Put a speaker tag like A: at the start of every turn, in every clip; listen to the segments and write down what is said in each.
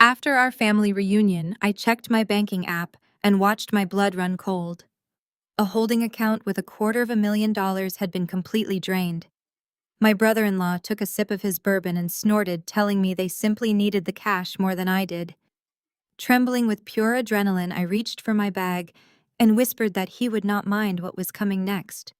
A: After our family reunion, I checked my banking app and watched my blood run cold. A holding account with $250,000 had been completely drained. My brother-in-law took a sip of his bourbon and snorted, telling me they simply needed the cash more than I did. Trembling with pure adrenaline, I reached for my bag and whispered that he would not mind what was coming next.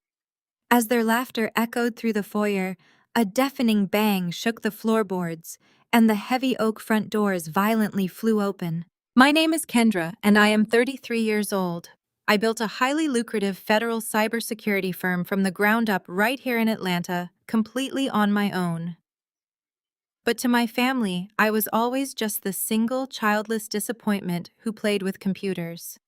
A: As their laughter echoed through the foyer, a deafening bang shook the floorboards, and the heavy oak front doors violently flew open. My name is Kendra, and I am 33 years old. I built a highly lucrative federal cybersecurity firm from the ground up right here in Atlanta, completely on my own. But to my family, I was always just the single, childless disappointment who played with computers.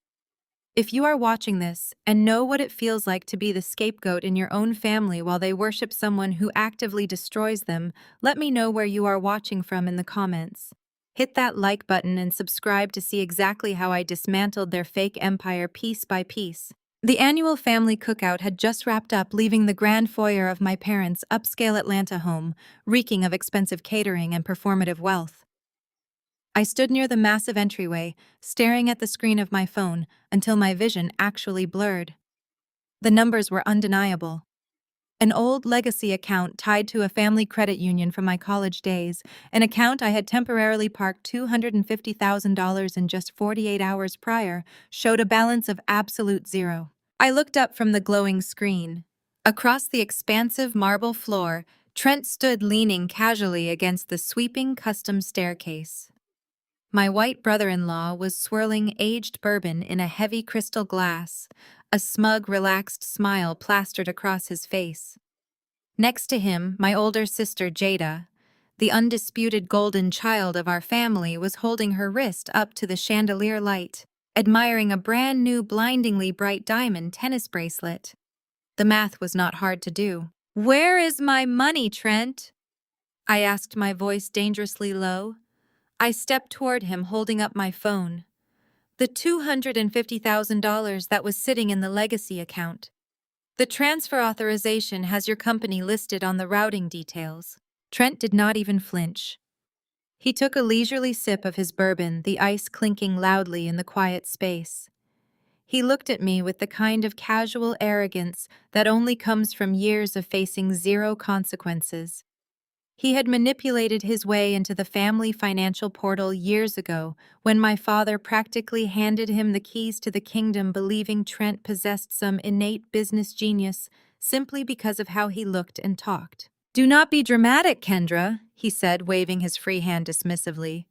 A: If you are watching this and know what it feels like to be the scapegoat in your own family while they worship someone who actively destroys them, let me know where you are watching from in the comments. Hit that like button and subscribe to see exactly how I dismantled their fake empire piece by piece. The annual family cookout had just wrapped up, leaving the grand foyer of my parents' upscale Atlanta home, reeking of expensive catering and performative wealth. I stood near the massive entryway, staring at the screen of my phone until my vision actually blurred. The numbers were undeniable. An old legacy account tied to a family credit union from my college days, an account I had temporarily parked $250,000 in just 48 hours prior, showed a balance of absolute zero. I looked up from the glowing screen. Across the expansive marble floor, Trent stood leaning casually against the sweeping custom staircase. My white brother-in-law was swirling aged bourbon in a heavy crystal glass, a smug, relaxed smile plastered across his face. Next to him, my older sister Jada, the undisputed golden child of our family, was holding her wrist up to the chandelier light, admiring a brand new blindingly bright diamond tennis bracelet. The math was not hard to do. "Where is my money, Trent?" I asked, my voice dangerously low. I stepped toward him, holding up my phone. The $250,000 that was sitting in the legacy account. The transfer authorization has your company listed on the routing details. Trent did not even flinch. He took a leisurely sip of his bourbon, the ice clinking loudly in the quiet space. He looked at me with the kind of casual arrogance that only comes from years of facing zero consequences. He had manipulated his way into the family financial portal years ago when my father practically handed him the keys to the kingdom, believing Trent possessed some innate business genius simply because of how he looked and talked. "Do not be dramatic, Kendra," he said, waving his free hand dismissively.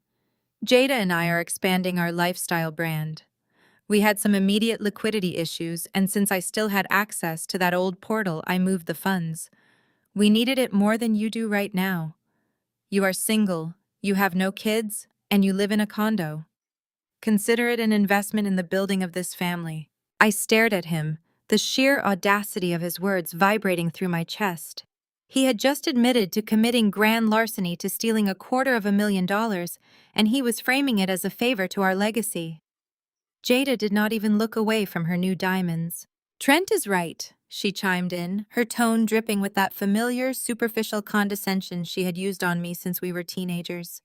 A: "Jada and I are expanding our lifestyle brand. We had some immediate liquidity issues, and since I still had access to that old portal, I moved the funds. We needed it more than you do right now. You are single, you have no kids, and you live in a condo. Consider it an investment in the building of this family." I stared at him, the sheer audacity of his words vibrating through my chest. He had just admitted to committing grand larceny, to stealing $250,000, and he was framing it as a favor to our legacy. Jada did not even look away from her new diamonds. "Trent is right," she chimed in, her tone dripping with that familiar, superficial condescension she had used on me since we were teenagers.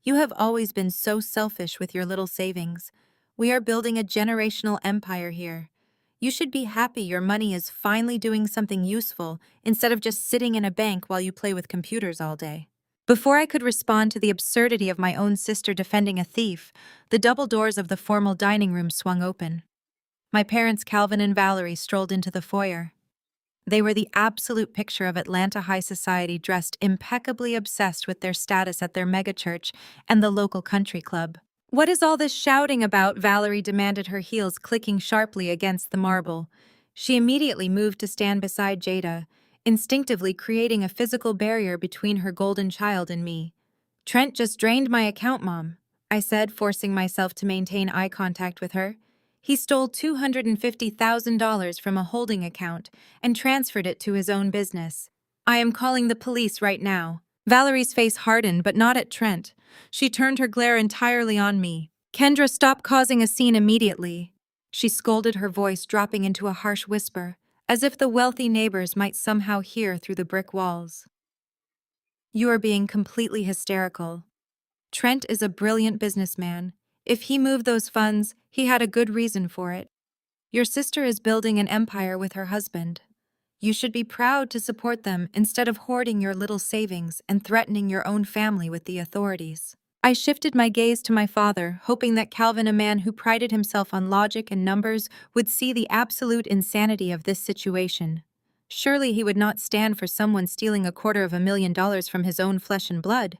A: "You have always been so selfish with your little savings. We are building a generational empire here. You should be happy your money is finally doing something useful instead of just sitting in a bank while you play with computers all day." Before I could respond to the absurdity of my own sister defending a thief, the double doors of the formal dining room swung open. My parents, Calvin and Valerie, strolled into the foyer. They were the absolute picture of Atlanta high society, dressed impeccably, obsessed with their status at their megachurch and the local country club. "What is all this shouting about?" Valerie demanded, her heels clicking sharply against the marble. She immediately moved to stand beside Jada, instinctively creating a physical barrier between her golden child and me. "Trent just drained my account, Mom," I said, forcing myself to maintain eye contact with her. "He stole $250,000 from a holding account and transferred it to his own business. I am calling the police right now." Valerie's face hardened, but not at Trent. She turned her glare entirely on me. "Kendra, stop causing a scene immediately," she scolded, her voice dropping into a harsh whisper, as if the wealthy neighbors might somehow hear through the brick walls. "You are being completely hysterical." Trent is a brilliant businessman. If he moved those funds, he had a good reason for it. Your sister is building an empire with her husband. You should be proud to support them instead of hoarding your little savings and threatening your own family with the authorities. I shifted my gaze to my father, hoping that Calvin, a man who prided himself on logic and numbers, would see the absolute insanity of this situation. Surely he would not stand for someone stealing $250,000 from his own flesh and blood.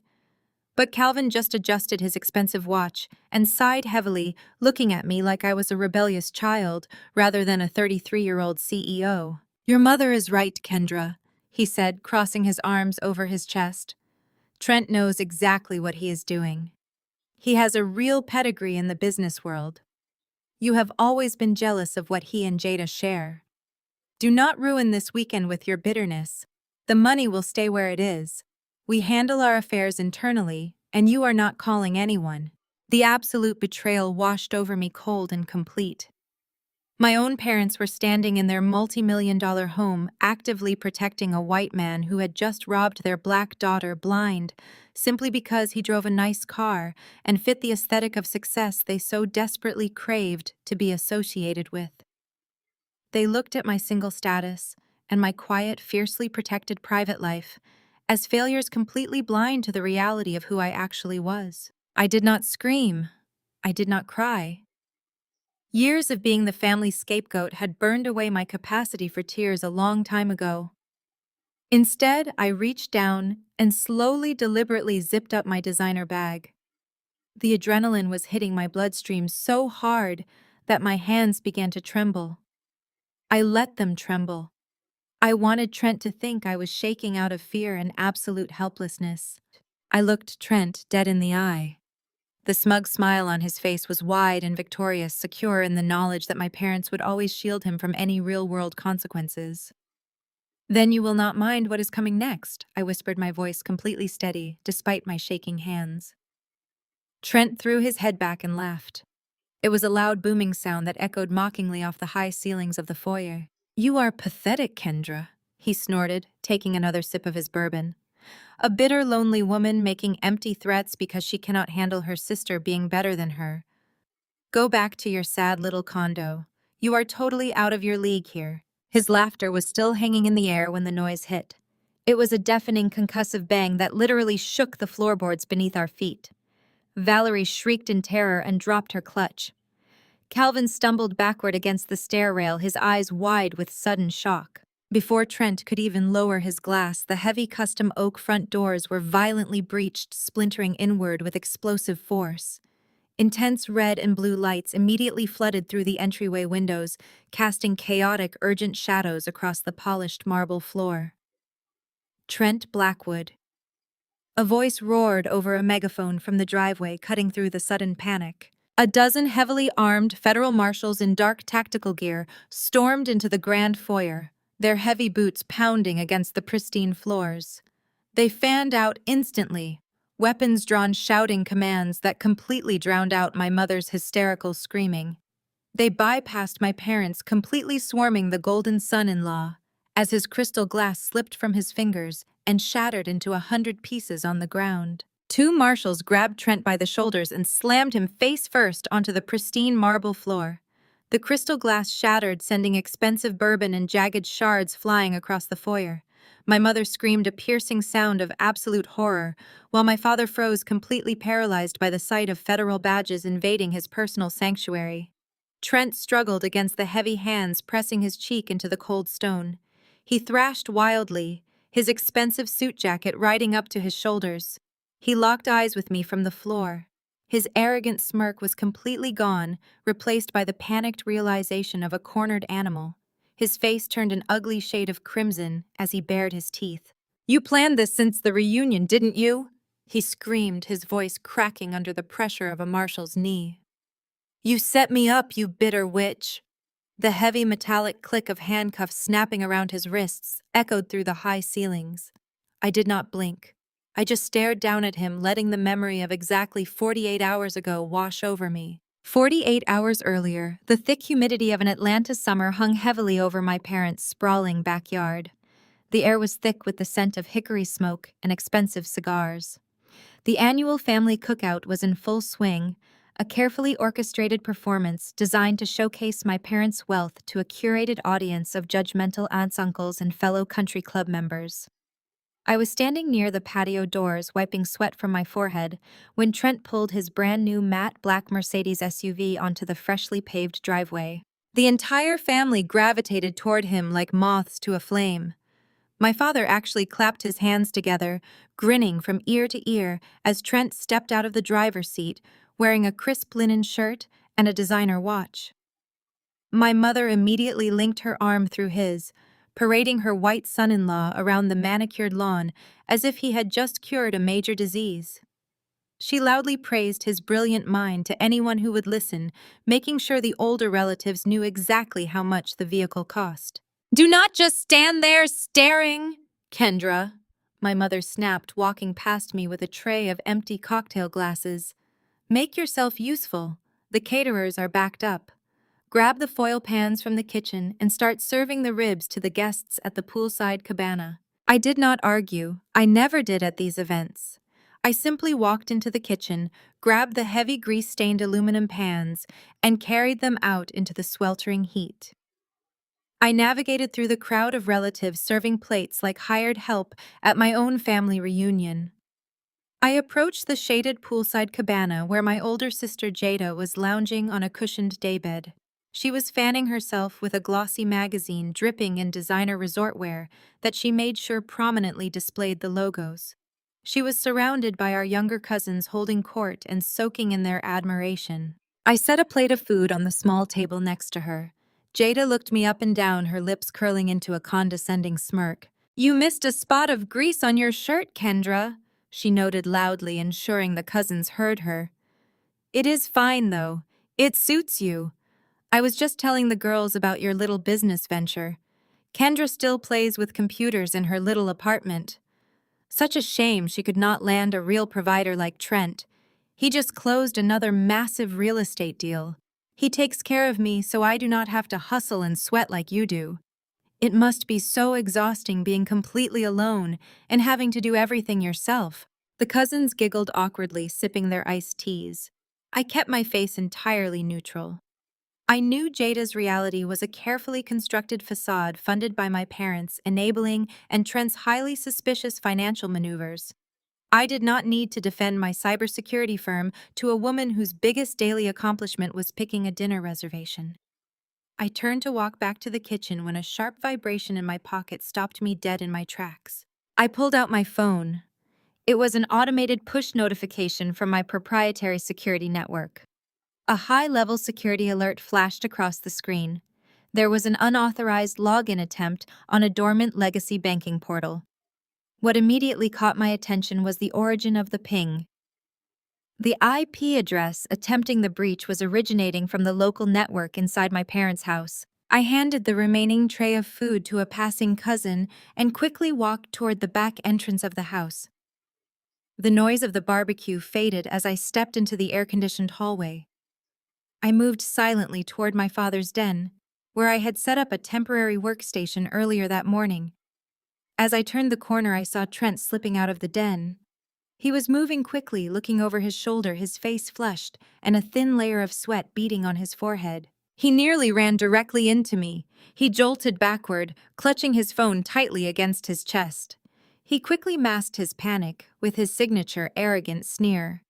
A: But Calvin just adjusted his expensive watch and sighed heavily, looking at me like I was a rebellious child rather than a 33-year-old CEO. Your mother is right, Kendra, he said, crossing his arms over his chest. Trent knows exactly what he is doing. He has a real pedigree in the business world. You have always been jealous of what he and Jada share. Do not ruin this weekend with your bitterness. The money will stay where it is. We handle our affairs internally, and you are not calling anyone. The absolute betrayal washed over me cold and complete. My own parents were standing in their multi-million-dollar home actively protecting a white man who had just robbed their black daughter blind simply because he drove a nice car and fit the aesthetic of success they so desperately craved to be associated with. They looked at my single status and my quiet, fiercely protected private life as failures completely blind to the reality of who I actually was. I did not scream. I did not cry. Years of being the family scapegoat had burned away my capacity for tears a long time ago. Instead, I reached down and slowly, deliberately zipped up my designer bag. The adrenaline was hitting my bloodstream so hard that my hands began to tremble. I let them tremble. I wanted Trent to think I was shaking out of fear and absolute helplessness. I looked Trent dead in the eye. The smug smile on his face was wide and victorious, secure in the knowledge that my parents would always shield him from any real-world consequences. Then you will not mind what is coming next, I whispered, my voice completely steady, despite my shaking hands. Trent threw his head back and laughed. It was a loud booming sound that echoed mockingly off the high ceilings of the foyer. You are pathetic, Kendra, he snorted, taking another sip of his bourbon. A bitter, lonely woman making empty threats because she cannot handle her sister being better than her. Go back to your sad little condo. You are totally out of your league here. His laughter was still hanging in the air when the noise hit. It was a deafening, concussive bang that literally shook the floorboards beneath our feet. Valerie shrieked in terror and dropped her clutch. Calvin stumbled backward against the stair rail, his eyes wide with sudden shock. Before Trent could even lower his glass, the heavy custom oak front doors were violently breached, splintering inward with explosive force. Intense red and blue lights immediately flooded through the entryway windows, casting chaotic, urgent shadows across the polished marble floor. Trent Blackwood. A voice roared over a megaphone from the driveway, cutting through the sudden panic. A dozen heavily armed federal marshals in dark tactical gear stormed into the grand foyer, their heavy boots pounding against the pristine floors. They fanned out instantly, weapons drawn, shouting commands that completely drowned out my mother's hysterical screaming. They bypassed my parents, completely swarming the golden son-in-law, as his crystal glass slipped from his fingers and shattered into 100 pieces on the ground. Two marshals grabbed Trent by the shoulders and slammed him face first onto the pristine marble floor. The crystal glass shattered, sending expensive bourbon and jagged shards flying across the foyer. My mother screamed a piercing sound of absolute horror, while my father froze, completely paralyzed by the sight of federal badges invading his personal sanctuary. Trent struggled against the heavy hands pressing his cheek into the cold stone. He thrashed wildly, his expensive suit jacket riding up to his shoulders. He locked eyes with me from the floor. His arrogant smirk was completely gone, replaced by the panicked realization of a cornered animal. His face turned an ugly shade of crimson as he bared his teeth. You planned this since the reunion, didn't you? He screamed, his voice cracking under the pressure of a marshal's knee. You set me up, you bitter witch. The heavy metallic click of handcuffs snapping around his wrists echoed through the high ceilings. I did not blink. I just stared down at him, letting the memory of exactly 48 hours ago wash over me. 48 hours earlier, the thick humidity of an Atlanta summer hung heavily over my parents' sprawling backyard. The air was thick with the scent of hickory smoke and expensive cigars. The annual family cookout was in full swing, a carefully orchestrated performance designed to showcase my parents' wealth to a curated audience of judgmental aunts, uncles, and fellow country club members. I was standing near the patio doors wiping sweat from my forehead when Trent pulled his brand new matte black Mercedes SUV onto the freshly paved driveway. The entire family gravitated toward him like moths to a flame. My father actually clapped his hands together, grinning from ear to ear as Trent stepped out of the driver's seat, wearing a crisp linen shirt and a designer watch. My mother immediately linked her arm through his, parading her white son-in-law around the manicured lawn as if he had just cured a major disease. She loudly praised his brilliant mind to anyone who would listen, making sure the older relatives knew exactly how much the vehicle cost. "Do not just stand there staring, Kendra," my mother snapped, walking past me with a tray of empty cocktail glasses. "Make yourself useful. The caterers are backed up. Grab the foil pans from the kitchen and start serving the ribs to the guests at the poolside cabana." I did not argue. I never did at these events. I simply walked into the kitchen, grabbed the heavy grease-stained aluminum pans, and carried them out into the sweltering heat. I navigated through the crowd of relatives serving plates like hired help at my own family reunion. I approached the shaded poolside cabana where my older sister Jada was lounging on a cushioned daybed. She was fanning herself with a glossy magazine dripping in designer resort wear that she made sure prominently displayed the logos. She was surrounded by our younger cousins holding court and soaking in their admiration. I set a plate of food on the small table next to her. Jada looked me up and down, her lips curling into a condescending smirk. "You missed a spot of grease on your shirt, Kendra," she noted loudly, ensuring the cousins heard her. "It is fine, though. It suits you. I was just telling the girls about your little business venture. Kendra still plays with computers in her little apartment. Such a shame she could not land a real provider like Trent. He just closed another massive real estate deal. He takes care of me so I do not have to hustle and sweat like you do. It must be so exhausting being completely alone and having to do everything yourself." The cousins giggled awkwardly, sipping their iced teas. I kept my face entirely neutral. I knew Jada's reality was a carefully constructed facade funded by my parents, enabling and Trent's highly suspicious financial maneuvers. I did not need to defend my cybersecurity firm to a woman whose biggest daily accomplishment was picking a dinner reservation. I turned to walk back to the kitchen when a sharp vibration in my pocket stopped me dead in my tracks. I pulled out my phone. It was an automated push notification from my proprietary security network. A high-level security alert flashed across the screen. There was an unauthorized login attempt on a dormant legacy banking portal. What immediately caught my attention was the origin of the ping. The IP address attempting the breach was originating from the local network inside my parents' house. I handed the remaining tray of food to a passing cousin and quickly walked toward the back entrance of the house. The noise of the barbecue faded as I stepped into the air-conditioned hallway. I moved silently toward my father's den, where I had set up a temporary workstation earlier that morning. As I turned the corner, I saw Trent slipping out of the den. He was moving quickly, looking over his shoulder, his face flushed, and a thin layer of sweat beading on his forehead. He nearly ran directly into me. He jolted backward, clutching his phone tightly against his chest. He quickly masked his panic with his signature arrogant sneer.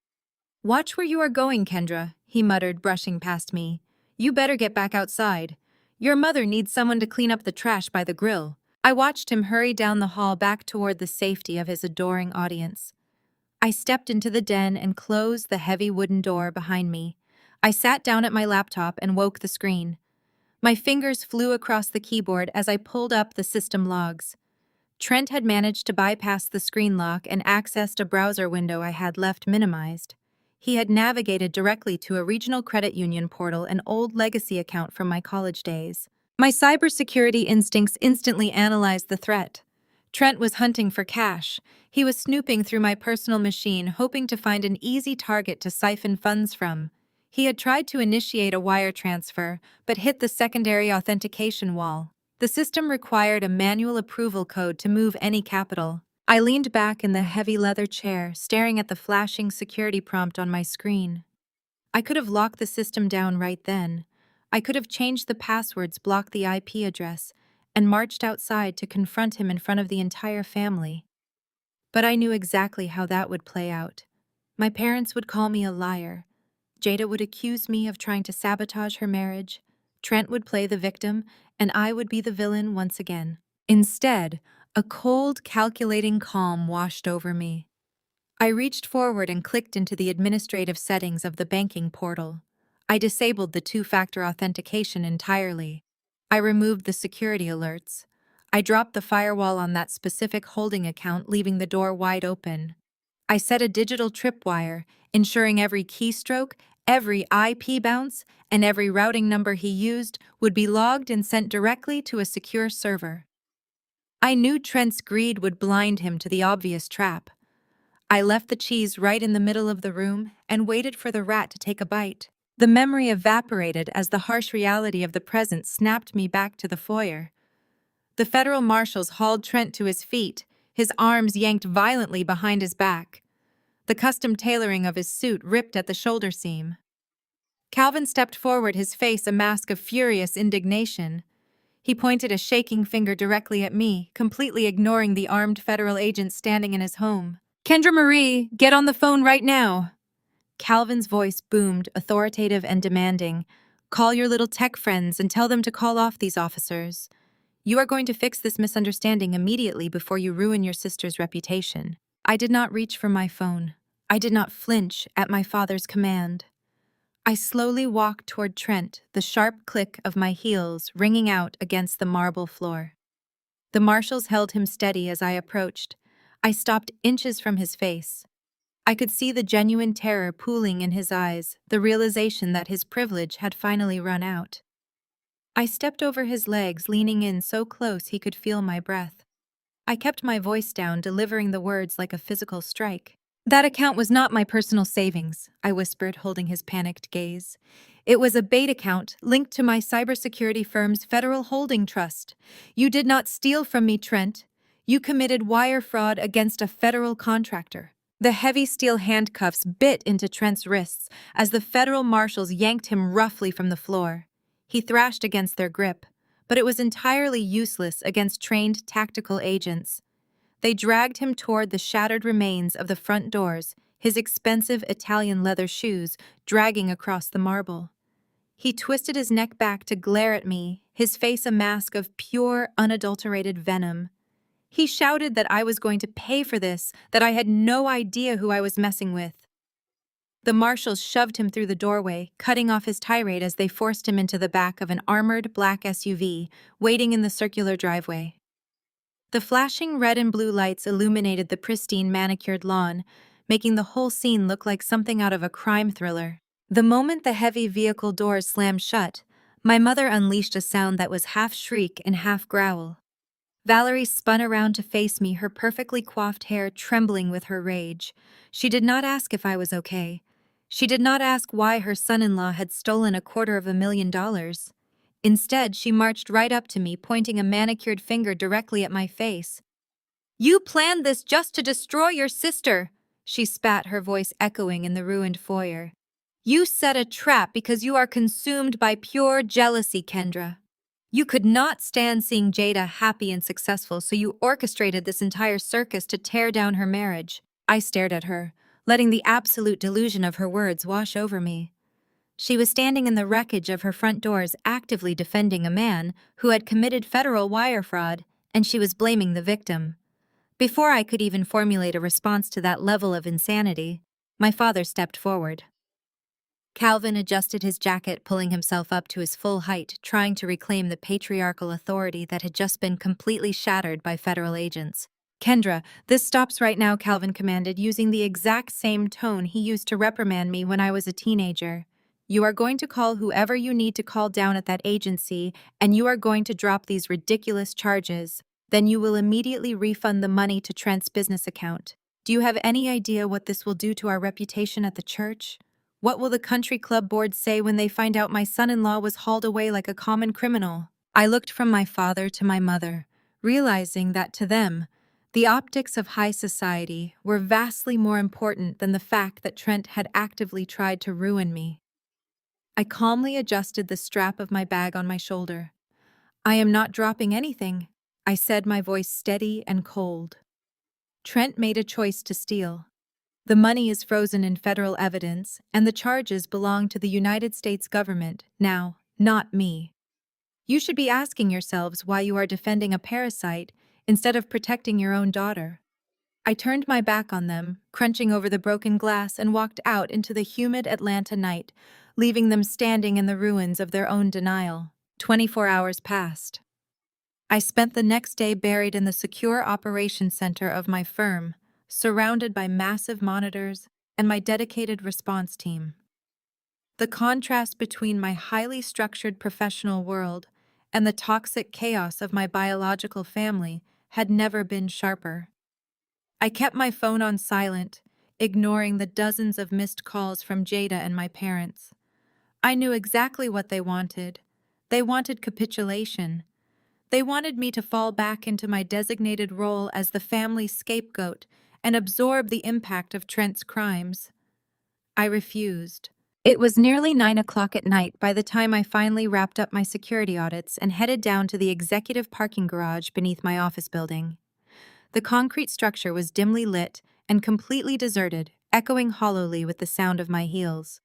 A: "Watch where you are going, Kendra," he muttered, brushing past me. "You better get back outside. Your mother needs someone to clean up the trash by the grill." I watched him hurry down the hall back toward the safety of his adoring audience. I stepped into the den and closed the heavy wooden door behind me. I sat down at my laptop and woke the screen. My fingers flew across the keyboard as I pulled up the system logs. Trent had managed to bypass the screen lock and accessed a browser window I had left minimized. He had navigated directly to a regional credit union portal, an old legacy account from my college days. My cybersecurity instincts instantly analyzed the threat. Trent was hunting for cash. He was snooping through my personal machine, hoping to find an easy target to siphon funds from. He had tried to initiate a wire transfer, but hit the secondary authentication wall. The system required a manual approval code to move any capital. I leaned back in the heavy leather chair, staring at the flashing security prompt on my screen. I could have locked the system down right then. I could have changed the passwords, blocked the IP address, and marched outside to confront him in front of the entire family. But I knew exactly how that would play out. My parents would call me a liar. Jada would accuse me of trying to sabotage her marriage. Trent would play the victim, and I would be the villain once again. Instead, a cold, calculating calm washed over me. I reached forward and clicked into the administrative settings of the banking portal. I disabled the two-factor authentication entirely. I removed the security alerts. I dropped the firewall on that specific holding account, leaving the door wide open. I set a digital tripwire, ensuring every keystroke, every IP bounce, and every routing number he used would be logged and sent directly to a secure server. I knew Trent's greed would blind him to the obvious trap. I left the cheese right in the middle of the room and waited for the rat to take a bite. The memory evaporated as the harsh reality of the present snapped me back to the foyer. The federal marshals hauled Trent to his feet, his arms yanked violently behind his back. The custom tailoring of his suit ripped at the shoulder seam. Calvin stepped forward, his face a mask of furious indignation. He pointed a shaking finger directly at me, completely ignoring the armed federal agent standing in his home. "Kendra Marie, get on the phone right now!" Calvin's voice boomed, authoritative and demanding. "Call your little tech friends and tell them to call off these officers. You are going to fix this misunderstanding immediately before you ruin your sister's reputation." I did not reach for my phone. I did not flinch at my father's command. I slowly walked toward Trent, the sharp click of my heels ringing out against the marble floor. The marshals held him steady as I approached. I stopped inches from his face. I could see the genuine terror pooling in his eyes, the realization that his privilege had finally run out. I stepped over his legs, leaning in so close he could feel my breath. I kept my voice down, delivering the words like a physical strike. "That account was not my personal savings," I whispered, holding his panicked gaze. "It was a bait account linked to my cybersecurity firm's federal holding trust. You did not steal from me, Trent. You committed wire fraud against a federal contractor." The heavy steel handcuffs bit into Trent's wrists as the federal marshals yanked him roughly from the floor. He thrashed against their grip, but it was entirely useless against trained tactical agents. They dragged him toward the shattered remains of the front doors, his expensive Italian leather shoes dragging across the marble. He twisted his neck back to glare at me, his face a mask of pure, unadulterated venom. He shouted that I was going to pay for this, that I had no idea who I was messing with. The marshals shoved him through the doorway, cutting off his tirade as they forced him into the back of an armored black SUV, waiting in the circular driveway. The flashing red and blue lights illuminated the pristine manicured lawn, making the whole scene look like something out of a crime thriller. The moment the heavy vehicle doors slammed shut, my mother unleashed a sound that was half shriek and half growl. Valerie spun around to face me, her perfectly coiffed hair trembling with her rage. She did not ask if I was okay. She did not ask why her son-in-law had stolen $250,000. Instead, she marched right up to me, pointing a manicured finger directly at my face. "You planned this just to destroy your sister," she spat, her voice echoing in the ruined foyer. "You set a trap because you are consumed by pure jealousy, Kendra. You could not stand seeing Jada happy and successful, so you orchestrated this entire circus to tear down her marriage." I stared at her, letting the absolute delusion of her words wash over me. She was standing in the wreckage of her front doors, actively defending a man who had committed federal wire fraud, and she was blaming the victim. Before I could even formulate a response to that level of insanity, my father stepped forward. Calvin adjusted his jacket, pulling himself up to his full height, trying to reclaim the patriarchal authority that had just been completely shattered by federal agents. "Kendra, this stops right now," Calvin commanded, using the exact same tone he used to reprimand me when I was a teenager. "You are going to call whoever you need to call down at that agency, and you are going to drop these ridiculous charges. Then you will immediately refund the money to Trent's business account. Do you have any idea what this will do to our reputation at the church? What will the country club board say when they find out my son-in-law was hauled away like a common criminal?" I looked from my father to my mother, realizing that to them, The optics of high society were vastly more important than the fact that Trent had actively tried to ruin me. I calmly adjusted the strap of my bag on my shoulder. "I am not dropping anything," I said, my voice steady and cold. "Trent made a choice to steal. The money is frozen in federal evidence, and the charges belong to the United States government now, not me. You should be asking yourselves why you are defending a parasite instead of protecting your own daughter." I turned my back on them, crunching over the broken glass, and walked out into the humid Atlanta night, leaving them standing in the ruins of their own denial. 24 hours passed. I spent the next day buried in the secure operations center of my firm, surrounded by massive monitors and my dedicated response team. The contrast between my highly structured professional world and the toxic chaos of my biological family had never been sharper. I kept my phone on silent, ignoring the dozens of missed calls from Jada and my parents. I knew exactly what they wanted. They wanted capitulation. They wanted me to fall back into my designated role as the family scapegoat and absorb the impact of Trent's crimes. I refused. It was nearly 9 o'clock at night by the time I finally wrapped up my security audits and headed down to the executive parking garage beneath my office building. The concrete structure was dimly lit and completely deserted, echoing hollowly with the sound of my heels.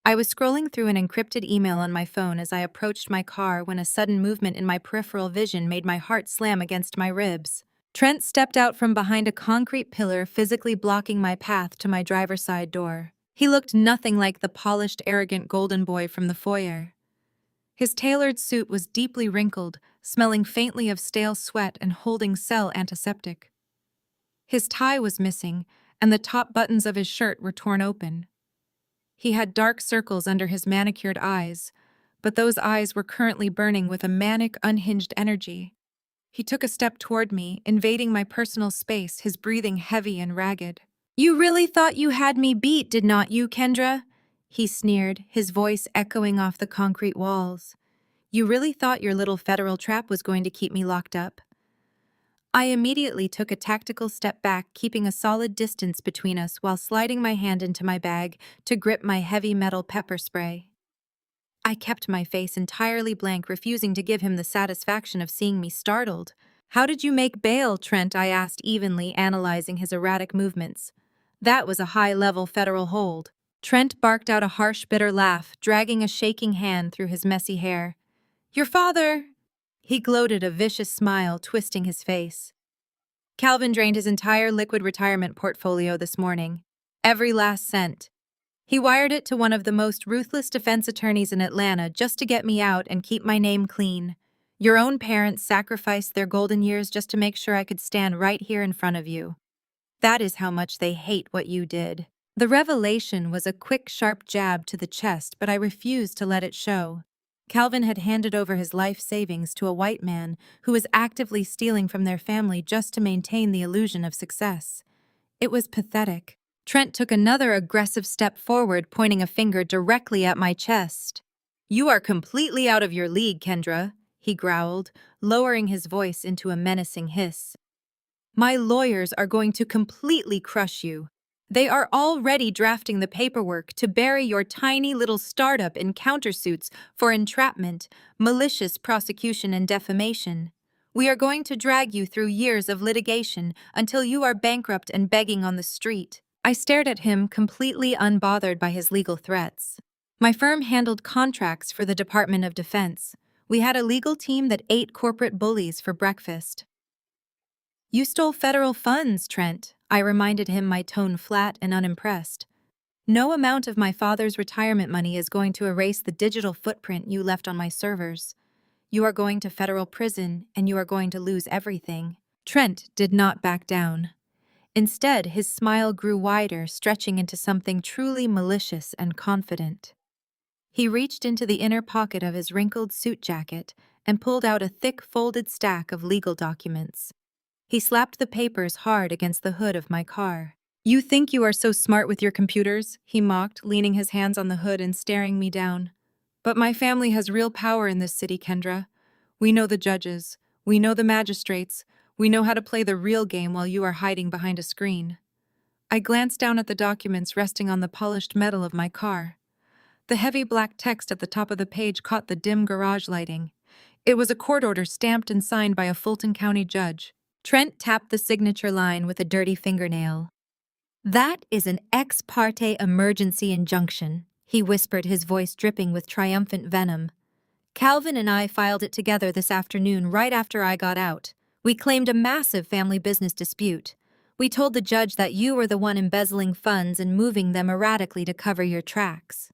A: I was scrolling through an encrypted email on my phone as I approached my car when a sudden movement in my peripheral vision made my heart slam against my ribs. Trent stepped out from behind a concrete pillar, physically blocking my path to my driver's side door. He looked nothing like the polished, arrogant golden boy from the foyer. His tailored suit was deeply wrinkled, smelling faintly of stale sweat and holding Cell antiseptic. His tie was missing, and the top buttons of his shirt were torn open. He had dark circles under his manicured eyes, but those eyes were currently burning with a manic, unhinged energy. He took a step toward me, invading my personal space, his breathing heavy and ragged. "You really thought you had me beat, did not you, Kendra?" he sneered, his voice echoing off the concrete walls. "You really thought your little federal trap was going to keep me locked up?" I immediately took a tactical step back, keeping a solid distance between us while sliding my hand into my bag to grip my heavy metal pepper spray. I kept my face entirely blank, refusing to give him the satisfaction of seeing me startled. "How did you make bail, Trent?" I asked evenly, analyzing his erratic movements. "That was a high-level federal hold." Trent barked out a harsh, bitter laugh, dragging a shaking hand through his messy hair. "Your father!" He gloated, a vicious smile twisting his face. "Calvin drained his entire liquid retirement portfolio this morning. Every last cent. He wired it to one of the most ruthless defense attorneys in Atlanta just to get me out and keep my name clean. Your own parents sacrificed their golden years just to make sure I could stand right here in front of you. That is how much they hate what you did." The revelation was a quick, sharp jab to the chest, but I refused to let it show. Calvin had handed over his life savings to a white man who was actively stealing from their family just to maintain the illusion of success. It was pathetic. Trent took another aggressive step forward, pointing a finger directly at my chest. "You are completely out of your league, Kendra," he growled, lowering his voice into a menacing hiss. "My lawyers are going to completely crush you. They are already drafting the paperwork to bury your tiny little startup in countersuits for entrapment, malicious prosecution, and defamation. We are going to drag you through years of litigation until you are bankrupt and begging on the street." I stared at him, completely unbothered by his legal threats. My firm handled contracts for the Department of Defense. We had a legal team that ate corporate bullies for breakfast. "You stole federal funds, Trent," I reminded him, my tone flat and unimpressed. "No amount of my father's retirement money is going to erase the digital footprint you left on my servers. You are going to federal prison, and you are going to lose everything." Trent did not back down. Instead, his smile grew wider, stretching into something truly malicious and confident. He reached into the inner pocket of his wrinkled suit jacket and pulled out a thick, folded stack of legal documents. He slapped the papers hard against the hood of my car. "You think you are so smart with your computers?" he mocked, leaning his hands on the hood and staring me down. "But my family has real power in this city, Kendra. We know the judges. We know the magistrates. We know how to play the real game while you are hiding behind a screen. I glanced down at the documents resting on the polished metal of my car. The heavy black text at the top of the page caught the dim garage lighting. It was a court order stamped and signed by a Fulton County judge. Trent tapped the signature line with a dirty fingernail. "That is an ex parte emergency injunction," he whispered, his voice dripping with triumphant venom. "Calvin and I filed it together this afternoon right after I got out. We claimed a massive family business dispute. We told the judge that you were the one embezzling funds and moving them erratically to cover your tracks.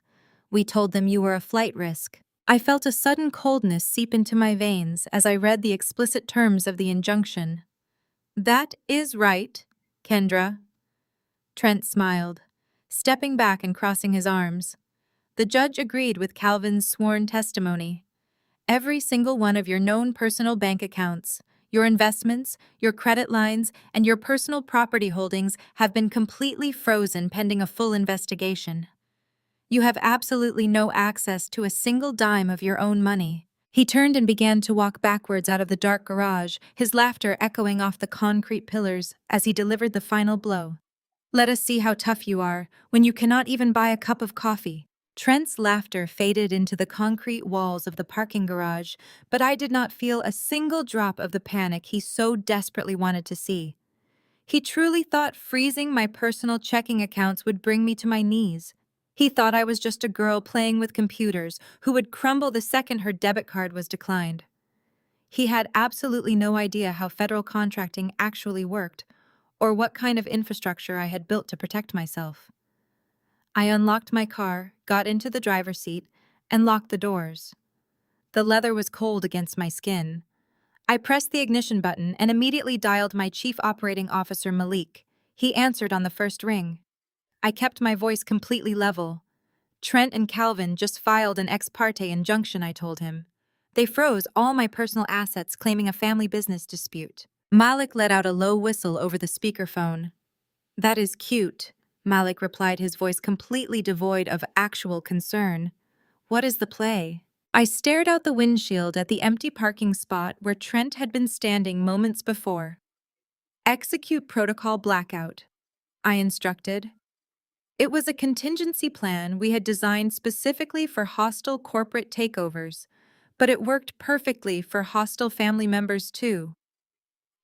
A: We told them you were a flight risk." I felt a sudden coldness seep into my veins as I read the explicit terms of the injunction. "That is right, Kendra." Trent smiled, stepping back and crossing his arms. The judge agreed with Calvin's sworn testimony. "Every single one of your known personal bank accounts, your investments, your credit lines, and your personal property holdings have been completely frozen pending a full investigation. You have absolutely no access to a single dime of your own money." He turned and began to walk backwards out of the dark garage, his laughter echoing off the concrete pillars as he delivered the final blow. "Let us see how tough you are when you cannot even buy a cup of coffee." Trent's laughter faded into the concrete walls of the parking garage, but I did not feel a single drop of the panic he so desperately wanted to see. He truly thought freezing my personal checking accounts would bring me to my knees. He thought I was just a girl playing with computers who would crumble the second her debit card was declined. He had absolutely no idea how federal contracting actually worked, or what kind of infrastructure I had built to protect myself. I unlocked my car, got into the driver's seat, and locked the doors. The leather was cold against my skin. I pressed the ignition button and immediately dialed my chief operating officer, Malik. He answered on the first ring. I kept my voice completely level. "Trent and Calvin just filed an ex parte injunction," I told him. "They froze all my personal assets claiming a family business dispute." Malik let out a low whistle over the speakerphone. "That is cute," Malik replied, his voice completely devoid of actual concern. "What is the play?" I stared out the windshield at the empty parking spot where Trent had been standing moments before. "Execute protocol blackout," I instructed. It was a contingency plan we had designed specifically for hostile corporate takeovers, but it worked perfectly for hostile family members too.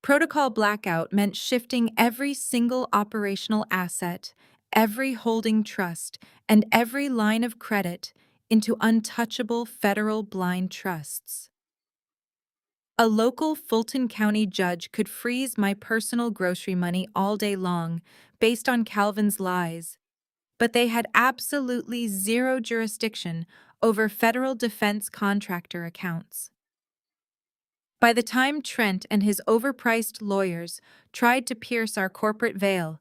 A: Protocol blackout meant shifting every single operational asset, every holding trust, and every line of credit into untouchable federal blind trusts. A local Fulton County judge could freeze my personal grocery money all day long based on Calvin's lies, but they had absolutely zero jurisdiction over federal defense contractor accounts. By the time Trent and his overpriced lawyers tried to pierce our corporate veil,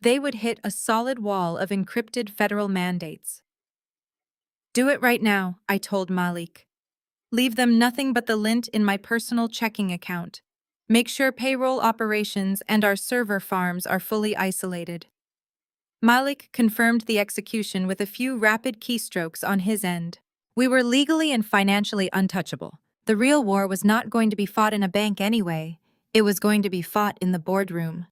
A: they would hit a solid wall of encrypted federal mandates. "Do it right now," I told Malik. "Leave them nothing but the lint in my personal checking account. Make sure payroll operations and our server farms are fully isolated." Malik confirmed the execution with a few rapid keystrokes on his end. We were legally and financially untouchable. The real war was not going to be fought in a bank anyway. It was going to be fought in the boardroom.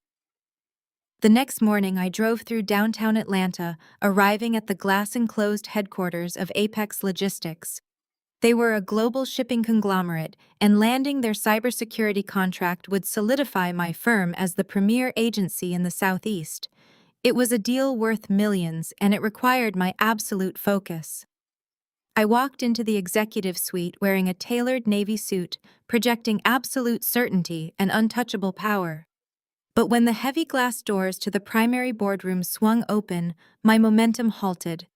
A: The next morning, I drove through downtown Atlanta, arriving at the glass-enclosed headquarters of Apex Logistics. They were a global shipping conglomerate, and landing their cybersecurity contract would solidify my firm as the premier agency in the Southeast. It was a deal worth millions, and it required my absolute focus. I walked into the executive suite wearing a tailored navy suit, projecting absolute certainty and untouchable power. But when the heavy glass doors to the primary boardroom swung open, my momentum halted.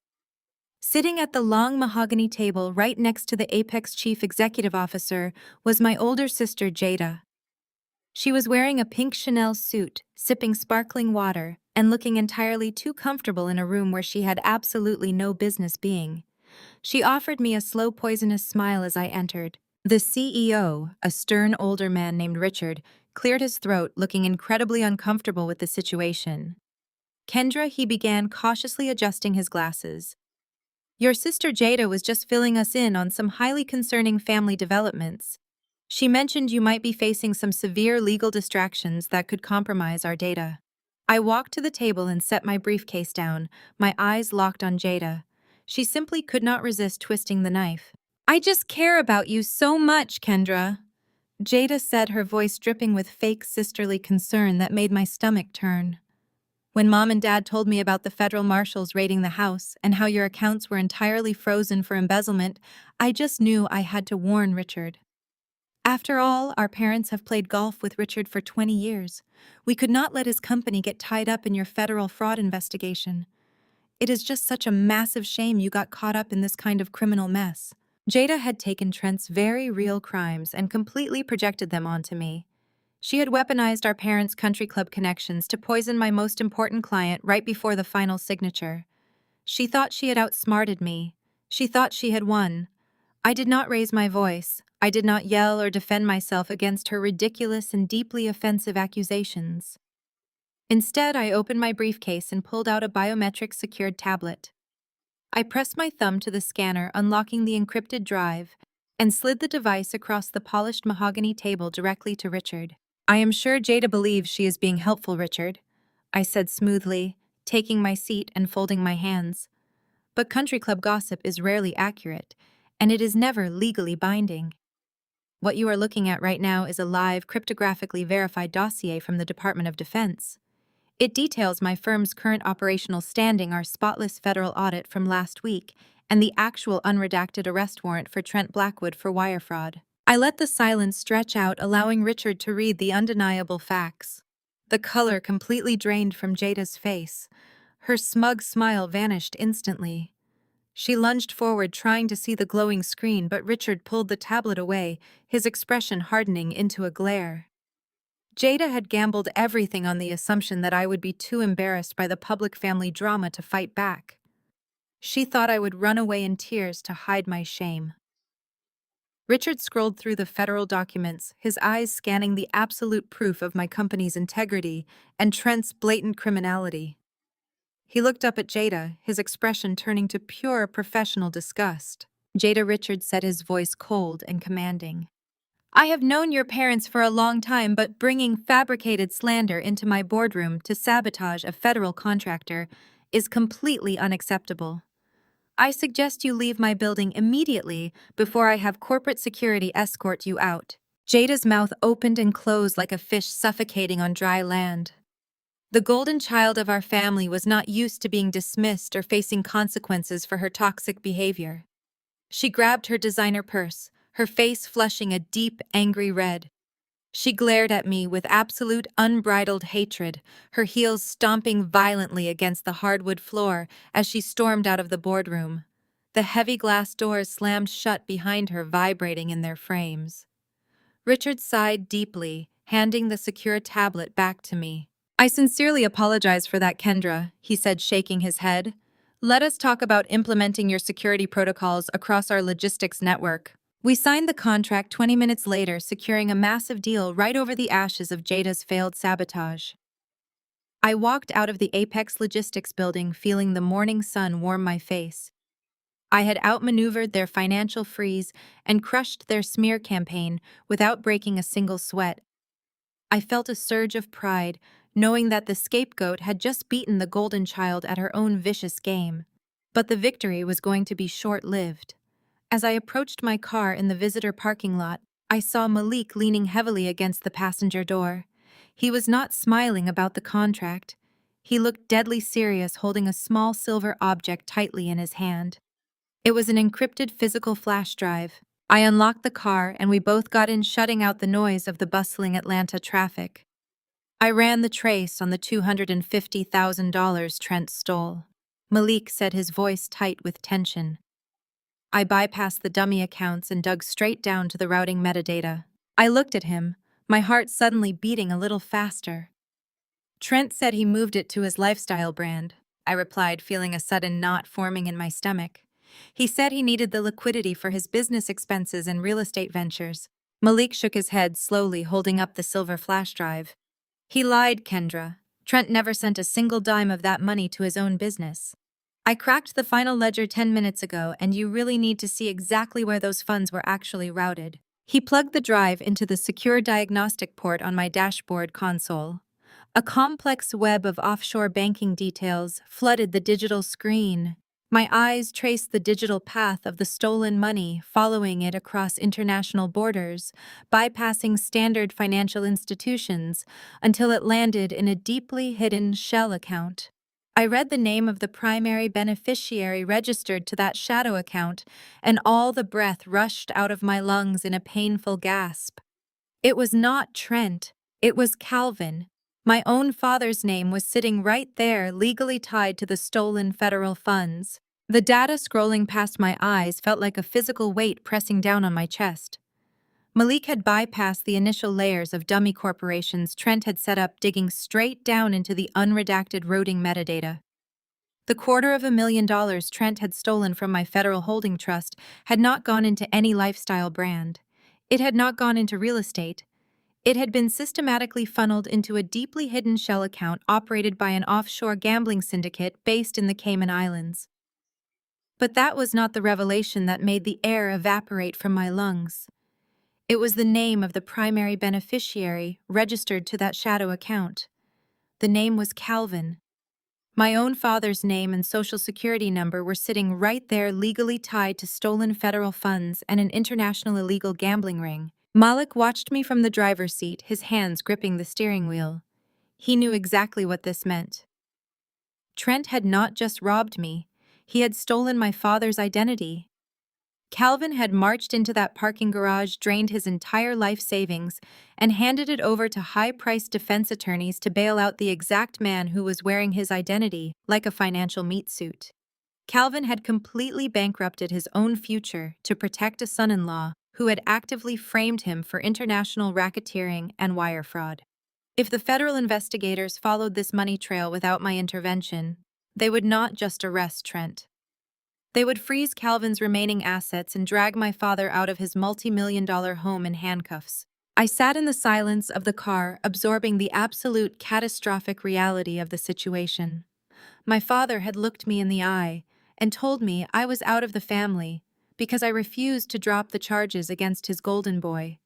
A: Sitting at the long mahogany table right next to the Apex Chief Executive Officer was my older sister, Jada. She was wearing a pink Chanel suit, sipping sparkling water, and looking entirely too comfortable in a room where she had absolutely no business being. She offered me a slow, poisonous smile as I entered. The CEO, a stern older man named Richard, cleared his throat, looking incredibly uncomfortable with the situation. "Kendra," he began, cautiously adjusting his glasses. "Your sister Jada was just filling us in on some highly concerning family developments." She mentioned you might be facing some severe legal distractions that could compromise our data. I walked to the table and set my briefcase down, my eyes locked on Jada. She simply could not resist twisting the knife. I just care about you so much, Kendra. Jada said, her voice dripping with fake sisterly concern that made my stomach turn. When Mom and Dad told me about the federal marshals raiding the house and how your accounts were entirely frozen for embezzlement, I just knew I had to warn Richard. After all, our parents have played golf with Richard for 20 years. We could not let his company get tied up in your federal fraud investigation. It is just such a massive shame you got caught up in this kind of criminal mess. Jada had taken Trent's very real crimes and completely projected them onto me. She had weaponized our parents' country club connections to poison my most important client right before the final signature. She thought she had outsmarted me. She thought she had won. I did not raise my voice. I did not yell or defend myself against her ridiculous and deeply offensive accusations. Instead, I opened my briefcase and pulled out a biometric secured tablet. I pressed my thumb to the scanner, unlocking the encrypted drive, and slid the device across the polished mahogany table directly to Richard. I am sure Jada believes she is being helpful, Richard, I said smoothly, taking my seat and folding my hands. But country club gossip is rarely accurate, and it is never legally binding. What you are looking at right now is a live, cryptographically verified dossier from the Department of Defense. It details my firm's current operational standing, our spotless federal audit from last week, and the actual unredacted arrest warrant for Trent Blackwood for wire fraud. I let the silence stretch out, allowing Richard to read the undeniable facts. The color completely drained from Jada's face. Her smug smile vanished instantly. She lunged forward, trying to see the glowing screen, but Richard pulled the tablet away, his expression hardening into a glare. Jada had gambled everything on the assumption that I would be too embarrassed by the public family drama to fight back. She thought I would run away in tears to hide my shame. Richard scrolled through the federal documents, his eyes scanning the absolute proof of my company's integrity and Trent's blatant criminality. He looked up at Jada, his expression turning to pure professional disgust. Jada, Richard said, his voice cold and commanding. I have known your parents for a long time, but bringing fabricated slander into my boardroom to sabotage a federal contractor is completely unacceptable. I suggest you leave my building immediately before I have corporate security escort you out. Jada's mouth opened and closed like a fish suffocating on dry land. The golden child of our family was not used to being dismissed or facing consequences for her toxic behavior. She grabbed her designer purse, her face flushing a deep, angry red. She glared at me with absolute unbridled hatred, her heels stomping violently against the hardwood floor as she stormed out of the boardroom. The heavy glass doors slammed shut behind her, vibrating in their frames. Richard sighed deeply, handing the secure tablet back to me. I sincerely apologize for that, Kendra, he said, shaking his head. Let us talk about implementing your security protocols across our logistics network. We signed the contract 20 minutes later, securing a massive deal right over the ashes of Jada's failed sabotage. I walked out of the Apex Logistics building feeling the morning sun warm my face. I had outmaneuvered their financial freeze and crushed their smear campaign without breaking a single sweat. I felt a surge of pride, knowing that the scapegoat had just beaten the golden child at her own vicious game. But the victory was going to be short-lived. As I approached my car in the visitor parking lot, I saw Malik leaning heavily against the passenger door. He was not smiling about the contract. He looked deadly serious, holding a small silver object tightly in his hand. It was an encrypted physical flash drive. I unlocked the car and we both got in, shutting out the noise of the bustling Atlanta traffic. I ran the trace on the $250,000 Trent stole. Malik said, his voice tight with tension. I bypassed the dummy accounts and dug straight down to the routing metadata. I looked at him, my heart suddenly beating a little faster. Trent said he moved it to his lifestyle brand, I replied, feeling a sudden knot forming in my stomach. He said he needed the liquidity for his business expenses and real estate ventures. Malik shook his head slowly, holding up the silver flash drive. He lied, Kendra. Trent never sent a single dime of that money to his own business. I cracked the final ledger 10 minutes ago, and you really need to see exactly where those funds were actually routed. He plugged the drive into the secure diagnostic port on my dashboard console. A complex web of offshore banking details flooded the digital screen. My eyes traced the digital path of the stolen money, following it across international borders, bypassing standard financial institutions, until it landed in a deeply hidden shell account. I read the name of the primary beneficiary registered to that shadow account, and all the breath rushed out of my lungs in a painful gasp. It was not Trent, it was Calvin. My own father's name was sitting right there, legally tied to the stolen federal funds. The data scrolling past my eyes felt like a physical weight pressing down on my chest. Malik had bypassed the initial layers of dummy corporations Trent had set up, digging straight down into the unredacted routing metadata. The $250,000 Trent had stolen from my federal holding trust had not gone into any lifestyle brand. It had not gone into real estate. It had been systematically funneled into a deeply hidden shell account operated by an offshore gambling syndicate based in the Cayman Islands. But that was not the revelation that made the air evaporate from my lungs. It was the name of the primary beneficiary registered to that shadow account. The name was Calvin. My own father's name and social security number were sitting right there, legally tied to stolen federal funds and an international illegal gambling ring. Malik watched me from the driver's seat, his hands gripping the steering wheel. He knew exactly what this meant. Trent had not just robbed me, he had stolen my father's identity. Calvin had marched into that parking garage, drained his entire life savings, and handed it over to high-priced defense attorneys to bail out the exact man who was wearing his identity like a financial meat suit. Calvin had completely bankrupted his own future to protect a son-in-law who had actively framed him for international racketeering and wire fraud. If the federal investigators followed this money trail without my intervention, they would not just arrest Trent. They would freeze Calvin's remaining assets and drag my father out of his multi-million-dollar home in handcuffs. I sat in the silence of the car, absorbing the absolute catastrophic reality of the situation. My father had looked me in the eye and told me I was out of the family because I refused to drop the charges against his golden boy.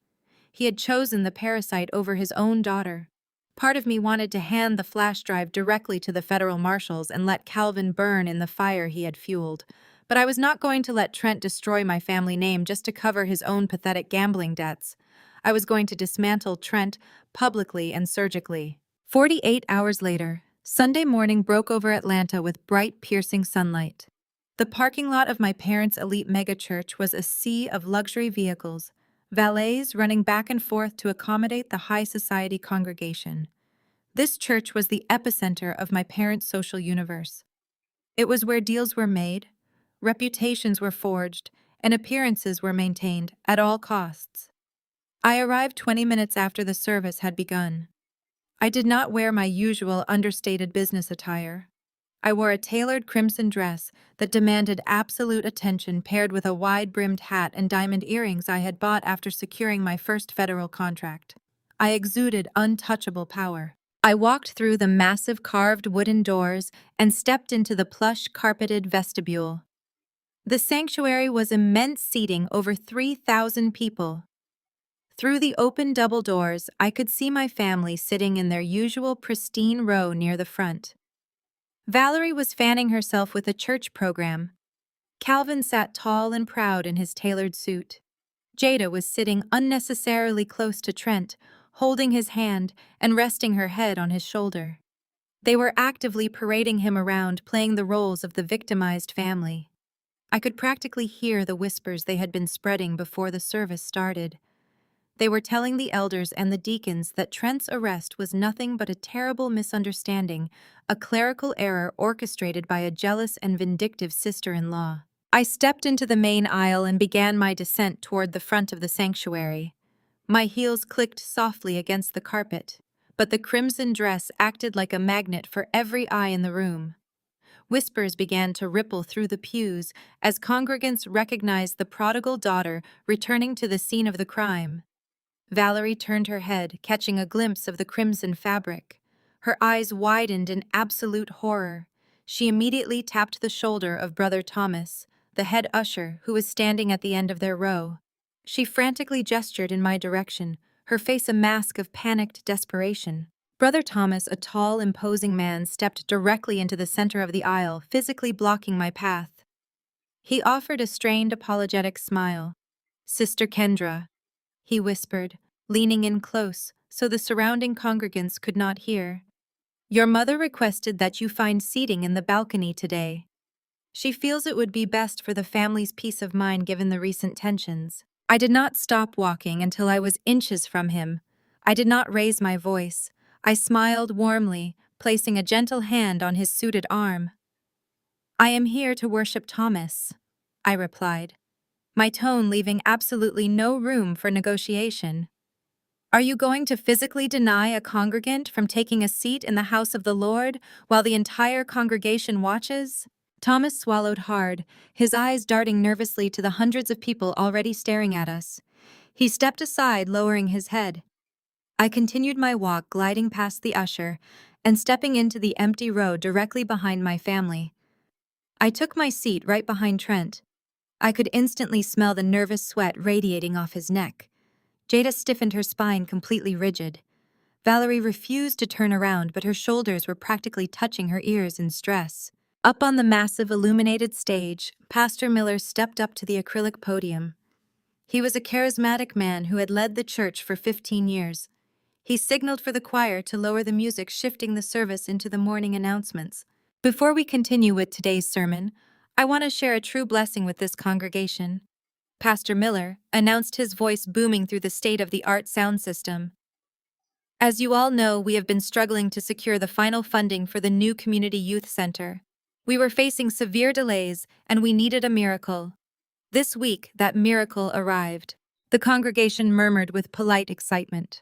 A: He had chosen the parasite over his own daughter. Part of me wanted to hand the flash drive directly to the federal marshals and let Calvin burn in the fire he had fueled. But I was not going to let Trent destroy my family name just to cover his own pathetic gambling debts. I was going to dismantle Trent publicly and surgically. 48 hours later, Sunday morning broke over Atlanta with bright, piercing sunlight. The parking lot of my parents' elite megachurch was a sea of luxury vehicles, valets running back and forth to accommodate the high society congregation. This church was the epicenter of my parents' social universe. It was where deals were made, reputations were forged, and appearances were maintained at all costs. I arrived 20 minutes after the service had begun. I did not wear my usual understated business attire. I wore a tailored crimson dress that demanded absolute attention, paired with a wide-brimmed hat and diamond earrings I had bought after securing my first federal contract. I exuded untouchable power. I walked through the massive carved wooden doors and stepped into the plush carpeted vestibule. The sanctuary was immense, seating over 3,000 people. Through the open double doors, I could see my family sitting in their usual pristine row near the front. Valerie was fanning herself with a church program. Calvin sat tall and proud in his tailored suit. Jada was sitting unnecessarily close to Trent, holding his hand and resting her head on his shoulder. They were actively parading him around, playing the roles of the victimized family. I could practically hear the whispers they had been spreading before the service started. They were telling the elders and the deacons that Trent's arrest was nothing but a terrible misunderstanding, a clerical error orchestrated by a jealous and vindictive sister-in-law. I stepped into the main aisle and began my descent toward the front of the sanctuary. My heels clicked softly against the carpet, but the crimson dress acted like a magnet for every eye in the room. Whispers began to ripple through the pews as congregants recognized the prodigal daughter returning to the scene of the crime. Valerie turned her head, catching a glimpse of the crimson fabric. Her eyes widened in absolute horror. She immediately tapped the shoulder of Brother Thomas, the head usher, who was standing at the end of their row. She frantically gestured in my direction, her face a mask of panicked desperation. Brother Thomas, a tall, imposing man, stepped directly into the center of the aisle, physically blocking my path. He offered a strained, apologetic smile. "Sister Kendra," he whispered, leaning in close so the surrounding congregants could not hear. "Your mother requested that you find seating in the balcony today. She feels it would be best for the family's peace of mind given the recent tensions." I did not stop walking until I was inches from him. I did not raise my voice. I smiled warmly, placing a gentle hand on his suited arm. "I am here to worship Thomas," I replied, my tone leaving absolutely no room for negotiation. "Are you going to physically deny a congregant from taking a seat in the house of the Lord while the entire congregation watches?" Thomas swallowed hard, his eyes darting nervously to the hundreds of people already staring at us. He stepped aside, lowering his head. I continued my walk, gliding past the usher and stepping into the empty row directly behind my family. I took my seat right behind Trent. I could instantly smell the nervous sweat radiating off his neck. Jada stiffened her spine, completely rigid. Valerie refused to turn around, but her shoulders were practically touching her ears in stress. Up on the massive illuminated stage, Pastor Miller stepped up to the acrylic podium. He was a charismatic man who had led the church for 15 years. He signaled for the choir to lower the music, shifting the service into the morning announcements. "Before we continue with today's sermon, I want to share a true blessing with this congregation," Pastor Miller announced, his voice booming through the state-of-the-art sound system. "As you all know, we have been struggling to secure the final funding for the new community youth center. We were facing severe delays, and we needed a miracle. This week, that miracle arrived." The congregation murmured with polite excitement.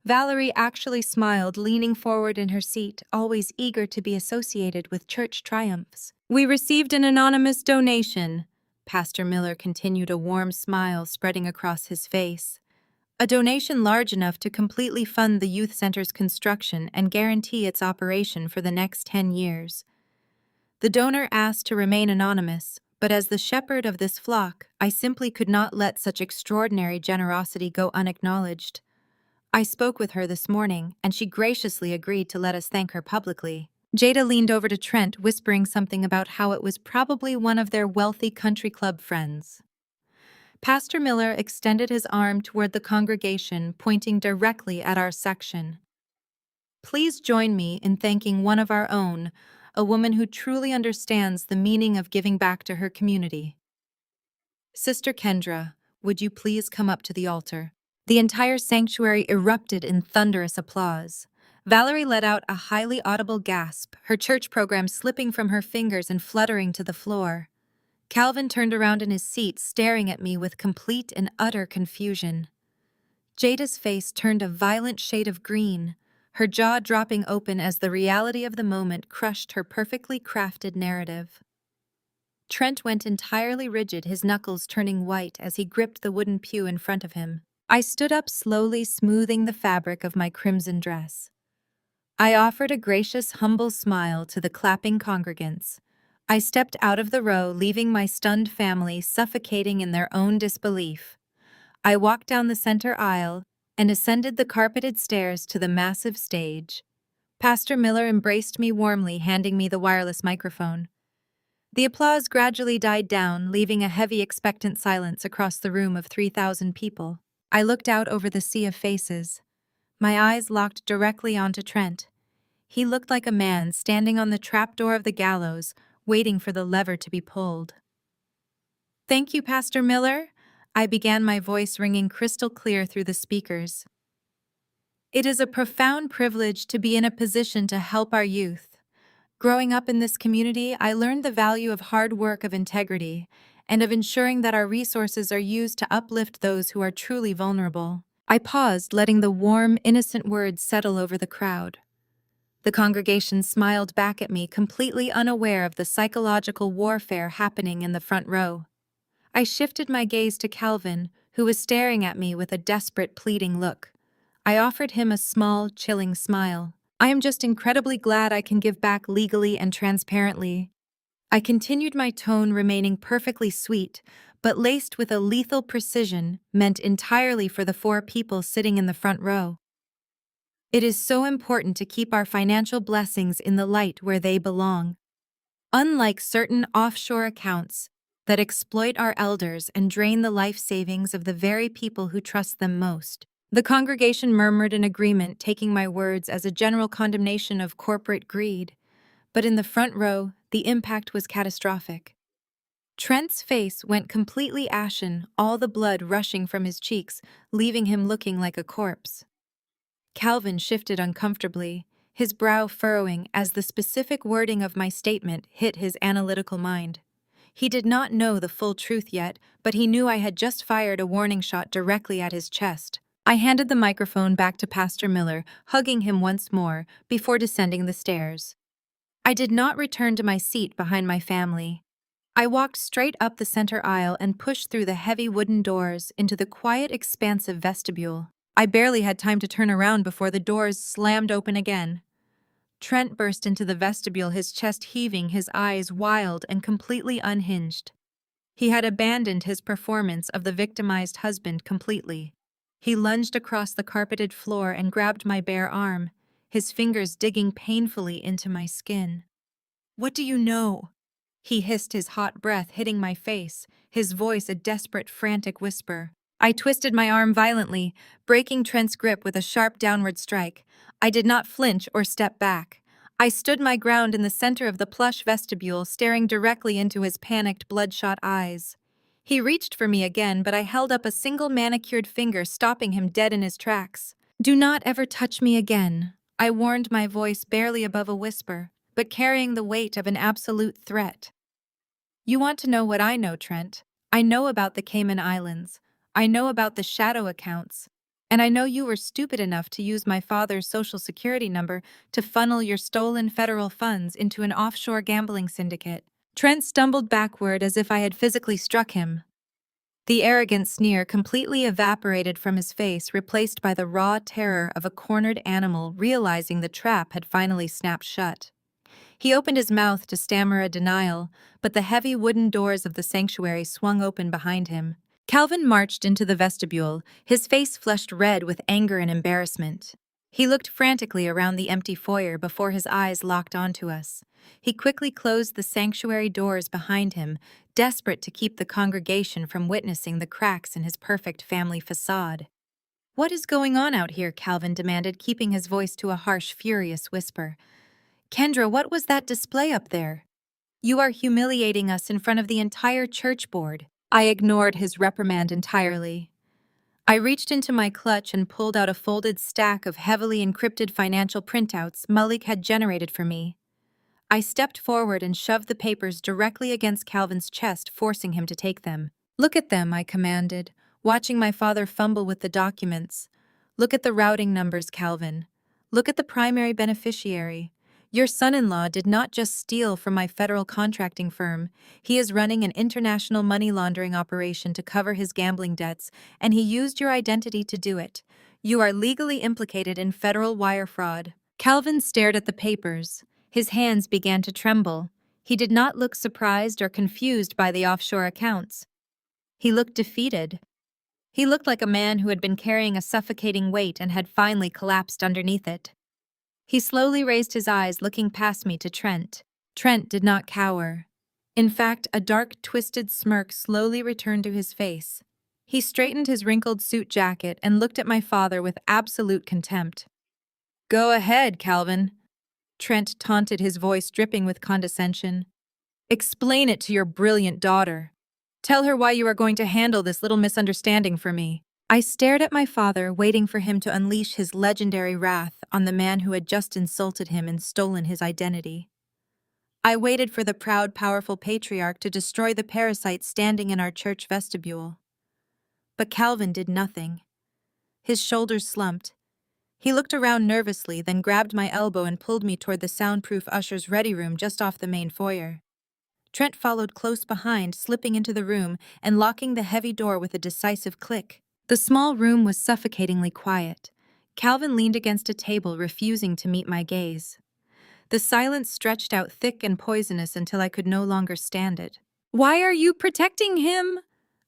A: Valerie actually smiled, leaning forward in her seat, always eager to be associated with church triumphs. "We received an anonymous donation," Pastor Miller continued, a warm smile spreading across his face. "A donation large enough to completely fund the youth center's construction and guarantee its operation for the next 10 years. The donor asked to remain anonymous, but as the shepherd of this flock, I simply could not let such extraordinary generosity go unacknowledged. I spoke with her this morning, and she graciously agreed to let us thank her publicly." Jada leaned over to Trent, whispering something about how it was probably one of their wealthy country club friends. Pastor Miller extended his arm toward the congregation, pointing directly at our section. "Please join me in thanking one of our own, a woman who truly understands the meaning of giving back to her community. Sister Kendra, would you please come up to the altar?" The entire sanctuary erupted in thunderous applause. Valerie let out a highly audible gasp, her church program slipping from her fingers and fluttering to the floor. Calvin turned around in his seat, staring at me with complete and utter confusion. Jada's face turned a violent shade of green, her jaw dropping open as the reality of the moment crushed her perfectly crafted narrative. Trent went entirely rigid, his knuckles turning white as he gripped the wooden pew in front of him. I stood up, slowly smoothing the fabric of my crimson dress. I offered a gracious, humble smile to the clapping congregants. I stepped out of the row, leaving my stunned family suffocating in their own disbelief. I walked down the center aisle and ascended the carpeted stairs to the massive stage. Pastor Miller embraced me warmly, handing me the wireless microphone. The applause gradually died down, leaving a heavy, expectant silence across the room of 3,000 people. I looked out over the sea of faces. My eyes locked directly onto Trent. He looked like a man standing on the trapdoor of the gallows, waiting for the lever to be pulled. "Thank you, Pastor Miller," I began, my voice ringing crystal clear through the speakers. "It is a profound privilege to be in a position to help our youth. Growing up in this community, I learned the value of hard work, of integrity, and of ensuring that our resources are used to uplift those who are truly vulnerable." I paused, letting the warm, innocent words settle over the crowd. The congregation smiled back at me, completely unaware of the psychological warfare happening in the front row. I shifted my gaze to Calvin, who was staring at me with a desperate, pleading look. I offered him a small, chilling smile. "I am just incredibly glad I can give back legally and transparently." I continued my tone, remaining perfectly sweet, but laced with a lethal precision meant entirely for the 4 people sitting in the front row. It is so important to keep our financial blessings in the light where they belong. Unlike certain offshore accounts that exploit our elders and drain the life savings of the very people who trust them most. The congregation murmured in agreement, taking my words as a general condemnation of corporate greed. But in the front row, the impact was catastrophic. Trent's face went completely ashen, all the blood rushing from his cheeks, leaving him looking like a corpse. Calvin shifted uncomfortably, his brow furrowing as the specific wording of my statement hit his analytical mind. He did not know the full truth yet, but he knew I had just fired a warning shot directly at his chest. I handed the microphone back to Pastor Miller, hugging him once more, before descending the stairs. I did not return to my seat behind my family. I walked straight up the center aisle and pushed through the heavy wooden doors into the quiet, expansive vestibule. I barely had time to turn around before the doors slammed open again. Trent burst into the vestibule, his chest heaving, his eyes wild and completely unhinged. He had abandoned his performance of the victimized husband completely. He lunged across the carpeted floor and grabbed my bare arm, his fingers digging painfully into my skin. "What do you know?" He hissed, his hot breath hitting my face, his voice a desperate, frantic whisper. I twisted my arm violently, breaking Trent's grip with a sharp downward strike. I did not flinch or step back. I stood my ground in the center of the plush vestibule, staring directly into his panicked, bloodshot eyes. He reached for me again, but I held up a single manicured finger, stopping him dead in his tracks. "Do not ever touch me again," I warned, my voice barely above a whisper, but carrying the weight of an absolute threat. "You want to know what I know, Trent? I know about the Cayman Islands. I know about the shadow accounts. And I know you were stupid enough to use my father's social security number to funnel your stolen federal funds into an offshore gambling syndicate." Trent stumbled backward as if I had physically struck him. The arrogant sneer completely evaporated from his face, replaced by the raw terror of a cornered animal realizing the trap had finally snapped shut. He opened his mouth to stammer a denial, but the heavy wooden doors of the sanctuary swung open behind him. Calvin marched into the vestibule, his face flushed red with anger and embarrassment. He looked frantically around the empty foyer before his eyes locked onto us. He quickly closed the sanctuary doors behind him, desperate to keep the congregation from witnessing the cracks in his perfect family facade. "What is going on out here?" Calvin demanded, keeping his voice to a harsh, furious whisper. "Kendra, what was that display up there? You are humiliating us in front of the entire church board." I ignored his reprimand entirely. I reached into my clutch and pulled out a folded stack of heavily encrypted financial printouts Malik had generated for me. I stepped forward and shoved the papers directly against Calvin's chest, forcing him to take them. "Look at them," I commanded, watching my father fumble with the documents. "Look at the routing numbers, Calvin. Look at the primary beneficiary. Your son-in-law did not just steal from my federal contracting firm. He is running an international money laundering operation to cover his gambling debts, and he used your identity to do it. You are legally implicated in federal wire fraud." Calvin stared at the papers. His hands began to tremble. He did not look surprised or confused by the offshore accounts. He looked defeated. He looked like a man who had been carrying a suffocating weight and had finally collapsed underneath it. He slowly raised his eyes, looking past me to Trent. Trent did not cower. In fact, a dark, twisted smirk slowly returned to his face. He straightened his wrinkled suit jacket and looked at my father with absolute contempt. "Go ahead, Calvin," Trent taunted, his voice dripping with condescension. "Explain it to your brilliant daughter. Tell her why you are going to handle this little misunderstanding for me." I stared at my father, waiting for him to unleash his legendary wrath on the man who had just insulted him and stolen his identity. I waited for the proud, powerful patriarch to destroy the parasite standing in our church vestibule. But Calvin did nothing. His shoulders slumped. He looked around nervously, then grabbed my elbow and pulled me toward the soundproof usher's ready room just off the main foyer. Trent followed close behind, slipping into the room and locking the heavy door with a decisive click. The small room was suffocatingly quiet. Calvin leaned against a table, refusing to meet my gaze. The silence stretched out thick and poisonous until I could no longer stand it. "Why are you protecting him?"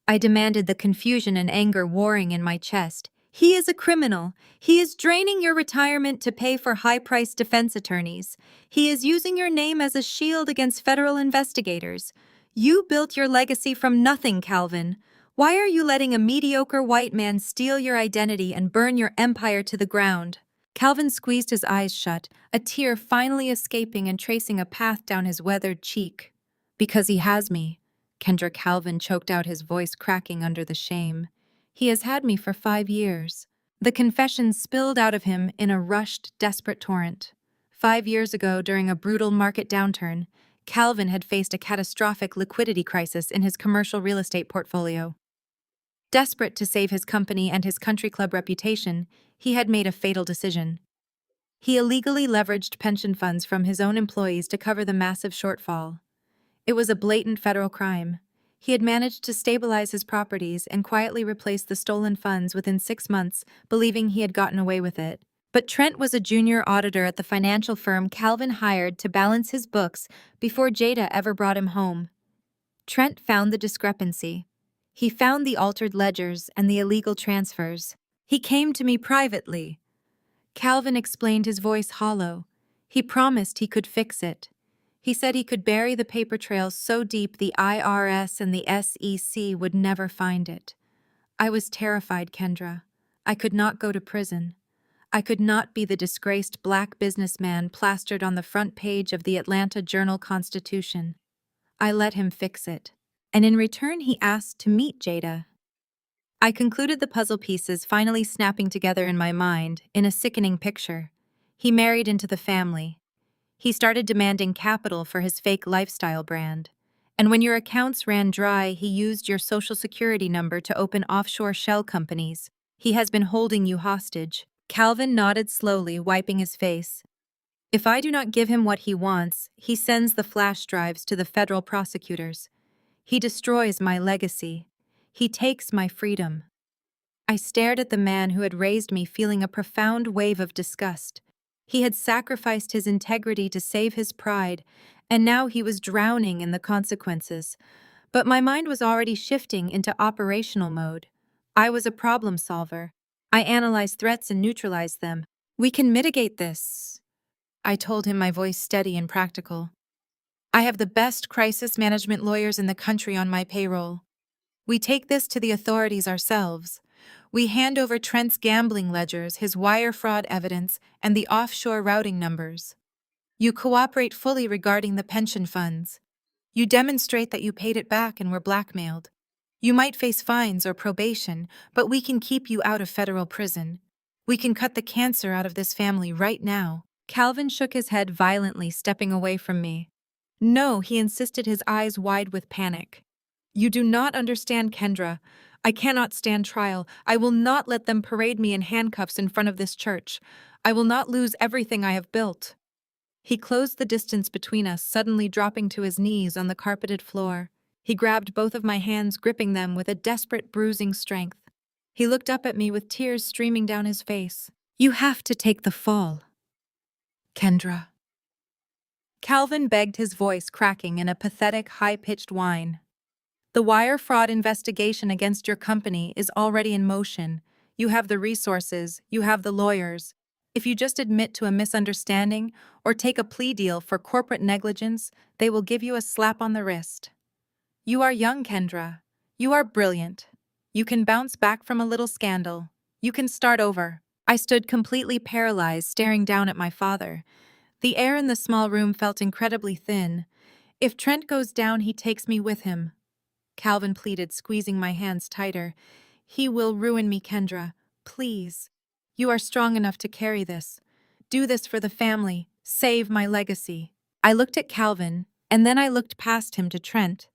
A: I demanded, the confusion and anger warring in my chest. "He is a criminal. He is draining your retirement to pay for high-priced defense attorneys. He is using your name as a shield against federal investigators. You built your legacy from nothing, Calvin. Why are you letting a mediocre white man steal your identity and burn your empire to the ground?" Calvin squeezed his eyes shut, a tear finally escaping and tracing a path down his weathered cheek. "Because he has me." Kendra Calvin choked out, his voice cracking under the shame. "He has had me for 5 years." The confession spilled out of him in a rushed, desperate torrent. 5 years ago, during a brutal market downturn, Calvin had faced a catastrophic liquidity crisis in his commercial real estate portfolio. Desperate to save his company and his country club reputation, he had made a fatal decision. He illegally leveraged pension funds from his own employees to cover the massive shortfall. It was a blatant federal crime. He had managed to stabilize his properties and quietly replace the stolen funds within 6 months, believing he had gotten away with it. But Trent was a junior auditor at the financial firm Calvin hired to balance his books before Jada ever brought him home. Trent found the discrepancy. He found the altered ledgers and the illegal transfers. "He came to me privately." Calvin explained, his voice hollow. "He promised he could fix it. He said he could bury the paper trail so deep the IRS and the SEC would never find it." I was terrified, Kendra. I could not go to prison. I could not be the disgraced black businessman plastered on the front page of the Atlanta Journal-Constitution. I let him fix it. And in return, he asked to meet Jada. I concluded, the puzzle pieces finally snapping together in my mind in a sickening picture. He married into the family. He started demanding capital for his fake lifestyle brand. And when your accounts ran dry, he used your social security number to open offshore shell companies. He has been holding you hostage. Calvin nodded slowly, wiping his face. "If I do not give him what he wants, he sends the flash drives to the federal prosecutors. He destroys my legacy. He takes my freedom." I stared at the man who had raised me, feeling a profound wave of disgust. He had sacrificed his integrity to save his pride, and now he was drowning in the consequences. But my mind was already shifting into operational mode. I was a problem solver. I analyzed threats and neutralized them. "We can mitigate this," I told him, my voice steady and practical. "I have the best crisis management lawyers in the country on my payroll. We take this to the authorities ourselves. We hand over Trent's gambling ledgers, his wire fraud evidence, and the offshore routing numbers. You cooperate fully regarding the pension funds. You demonstrate that you paid it back and were blackmailed. You might face fines or probation, but we can keep you out of federal prison. We can cut the cancer out of this family right now." Calvin shook his head violently, stepping away from me. "No," he insisted, his eyes wide with panic. "You do not understand, Kendra. I cannot stand trial. I will not let them parade me in handcuffs in front of this church. I will not lose everything I have built." He closed the distance between us, suddenly dropping to his knees on the carpeted floor. He grabbed both of my hands, gripping them with a desperate, bruising strength. He looked up at me with tears streaming down his face. "You have to take the fall, Kendra." Calvin begged, his voice cracking in a pathetic, high-pitched whine. "The wire fraud investigation against your company is already in motion. You have the resources, you have the lawyers. If you just admit to a misunderstanding or take a plea deal for corporate negligence, they will give you a slap on the wrist. You are young, Kendra. You are brilliant. You can bounce back from a little scandal. You can start over." I stood completely paralyzed, staring down at my father. The air in the small room felt incredibly thin. "If Trent goes down, he takes me with him," Calvin pleaded, squeezing my hands tighter. "He will ruin me, Kendra. Please. You are strong enough to carry this. Do this for the family. Save my legacy." I looked at Calvin, and then I looked past him to Trent.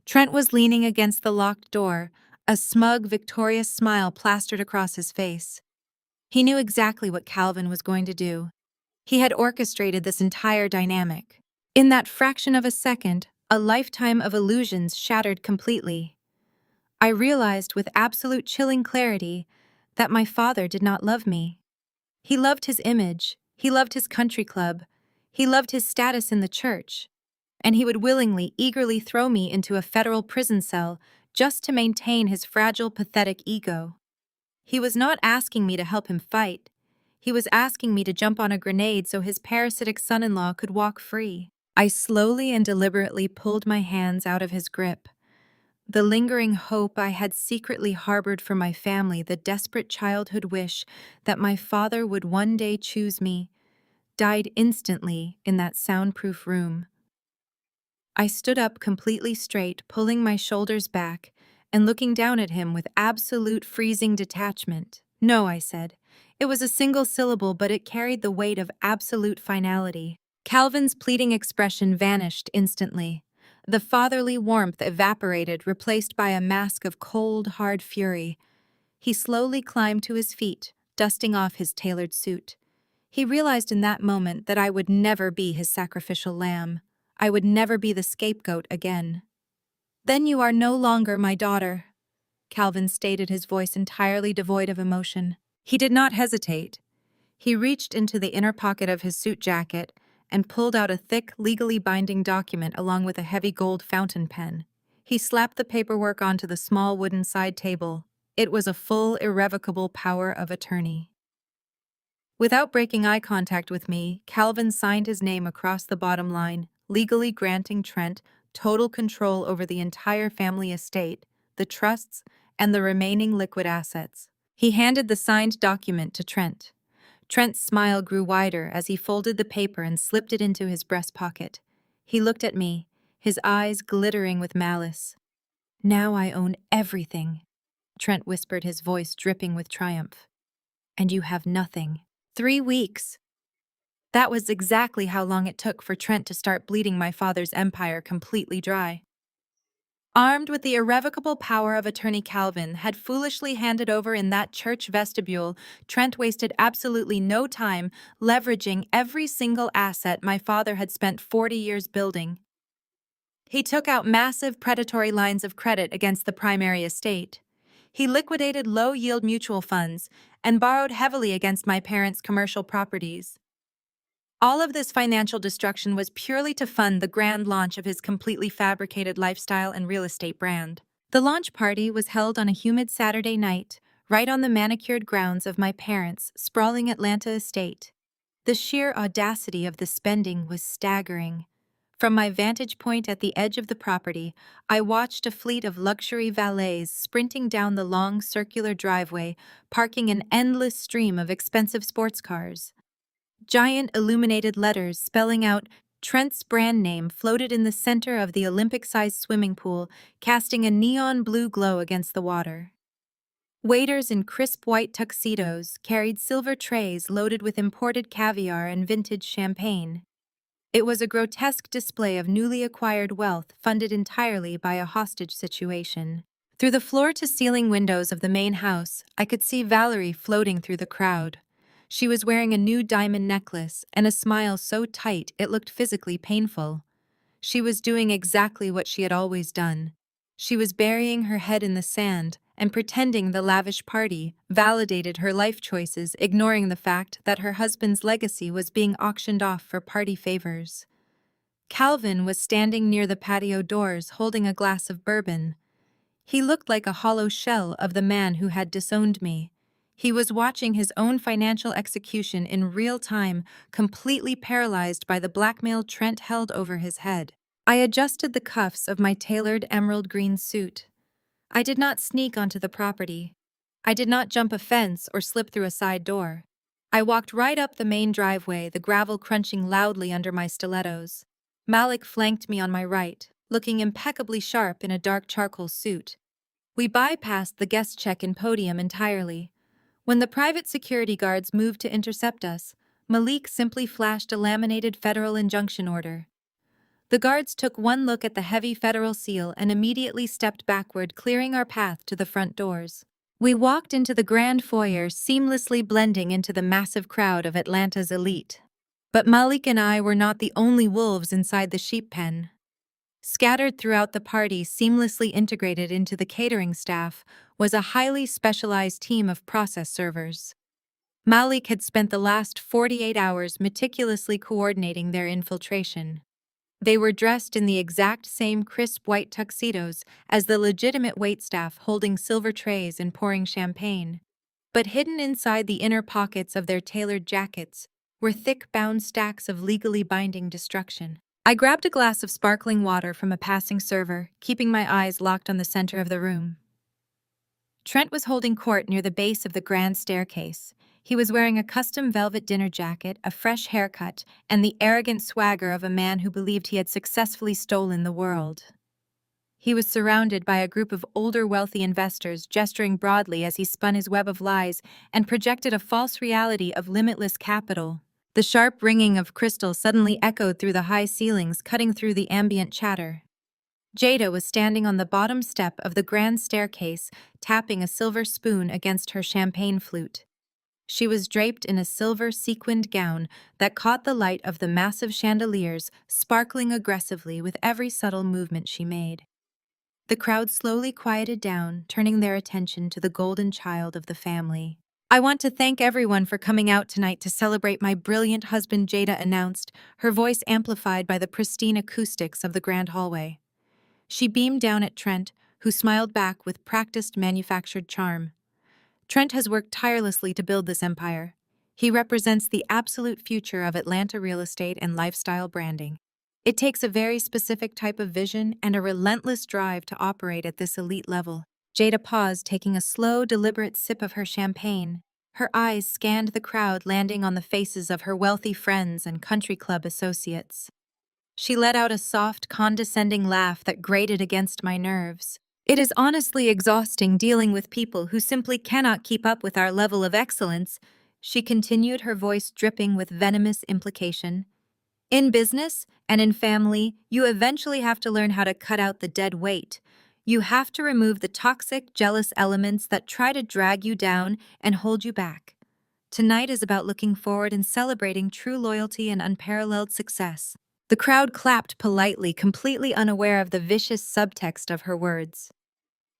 A: Trent was leaning against the locked door, a smug, victorious smile plastered across his face. He knew exactly what Calvin was going to do. He had orchestrated this entire dynamic. In that fraction of a second, a lifetime of illusions shattered completely. I realized with absolute chilling clarity that my father did not love me. He loved his image, he loved his country club, He loved his status in the church, and he would willingly, eagerly throw me into a federal prison cell just to maintain his fragile, pathetic ego. He was not asking me to help him fight. He was asking me to jump on a grenade so his parasitic son-in-law could walk free. I slowly and deliberately pulled my hands out of his grip. The lingering hope I had secretly harbored for my family, the desperate childhood wish that my father would one day choose me, died instantly in that soundproof room. I stood up completely straight, pulling my shoulders back and looking down at him with absolute freezing detachment. "No," I said. It was a single syllable, but it carried the weight of absolute finality. Calvin's pleading expression vanished instantly. The fatherly warmth evaporated, replaced by a mask of cold, hard fury. He slowly climbed to his feet, dusting off his tailored suit. He realized in that moment that I would never be his sacrificial lamb. I would never be the scapegoat again. "Then you are no longer my daughter," Calvin stated, his voice entirely devoid of emotion. He did not hesitate. He reached into the inner pocket of his suit jacket and pulled out a thick, legally binding document along with a heavy gold fountain pen. He slapped the paperwork onto the small wooden side table. It was a full, irrevocable power of attorney. Without breaking eye contact with me, Calvin signed his name across the bottom line, legally granting Trent total control over the entire family estate, the trusts, and the remaining liquid assets. He handed the signed document to Trent. Trent's smile grew wider as he folded the paper and slipped it into his breast pocket. He looked at me, his eyes glittering with malice. "Now I own everything," Trent whispered, his voice dripping with triumph. "And you have nothing." 3 weeks. That was exactly how long it took for Trent to start bleeding my father's empire completely dry. Armed with the irrevocable power of attorney, Calvin had foolishly handed over in that church vestibule. Trent wasted absolutely no time leveraging every single asset my father had spent 40 years building. He took out massive predatory lines of credit against the primary estate. He liquidated low-yield mutual funds and borrowed heavily against my parents' commercial properties. All of this financial destruction was purely to fund the grand launch of his completely fabricated lifestyle and real estate brand. The launch party was held on a humid Saturday night, right on the manicured grounds of my parents' sprawling Atlanta estate. The sheer audacity of the spending was staggering. From my vantage point at the edge of the property, I watched a fleet of luxury valets sprinting down the long circular driveway, parking an endless stream of expensive sports cars. Giant illuminated letters spelling out Trent's brand name floated in the center of the Olympic-sized swimming pool, casting a neon blue glow against the water. Waiters in crisp white tuxedos carried silver trays loaded with imported caviar and vintage champagne. It was a grotesque display of newly acquired wealth funded entirely by a hostage situation. Through the floor-to-ceiling windows of the main house, I could see Valerie floating through the crowd. She was wearing a new diamond necklace and a smile so tight it looked physically painful. She was doing exactly what she had always done. She was burying her head in the sand and pretending the lavish party validated her life choices, ignoring the fact that her husband's legacy was being auctioned off for party favors. Calvin was standing near the patio doors holding a glass of bourbon. He looked like a hollow shell of the man who had disowned me. He was watching his own financial execution in real time, completely paralyzed by the blackmail Trent held over his head. I adjusted the cuffs of my tailored emerald green suit. I did not sneak onto the property. I did not jump a fence or slip through a side door. I walked right up the main driveway, the gravel crunching loudly under my stilettos. Malik flanked me on my right, looking impeccably sharp in a dark charcoal suit. We bypassed the guest check-in podium entirely. When the private security guards moved to intercept us, Malik simply flashed a laminated federal injunction order. The guards took one look at the heavy federal seal and immediately stepped backward, clearing our path to the front doors. We walked into the grand foyer, seamlessly blending into the massive crowd of Atlanta's elite. But Malik and I were not the only wolves inside the sheep pen. Scattered throughout the party, seamlessly integrated into the catering staff, was a highly specialized team of process servers. Malik had spent the last 48 hours meticulously coordinating their infiltration. They were dressed in the exact same crisp white tuxedos as the legitimate waitstaff, holding silver trays and pouring champagne. But hidden inside the inner pockets of their tailored jackets were thick bound stacks of legally binding destruction. I grabbed a glass of sparkling water from a passing server, keeping my eyes locked on the center of the room. Trent was holding court near the base of the grand staircase. He was wearing a custom velvet dinner jacket, a fresh haircut, and the arrogant swagger of a man who believed he had successfully stolen the world. He was surrounded by a group of older wealthy investors, gesturing broadly as he spun his web of lies and projected a false reality of limitless capital. The sharp ringing of crystal suddenly echoed through the high ceilings, cutting through the ambient chatter. Jada was standing on the bottom step of the grand staircase, tapping a silver spoon against her champagne flute. She was draped in a silver sequined gown that caught the light of the massive chandeliers, sparkling aggressively with every subtle movement she made. The crowd slowly quieted down, turning their attention to the golden child of the family. "I want to thank everyone for coming out tonight to celebrate my brilliant husband," Jada announced, her voice amplified by the pristine acoustics of the grand hallway. She beamed down at Trent, who smiled back with practiced manufactured charm. Trent has worked tirelessly to build this empire. He represents the absolute future of Atlanta real estate and lifestyle branding. It takes a very specific type of vision and a relentless drive to operate at this elite level. Jada paused, taking a slow, deliberate sip of her champagne. Her eyes scanned the crowd, landing on the faces of her wealthy friends and country club associates. She let out a soft, condescending laugh that grated against my nerves. "It is honestly exhausting dealing with people who simply cannot keep up with our level of excellence," she continued, her voice dripping with venomous implication. "In business and in family, you eventually have to learn how to cut out the dead weight. You have to remove the toxic, jealous elements that try to drag you down and hold you back. Tonight is about looking forward and celebrating true loyalty and unparalleled success." The crowd clapped politely, completely unaware of the vicious subtext of her words.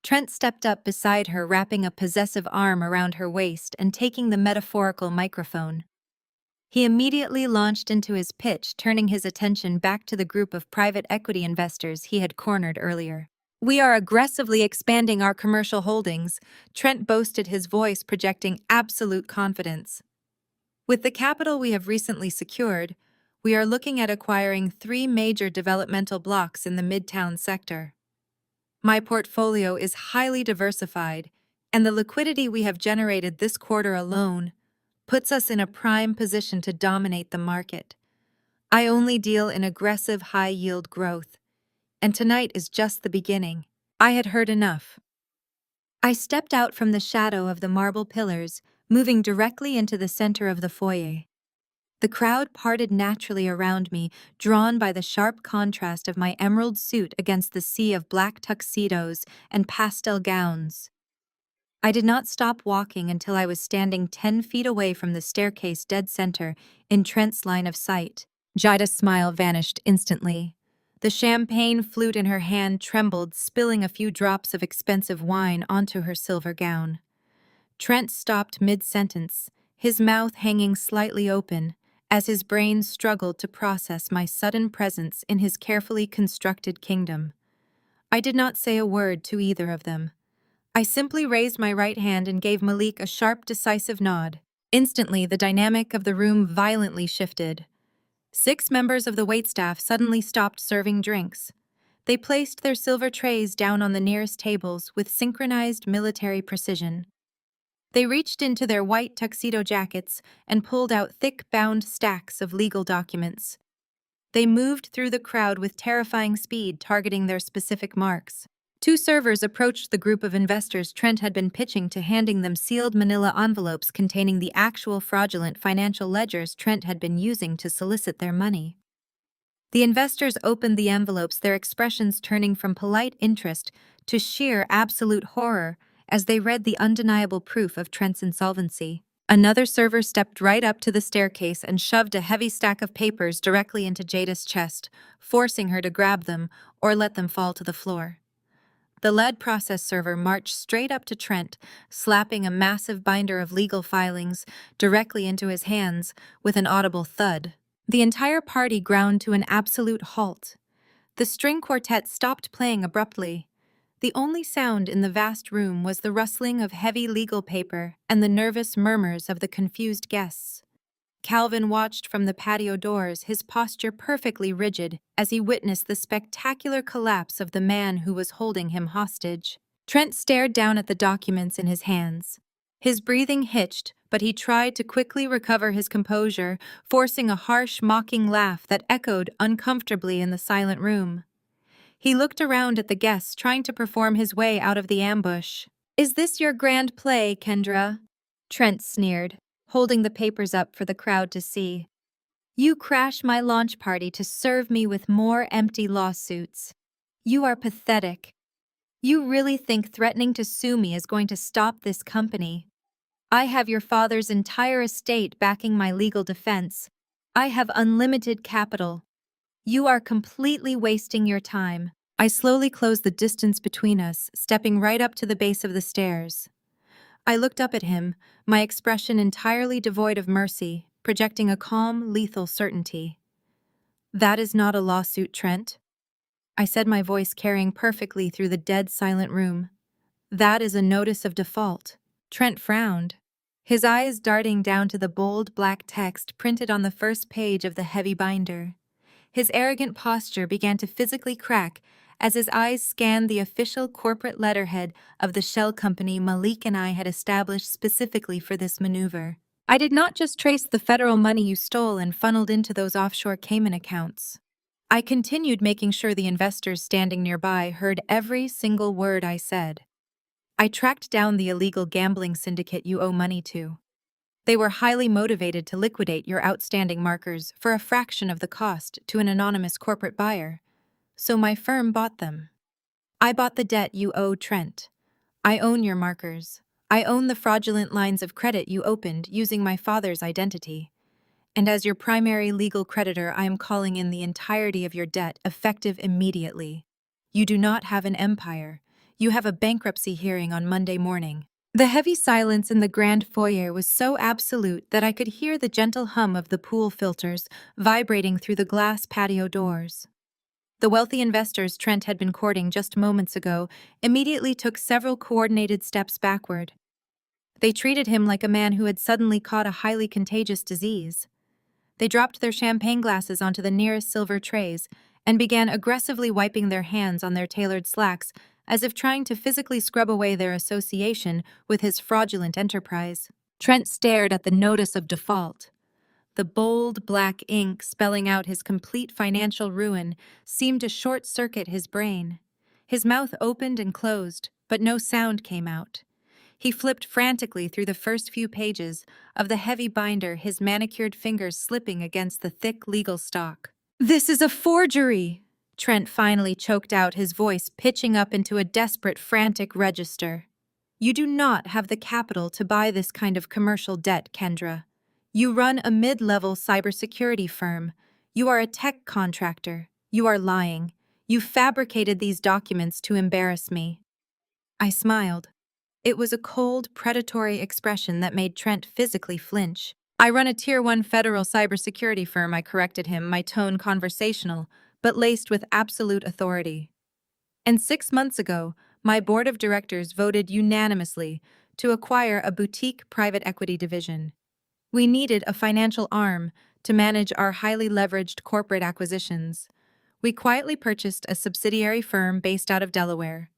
A: Trent stepped up beside her, wrapping a possessive arm around her waist and taking the metaphorical microphone. He immediately launched into his pitch, turning his attention back to the group of private equity investors he had cornered earlier. "We are aggressively expanding our commercial holdings," Trent boasted, his voice projecting absolute confidence. "With the capital we have recently secured, we are looking at acquiring 3 major developmental blocks in the Midtown sector. My portfolio is highly diversified, and the liquidity we have generated this quarter alone puts us in a prime position to dominate the market. I only deal in aggressive, high-yield growth, and tonight is just the beginning." I had heard enough. I stepped out from the shadow of the marble pillars, moving directly into the center of the foyer. The crowd parted naturally around me, drawn by the sharp contrast of my emerald suit against the sea of black tuxedos and pastel gowns. I did not stop walking until I was standing 10 feet away from the staircase, dead center, in Trent's line of sight. Jada's smile vanished instantly. The champagne flute in her hand trembled, spilling a few drops of expensive wine onto her silver gown. Trent stopped mid-sentence, his mouth hanging slightly open, as his brain struggled to process my sudden presence in his carefully constructed kingdom. I did not say a word to either of them. I simply raised my right hand and gave Malik a sharp, decisive nod. Instantly, the dynamic of the room violently shifted. 6 members of the waitstaff suddenly stopped serving drinks. They placed their silver trays down on the nearest tables with synchronized military precision. They reached into their white tuxedo jackets and pulled out thick bound stacks of legal documents. They moved through the crowd with terrifying speed, targeting their specific marks. 2 servers approached the group of investors Trent had been pitching to, handing them sealed manila envelopes containing the actual fraudulent financial ledgers Trent had been using to solicit their money. The investors opened the envelopes, their expressions turning from polite interest to sheer absolute horror as they read the undeniable proof of Trent's insolvency. Another server stepped right up to the staircase and shoved a heavy stack of papers directly into Jada's chest, forcing her to grab them or let them fall to the floor. The lead process server marched straight up to Trent, slapping a massive binder of legal filings directly into his hands with an audible thud. The entire party ground to an absolute halt. The string quartet stopped playing abruptly. The only sound in the vast room was the rustling of heavy legal paper and the nervous murmurs of the confused guests. Calvin watched from the patio doors, his posture perfectly rigid, as he witnessed the spectacular collapse of the man who was holding him hostage. Trent stared down at the documents in his hands. His breathing hitched, but he tried to quickly recover his composure, forcing a harsh, mocking laugh that echoed uncomfortably in the silent room. He looked around at the guests, trying to perform his way out of the ambush. "Is this your grand play, Kendra?" Trent sneered, holding the papers up for the crowd to see. "You crash my launch party to serve me with more empty lawsuits. You are pathetic. You really think threatening to sue me is going to stop this company? I have your father's entire estate backing my legal defense. I have unlimited capital. You are completely wasting your time." I slowly closed the distance between us, stepping right up to the base of the stairs. I looked up at him, my expression entirely devoid of mercy, projecting a calm, lethal certainty. "That is not a lawsuit, Trent," I said, my voice carrying perfectly through the dead silent room. "That is a notice of default." Trent frowned, his eyes darting down to the bold black text printed on the first page of the heavy binder. His arrogant posture began to physically crack as his eyes scanned the official corporate letterhead of the shell company Malik and I had established specifically for this maneuver. "I did not just trace the federal money you stole and funneled into those offshore Cayman accounts. I continued, making sure the investors standing nearby heard every single word I said. I tracked down the illegal gambling syndicate you owe money to. They were highly motivated to liquidate your outstanding markers for a fraction of the cost to an anonymous corporate buyer. So my firm bought them. I bought the debt you owe Trent. I own your markers. I own the fraudulent lines of credit you opened using my father's identity. And as your primary legal creditor, I am calling in the entirety of your debt, effective immediately. You do not have an empire. You have a bankruptcy hearing on Monday morning." The heavy silence in the grand foyer was so absolute that I could hear the gentle hum of the pool filters vibrating through the glass patio doors. The wealthy investors Trent had been courting just moments ago immediately took several coordinated steps backward. They treated him like a man who had suddenly caught a highly contagious disease. They dropped their champagne glasses onto the nearest silver trays and began aggressively wiping their hands on their tailored slacks as if trying to physically scrub away their association with his fraudulent enterprise. Trent stared at the notice of default. The bold black ink spelling out his complete financial ruin seemed to short-circuit his brain. His mouth opened and closed, but no sound came out. He flipped frantically through the first few pages of the heavy binder, his manicured fingers slipping against the thick legal stock. "This is a forgery!" Trent finally choked out, his voice pitching up into a desperate, frantic register. "You do not have the capital to buy this kind of commercial debt, Kendra. You run a mid-level cybersecurity firm. You are a tech contractor. You are lying. You fabricated these documents to embarrass me." I smiled. It was a cold, predatory expression that made Trent physically flinch. "I run a Tier 1 federal cybersecurity firm," I corrected him, my tone conversational, but laced with absolute authority. "And 6 months ago, my board of directors voted unanimously to acquire a boutique private equity division. We needed a financial arm to manage our highly leveraged corporate acquisitions. We quietly purchased a subsidiary firm based out of Delaware.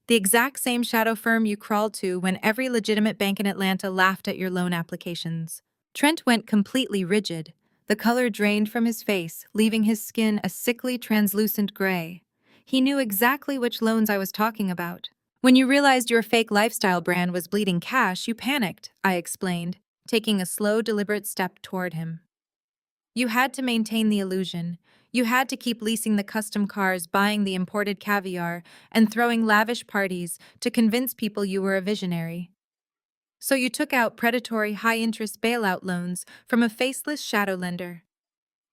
A: The exact same shadow firm you crawled to when every legitimate bank in Atlanta laughed at your loan applications." Trent went completely rigid. The color drained from his face, leaving his skin a sickly, translucent gray. He knew exactly which loans I was talking about. "When you realized your fake lifestyle brand was bleeding cash, you panicked," I explained, taking a slow, deliberate step toward him. "You had to maintain the illusion. You had to keep leasing the custom cars, buying the imported caviar, and throwing lavish parties to convince people you were a visionary. So you took out predatory high-interest bailout loans from a faceless shadow lender.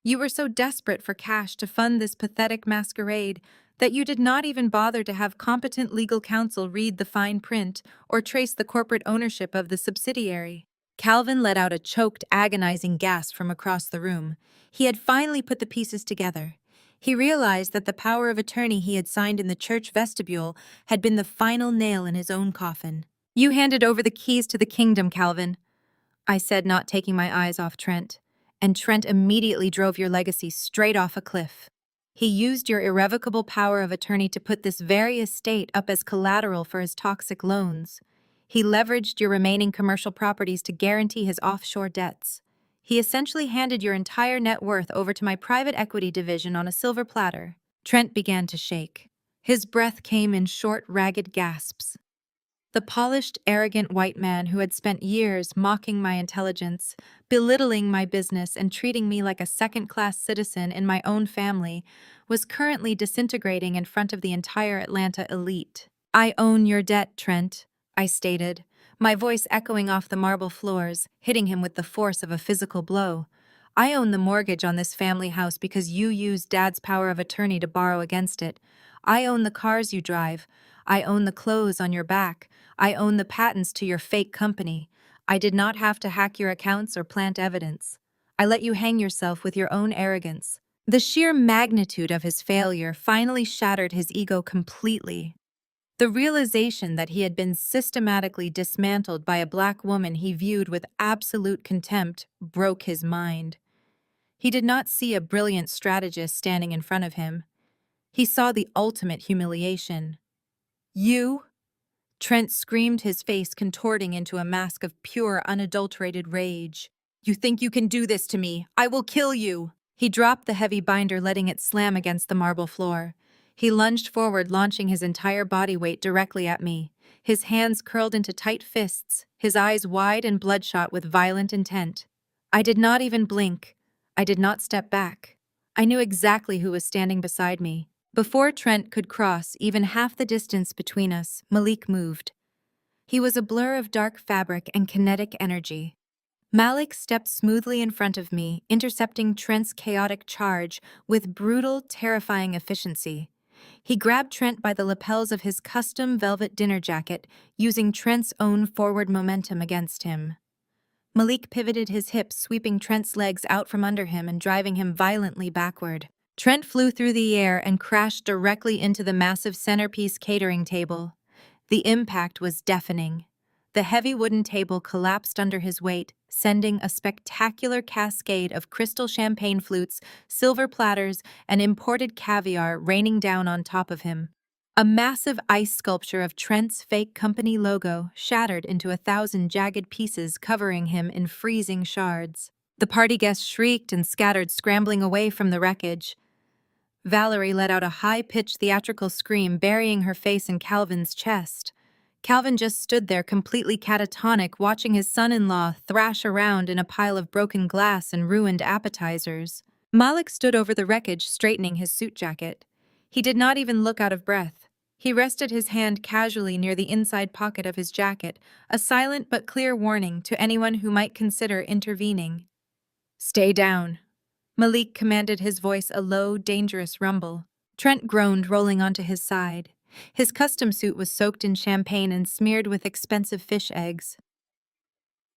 A: You were so desperate for cash to fund this pathetic masquerade that you did not even bother to have competent legal counsel read the fine print or trace the corporate ownership of the subsidiary. Calvin let out a choked, agonizing gasp from across the room. He had finally put the pieces together. He realized that the power of attorney he had signed in the church vestibule had been the final nail in his own coffin. "You handed over the keys to the kingdom, Calvin," I said, not taking my eyes off Trent. "And Trent immediately drove your legacy straight off a cliff. He used your irrevocable power of attorney to put this very estate up as collateral for his toxic loans. He leveraged your remaining commercial properties to guarantee his offshore debts. He essentially handed your entire net worth over to my private equity division on a silver platter." Trent began to shake. His breath came in short, ragged gasps. The polished, arrogant white man who had spent years mocking my intelligence, belittling my business, and treating me like a second-class citizen in my own family was currently disintegrating in front of the entire Atlanta elite. "I own your debt, Trent," I stated, my voice echoing off the marble floors, hitting him with the force of a physical blow. "I own the mortgage on this family house because you used Dad's power of attorney to borrow against it. I own the cars you drive. I own the clothes on your back. I own the patents to your fake company. I did not have to hack your accounts or plant evidence. I let you hang yourself with your own arrogance." The sheer magnitude of his failure finally shattered his ego completely. The realization that he had been systematically dismantled by a black woman he viewed with absolute contempt broke his mind. He did not see a brilliant strategist standing in front of him. He saw the ultimate humiliation. "You?" Trent screamed, his face contorting into a mask of pure, unadulterated rage. "You think you can do this to me? I will kill you!" He dropped the heavy binder, letting it slam against the marble floor. He lunged forward, launching his entire body weight directly at me. His hands curled into tight fists, his eyes wide and bloodshot with violent intent. I did not even blink. I did not step back. I knew exactly who was standing beside me. Before Trent could cross even half the distance between us, Malik moved. He was a blur of dark fabric and kinetic energy. Malik stepped smoothly in front of me, intercepting Trent's chaotic charge with brutal, terrifying efficiency. He grabbed Trent by the lapels of his custom velvet dinner jacket, using Trent's own forward momentum against him. Malik pivoted his hips, sweeping Trent's legs out from under him and driving him violently backward. Trent flew through the air and crashed directly into the massive centerpiece catering table. The impact was deafening. The heavy wooden table collapsed under his weight, sending a spectacular cascade of crystal champagne flutes, silver platters, and imported caviar raining down on top of him. A massive ice sculpture of Trent's fake company logo shattered into 1,000 jagged pieces, covering him in freezing shards. The party guests shrieked and scattered, scrambling away from the wreckage. Valerie let out a high-pitched theatrical scream, burying her face in Calvin's chest. Calvin just stood there, completely catatonic, watching his son-in-law thrash around in a pile of broken glass and ruined appetizers. Malik stood over the wreckage, straightening his suit jacket. He did not even look out of breath. He rested his hand casually near the inside pocket of his jacket, a silent but clear warning to anyone who might consider intervening. "Stay down," Malik commanded, his voice a low, dangerous rumble. Trent groaned, rolling onto his side. His custom suit was soaked in champagne and smeared with expensive fish eggs.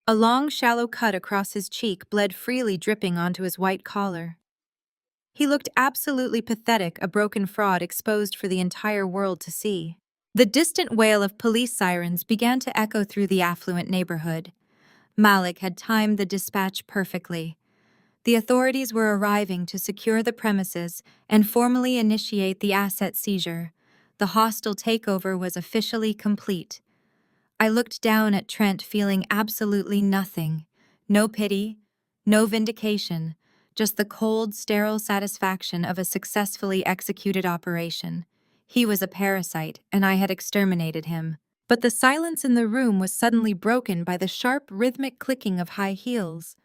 A: A long, shallow cut across his cheek bled freely, dripping onto his white collar. He looked absolutely pathetic, a broken fraud exposed for the entire world to see. The distant wail of police sirens began to echo through the affluent neighborhood. Malik had timed the dispatch perfectly. The authorities were arriving to secure the premises and formally initiate the asset seizure. The hostile takeover was officially complete. I looked down at Trent, feeling absolutely nothing. No pity, no vindication, just the cold, sterile satisfaction of a successfully executed operation. He was a parasite, and I had exterminated him. But the silence in the room was suddenly broken by the sharp, rhythmic clicking of high heels.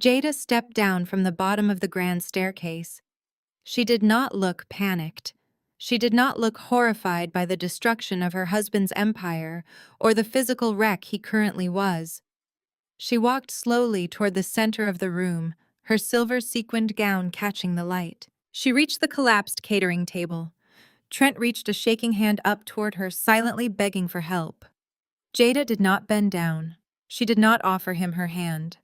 A: Jada stepped down from the bottom of the grand staircase. She did not look panicked. She did not look horrified by the destruction of her husband's empire or the physical wreck he currently was. She walked slowly toward the center of the room, her silver sequined gown catching the light. She reached the collapsed catering table. Trent reached a shaking hand up toward her, silently begging for help. Jada did not bend down. She did not offer him her hand.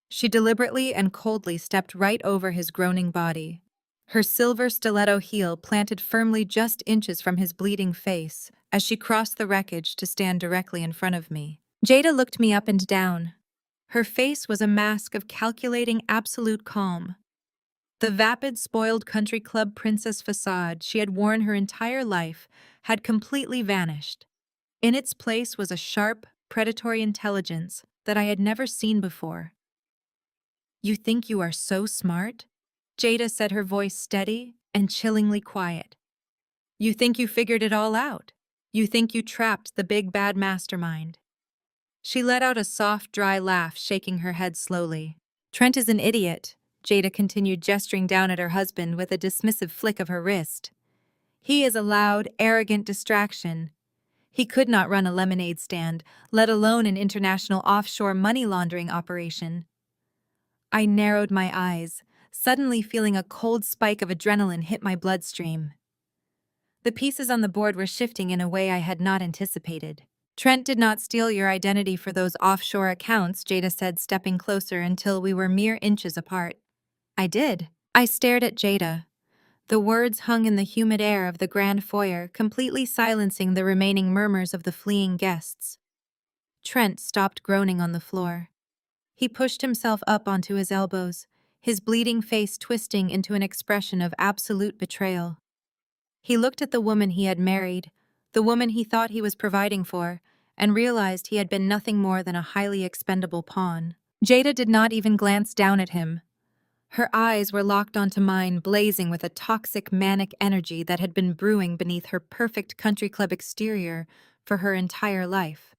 A: She deliberately and coldly stepped right over his groaning body. Her silver stiletto heel planted firmly just inches from his bleeding face as she crossed the wreckage to stand directly in front of me. Jada looked me up and down. Her face was a mask of calculating absolute calm. The vapid, spoiled country club princess facade she had worn her entire life had completely vanished. In its place was a sharp, predatory intelligence that I had never seen before. "You think you are so smart?" Jada said, her voice steady and chillingly quiet. "You think you figured it all out? You think you trapped the big bad mastermind?" She let out a soft, dry laugh, shaking her head slowly. "Trent is an idiot," Jada continued, gesturing down at her husband with a dismissive flick of her wrist. "He is a loud, arrogant distraction. He could not run a lemonade stand, let alone an international offshore money laundering operation." I narrowed my eyes, suddenly feeling a cold spike of adrenaline hit my bloodstream. The pieces on the board were shifting in a way I had not anticipated. "Trent did not steal your identity for those offshore accounts," Jada said, stepping closer until we were mere inches apart. "I did." I stared at Jada. The words hung in the humid air of the grand foyer, completely silencing the remaining murmurs of the fleeing guests. Trent stopped groaning on the floor. He pushed himself up onto his elbows, his bleeding face twisting into an expression of absolute betrayal. He looked at the woman he had married, the woman he thought he was providing for, and realized he had been nothing more than a highly expendable pawn. Jada did not even glance down at him. Her eyes were locked onto mine, blazing with a toxic, manic energy that had been brewing beneath her perfect country club exterior for her entire life.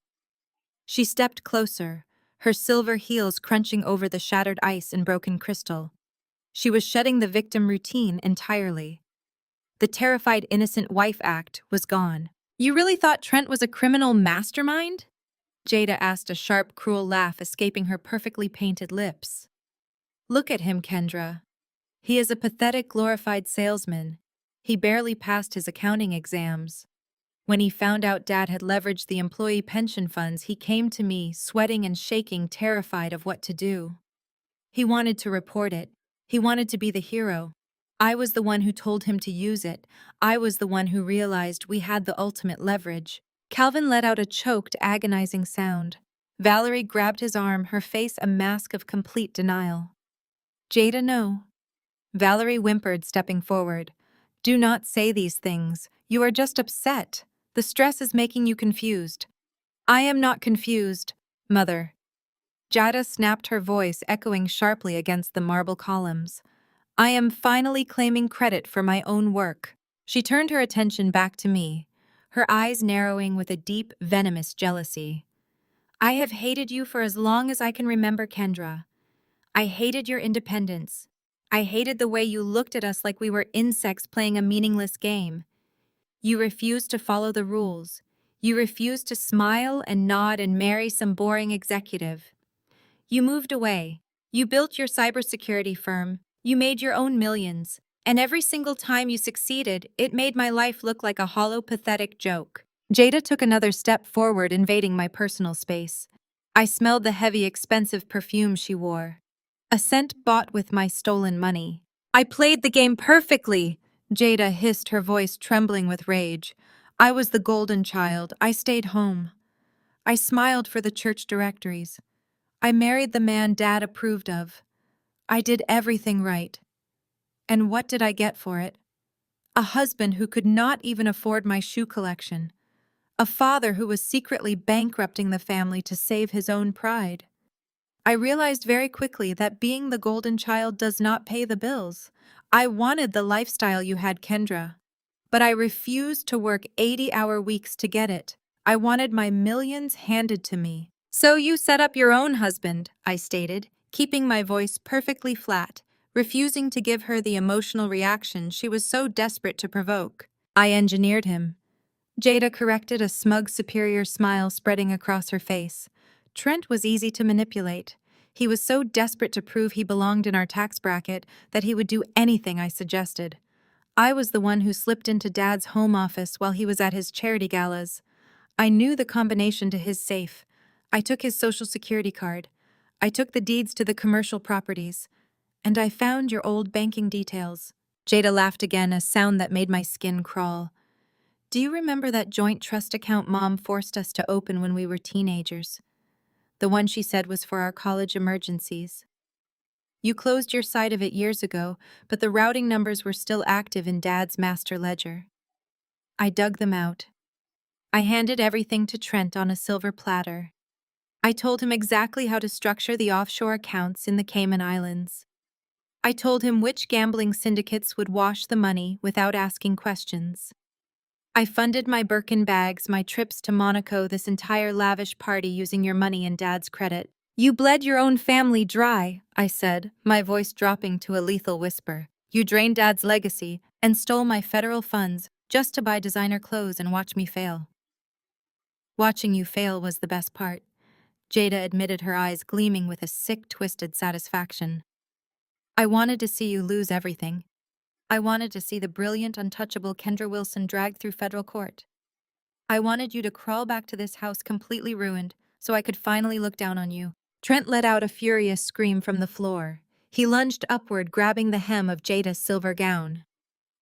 A: She stepped closer, her silver heels crunching over the shattered ice and broken crystal. She was shedding the victim routine entirely. The terrified innocent wife act was gone. "You really thought Trent was a criminal mastermind?" Jada asked, a sharp, cruel laugh escaping her perfectly painted lips. "Look at him, Kendra. He is a pathetic, glorified salesman. He barely passed his accounting exams. When he found out Dad had leveraged the employee pension funds, he came to me, sweating and shaking, terrified of what to do. He wanted to report it. He wanted to be the hero. I was the one who told him to use it. I was the one who realized we had the ultimate leverage." Calvin let out a choked, agonizing sound. Valerie grabbed his arm, her face a mask of complete denial. "Jada, no." Valerie whimpered, stepping forward. "Do not say these things. You are just upset. The stress is making you confused." "I am not confused, Mother." Jada snapped, her voice echoing sharply against the marble columns. "I am finally claiming credit for my own work." She turned her attention back to me, her eyes narrowing with a deep, venomous jealousy. "I have hated you for as long as I can remember, Kendra. I hated your independence. I hated the way you looked at us like we were insects playing a meaningless game. You refused to follow the rules. You refused to smile and nod and marry some boring executive. You moved away. You built your cybersecurity firm. You made your own millions. And every single time you succeeded, it made my life look like a hollow, pathetic joke." Jada took another step forward, invading my personal space. I smelled the heavy, expensive perfume she wore, a scent bought with my stolen money. "I played the game perfectly," Jada hissed, her voice trembling with rage. "I was the golden child. I stayed home. I smiled for the church directories. I married the man Dad approved of. I did everything right. And what did I get for it? A husband who could not even afford my shoe collection. A father who was secretly bankrupting the family to save his own pride. I realized very quickly that being the golden child does not pay the bills. I wanted the lifestyle you had, Kendra. But I refused to work 80-hour weeks to get it. I wanted my millions handed to me." "So you set up your own husband," I stated, keeping my voice perfectly flat, refusing to give her the emotional reaction she was so desperate to provoke. "I engineered him." Jada corrected, a smug, superior smile spreading across her face. "Trent was easy to manipulate. He was so desperate to prove he belonged in our tax bracket that he would do anything I suggested. I was the one who slipped into Dad's home office while he was at his charity galas. I knew the combination to his safe. I took his social security card. I took the deeds to the commercial properties. And I found your old banking details. Jada laughed again, a sound that made my skin crawl. Do you remember that joint trust account Mom forced us to open when we were teenagers? The one she said was for our college emergencies. You closed your side of it years ago, but the routing numbers were still active in Dad's master ledger. I dug them out. I handed everything to Trent on a silver platter. I told him exactly how to structure the offshore accounts in the Cayman Islands. I told him which gambling syndicates would wash the money without asking questions. I funded my Birkin bags, my trips to Monaco, this entire lavish party using your money and Dad's credit. You bled your own family dry, I said, my voice dropping to a lethal whisper. You drained Dad's legacy and stole my federal funds just to buy designer clothes and watch me fail. Watching you fail was the best part. Jada admitted, her eyes gleaming with a sick, twisted satisfaction. I wanted to see you lose everything. I wanted to see the brilliant, untouchable Kendra Wilson dragged through federal court. I wanted you to crawl back to this house completely ruined, so I could finally look down on you. Trent let out a furious scream from the floor. He lunged upward, grabbing the hem of Jada's silver gown.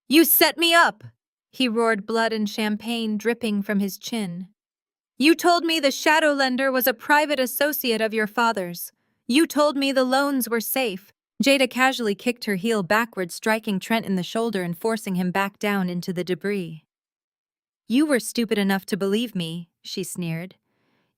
A: You set me up! He roared, blood and champagne dripping from his chin. You told me the shadow lender was a private associate of your father's. You told me the loans were safe. Jada casually kicked her heel backward, striking Trent in the shoulder and forcing him back down into the debris. You were stupid enough to believe me, she sneered.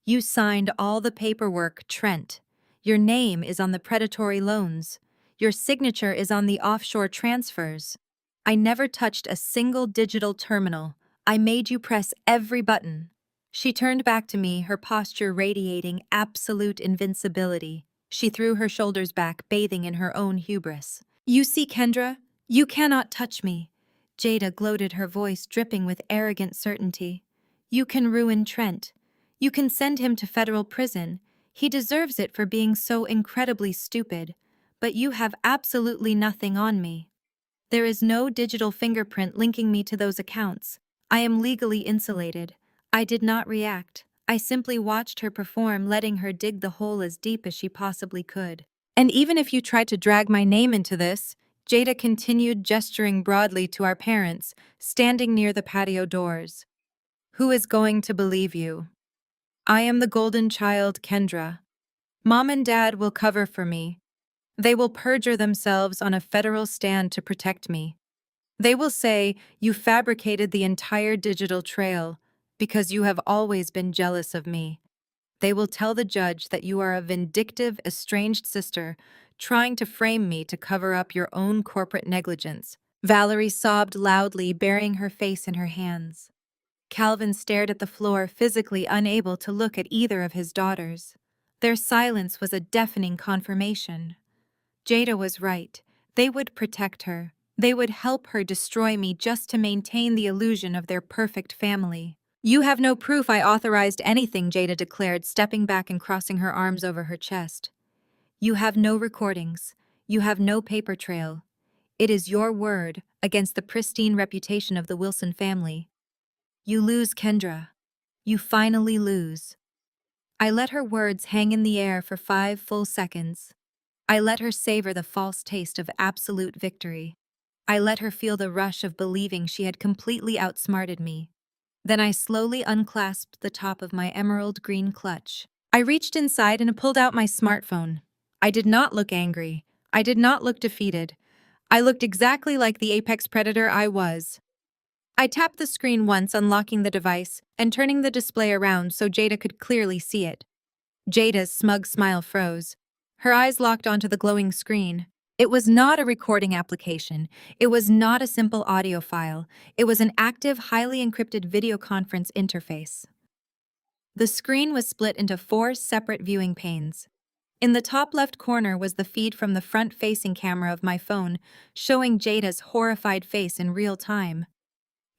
A: You signed all the paperwork, Trent. Your name is on the predatory loans. Your signature is on the offshore transfers. I never touched a single digital terminal. I made you press every button. She turned back to me, her posture radiating absolute invincibility. She threw her shoulders back, bathing in her own hubris. You see, Kendra, you cannot touch me. Jada gloated, her voice dripping with arrogant certainty. You can ruin Trent. You can send him to federal prison. He deserves it for being so incredibly stupid. But you have absolutely nothing on me. There is no digital fingerprint linking me to those accounts. I am legally insulated. I did not react. I simply watched her perform, letting her dig the hole as deep as she possibly could. And even if you tried to drag my name into this, Jada continued, gesturing broadly to our parents, standing near the patio doors. Who is going to believe you? I am the golden child, Kendra. Mom and Dad will cover for me. They will perjure themselves on a federal stand to protect me. They will say you fabricated the entire digital trail because you have always been jealous of me. They will tell the judge that you are a vindictive, estranged sister trying to frame me to cover up your own corporate negligence. Valerie sobbed loudly, burying her face in her hands. Calvin stared at the floor, physically unable to look at either of his daughters. Their silence was a deafening confirmation. Jada was right. They would protect her. They would help her destroy me just to maintain the illusion of their perfect family. You have no proof I authorized anything, Jada declared, stepping back and crossing her arms over her chest. You have no recordings. You have no paper trail. It is your word against the pristine reputation of the Wilson family. You lose, Kendra. You finally lose. I let her words hang in the air for 5 full seconds. I let her savor the false taste of absolute victory. I let her feel the rush of believing she had completely outsmarted me. Then I slowly unclasped the top of my emerald green clutch. I reached inside and pulled out my smartphone. I did not look angry. I did not look defeated. I looked exactly like the apex predator I was. I tapped the screen once, unlocking the device and turning the display around so Jada could clearly see it. Jada's smug smile froze. Her eyes locked onto the glowing screen. It was not a recording application. It was not a simple audio file. It was an active, highly encrypted video conference interface. The screen was split into 4 separate viewing panes. In the top left corner was the feed from the front-facing camera of my phone, showing Jada's horrified face in real time.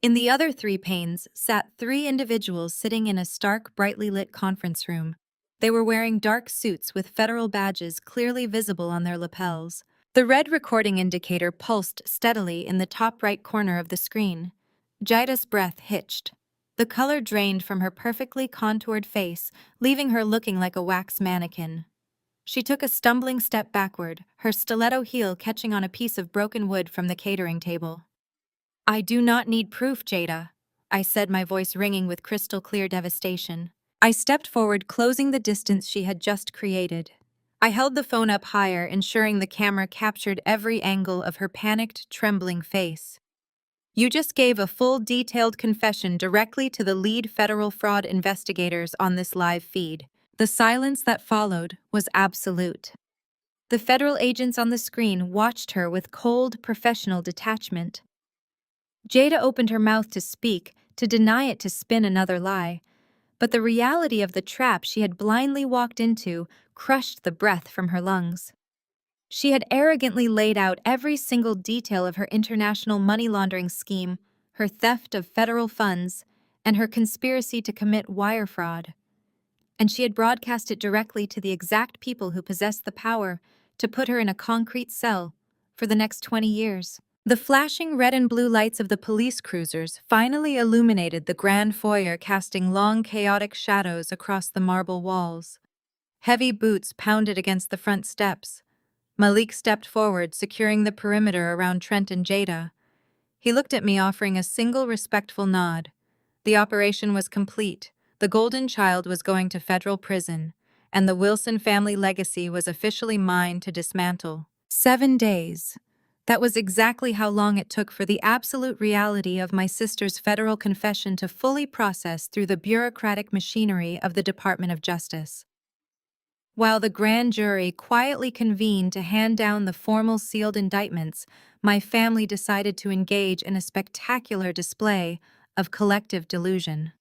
A: In the other 3 panes sat 3 individuals sitting in a stark, brightly lit conference room. They were wearing dark suits with federal badges clearly visible on their lapels. The red recording indicator pulsed steadily in the top right corner of the screen. Jada's breath hitched. The color drained from her perfectly contoured face, leaving her looking like a wax mannequin. She took a stumbling step backward, her stiletto heel catching on a piece of broken wood from the catering table. "I do not need proof, Jada," I said, my voice ringing with crystal clear devastation. I stepped forward, closing the distance she had just created. I held the phone up higher, ensuring the camera captured every angle of her panicked, trembling face. "You just gave a full, detailed confession directly to the lead federal fraud investigators on this live feed." The silence that followed was absolute. The federal agents on the screen watched her with cold, professional detachment. Jada opened her mouth to speak, to deny it, to spin another lie. But the reality of the trap she had blindly walked into crushed the breath from her lungs. She had arrogantly laid out every single detail of her international money laundering scheme, her theft of federal funds, and her conspiracy to commit wire fraud. And she had broadcast it directly to the exact people who possessed the power to put her in a concrete cell for the next 20 years. The flashing red and blue lights of the police cruisers finally illuminated the grand foyer, casting long, chaotic shadows across the marble walls. Heavy boots pounded against the front steps. Malik stepped forward, securing the perimeter around Trent and Jada. He looked at me, offering a single respectful nod. The operation was complete. The golden child was going to federal prison, and the Wilson family legacy was officially mine to dismantle. 7 days. That was exactly how long it took for the absolute reality of my sister's federal confession to fully process through the bureaucratic machinery of the Department of Justice. While the grand jury quietly convened to hand down the formal sealed indictments, my family decided to engage in a spectacular display of collective delusion.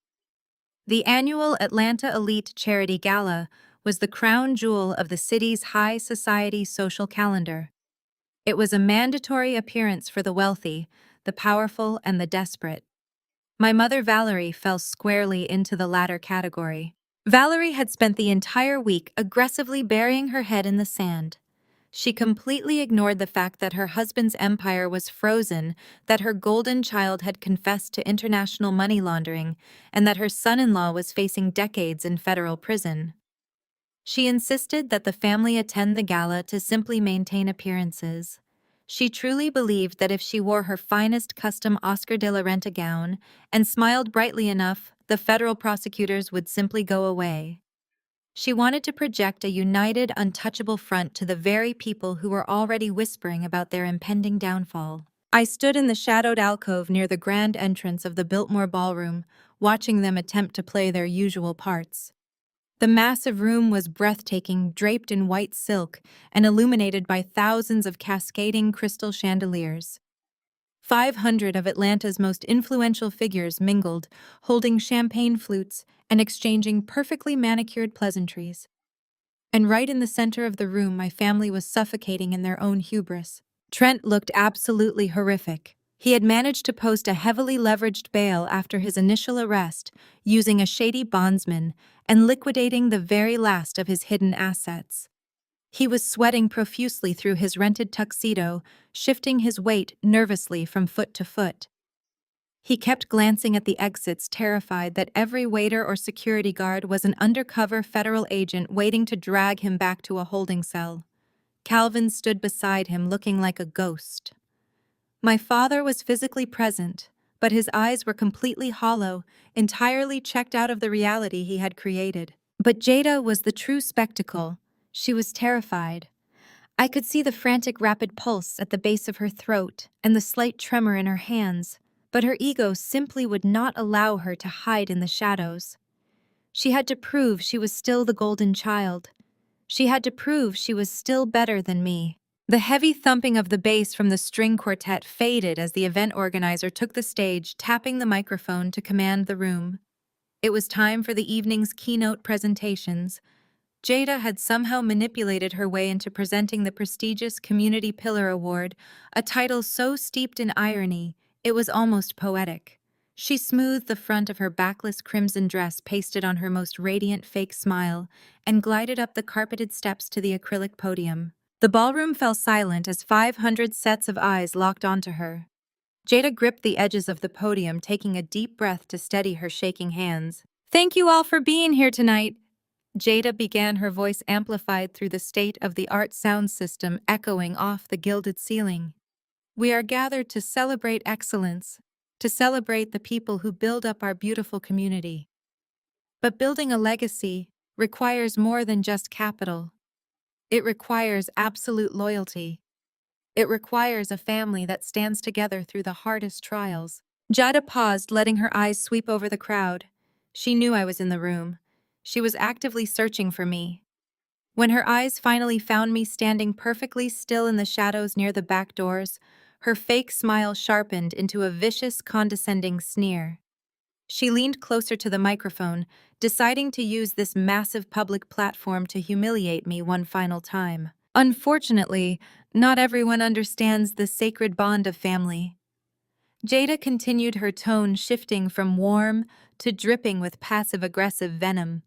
A: The annual Atlanta Elite Charity Gala was the crown jewel of the city's high society social calendar. It was a mandatory appearance for the wealthy, the powerful, and the desperate. My mother, Valerie, fell squarely into the latter category. Valerie had spent the entire week aggressively burying her head in the sand. She completely ignored the fact that her husband's empire was frozen, that her golden child had confessed to international money laundering, and that her son-in-law was facing decades in federal prison. She insisted that the family attend the gala to simply maintain appearances. She truly believed that if she wore her finest custom Oscar de la Renta gown and smiled brightly enough, the federal prosecutors would simply go away. She wanted to project a united, untouchable front to the very people who were already whispering about their impending downfall. I stood in the shadowed alcove near the grand entrance of the Biltmore Ballroom, watching them attempt to play their usual parts. The massive room was breathtaking, draped in white silk and illuminated by thousands of cascading crystal chandeliers. 500 of Atlanta's most influential figures mingled, holding champagne flutes and exchanging perfectly manicured pleasantries. And right in the center of the room, my family was suffocating in their own hubris. Trent looked absolutely horrific. He had managed to post a heavily leveraged bail after his initial arrest, using a shady bondsman and liquidating the very last of his hidden assets. He was sweating profusely through his rented tuxedo, shifting his weight nervously from foot to foot. He kept glancing at the exits, terrified that every waiter or security guard was an undercover federal agent waiting to drag him back to a holding cell. Calvin stood beside him, looking like a ghost. My father was physically present, but his eyes were completely hollow, entirely checked out of the reality he had created. But Jada was the true spectacle. She was terrified. I could see the frantic, rapid pulse at the base of her throat and the slight tremor in her hands, but her ego simply would not allow her to hide in the shadows. She had to prove she was still the golden child. She had to prove she was still better than me. The heavy thumping of the bass from the string quartet faded as the event organizer took the stage, tapping the microphone to command the room. It was time for the evening's keynote presentations. Jada had somehow manipulated her way into presenting the prestigious Community Pillar Award, a title so steeped in irony, it was almost poetic. She smoothed the front of her backless crimson dress pasted on her most radiant fake smile and glided up the carpeted steps to the acrylic podium. The ballroom fell silent as 500 sets of eyes locked onto her. Jada gripped the edges of the podium, taking a deep breath to steady her shaking hands. "Thank you all for being here tonight," Jada began, her voice amplified through the state-of-the-art sound system echoing off the gilded ceiling. "We are gathered to celebrate excellence, to celebrate the people who build up our beautiful community. But building a legacy requires more than just capital. It requires absolute loyalty. It requires a family that stands together through the hardest trials." Jada paused, letting her eyes sweep over the crowd. She knew I was in the room. She was actively searching for me. When her eyes finally found me standing perfectly still in the shadows near the back doors, her fake smile sharpened into a vicious, condescending sneer. She leaned closer to the microphone, deciding to use this massive public platform to humiliate me one final time. "Unfortunately, not everyone understands the sacred bond of family." Jada continued, her tone shifting from warm to dripping with passive-aggressive venom.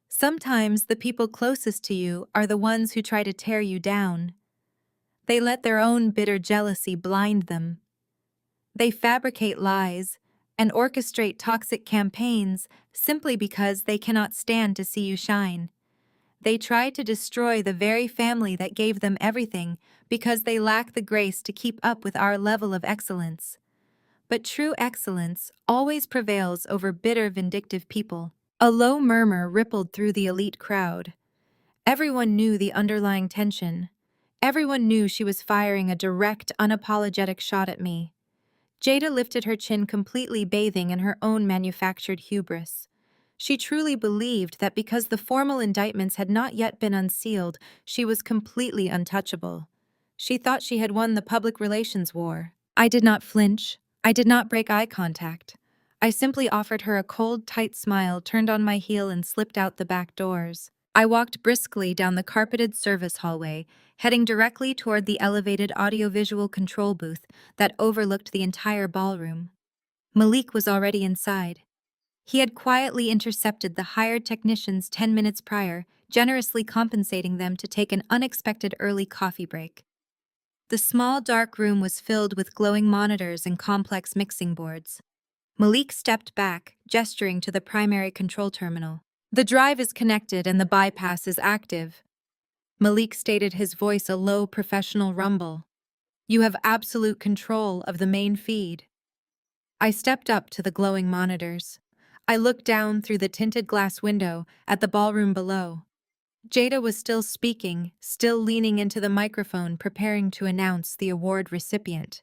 A: "Sometimes the people closest to you are the ones who try to tear you down. They let their own bitter jealousy blind them. They fabricate lies and orchestrate toxic campaigns simply because they cannot stand to see you shine. They try to destroy the very family that gave them everything because they lack the grace to keep up with our level of excellence. But true excellence always prevails over bitter, vindictive people." A low murmur rippled through the elite crowd. Everyone knew the underlying tension. Everyone knew she was firing a direct, unapologetic shot at me. Jada lifted her chin, completely bathing in her own manufactured hubris. She truly believed that because the formal indictments had not yet been unsealed, she was completely untouchable. She thought she had won the public relations war. I did not flinch. I did not break eye contact. I simply offered her a cold, tight smile, turned on my heel, and slipped out the back doors. I walked briskly down the carpeted service hallway, heading directly toward the elevated audiovisual control booth that overlooked the entire ballroom. Malik was already inside. He had quietly intercepted the hired technicians 10 minutes prior, generously compensating them to take an unexpected early coffee break. The small, dark room was filled with glowing monitors and complex mixing boards. Malik stepped back, gesturing to the primary control terminal. "The drive is connected and the bypass is active," Malik stated, his voice a low, professional rumble. "You have absolute control of the main feed." I stepped up to the glowing monitors. I looked down through the tinted glass window at the ballroom below. Jada was still speaking, still leaning into the microphone, preparing to announce the award recipient.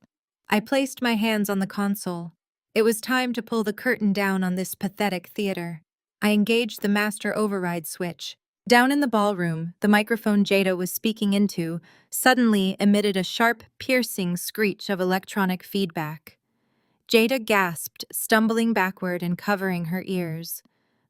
A: I placed my hands on the console. It was time to pull the curtain down on this pathetic theater. I engaged the master override switch. Down in the ballroom, the microphone Jada was speaking into suddenly emitted a sharp, piercing screech of electronic feedback. Jada gasped, stumbling backward and covering her ears.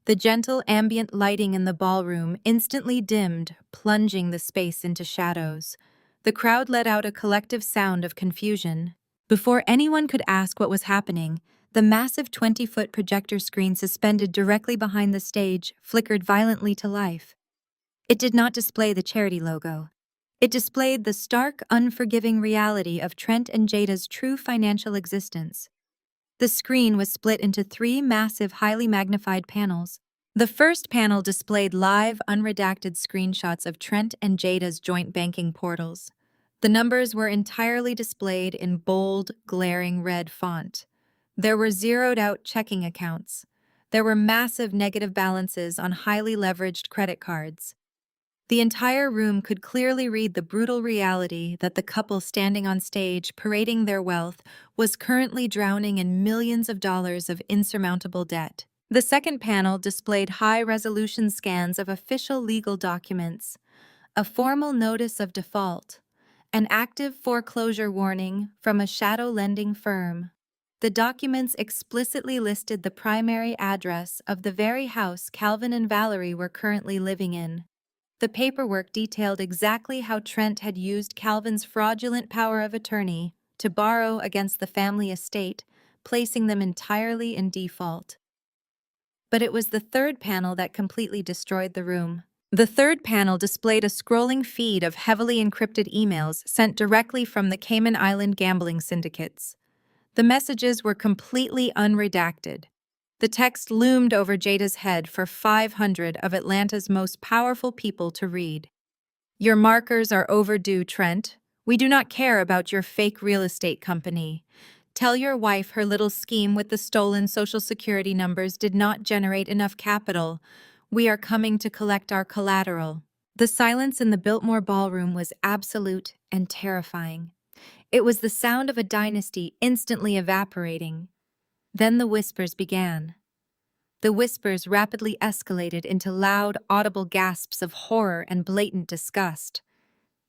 A: The gentle ambient lighting in the ballroom instantly dimmed, plunging the space into shadows. The crowd let out a collective sound of confusion. Before anyone could ask what was happening, the massive 20-foot projector screen suspended directly behind the stage flickered violently to life. It did not display the charity logo. It displayed the stark, unforgiving reality of Trent and Jada's true financial existence. The screen was split into 3 massive, highly magnified panels. The first panel displayed live, unredacted screenshots of Trent and Jada's joint banking portals. The numbers were entirely displayed in bold, glaring red font. There were zeroed-out checking accounts. There were massive negative balances on highly leveraged credit cards. The entire room could clearly read the brutal reality that the couple standing on stage, parading their wealth, was currently drowning in millions of dollars of insurmountable debt. The second panel displayed high-resolution scans of official legal documents, a formal notice of default, an active foreclosure warning from a shadow lending firm. The documents explicitly listed the primary address of the very house Calvin and Valerie were currently living in. The paperwork detailed exactly how Trent had used Calvin's fraudulent power of attorney to borrow against the family estate, placing them entirely in default. But it was the third panel that completely destroyed the room. The third panel displayed a scrolling feed of heavily encrypted emails sent directly from the Cayman Island gambling syndicates. The messages were completely unredacted. The text loomed over Jada's head for 500 of Atlanta's most powerful people to read. Your markers are overdue, Trent. We do not care about your fake real estate company. Tell your wife her little scheme with the stolen Social Security numbers did not generate enough capital. We are coming to collect our collateral. The silence in the Biltmore ballroom was absolute and terrifying. It was the sound of a dynasty instantly evaporating. Then the whispers began. The whispers rapidly escalated into loud, audible gasps of horror and blatant disgust.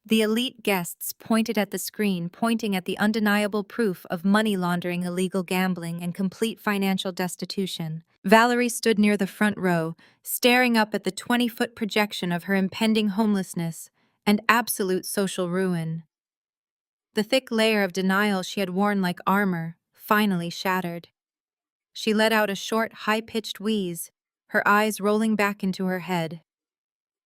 A: The elite guests pointed at the screen, pointing at the undeniable proof of money laundering, illegal gambling, and complete financial destitution. Valerie stood near the front row, staring up at the 20-foot projection of her impending homelessness and absolute social ruin. The thick layer of denial she had worn like armor finally shattered. She let out a short, high-pitched wheeze, her eyes rolling back into her head.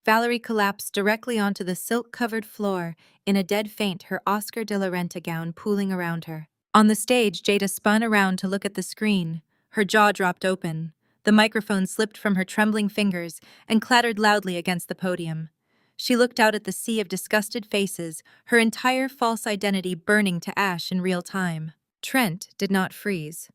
A: Valerie collapsed directly onto the silk-covered floor in a dead faint, her Oscar de la Renta gown pooling around her. On the stage, Jada spun around to look at the screen. Her jaw dropped open. The microphone slipped from her trembling fingers and clattered loudly against the podium. She looked out at the sea of disgusted faces, her entire false identity burning to ash in real time. Trent did not freeze.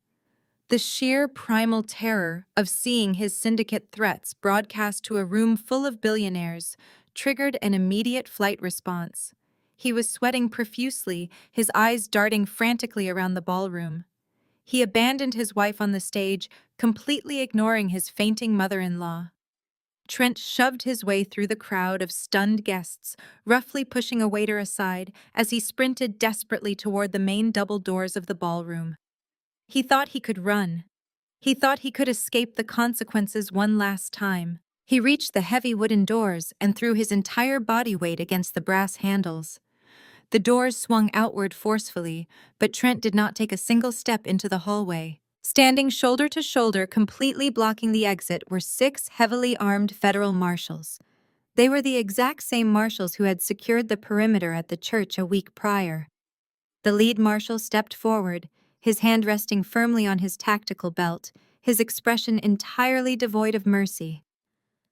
A: The sheer primal terror of seeing his syndicate threats broadcast to a room full of billionaires triggered an immediate flight response. He was sweating profusely, his eyes darting frantically around the ballroom. He abandoned his wife on the stage, completely ignoring his fainting mother-in-law. Trent shoved his way through the crowd of stunned guests, roughly pushing a waiter aside as he sprinted desperately toward the main double doors of the ballroom. He thought he could run. He thought he could escape the consequences one last time. He reached the heavy wooden doors and threw his entire body weight against the brass handles. The doors swung outward forcefully, but Trent did not take a single step into the hallway. Standing shoulder to shoulder, completely blocking the exit, were 6 heavily armed federal marshals. They were the exact same marshals who had secured the perimeter at the church a week prior. The lead marshal stepped forward, his hand resting firmly on his tactical belt, his expression entirely devoid of mercy.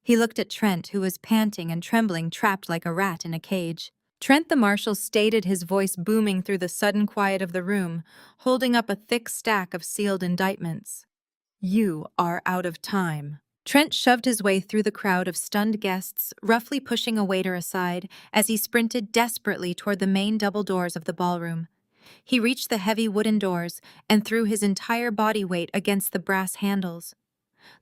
A: He looked at Trent, who was panting and trembling, trapped like a rat in a cage. Trent the marshal stated, his voice booming through the sudden quiet of the room, holding up a thick stack of sealed indictments. "You are out of time." Trent shoved his way through the crowd of stunned guests, roughly pushing a waiter aside as he sprinted desperately toward the main double doors of the ballroom. He reached the heavy wooden doors and threw his entire body weight against the brass handles.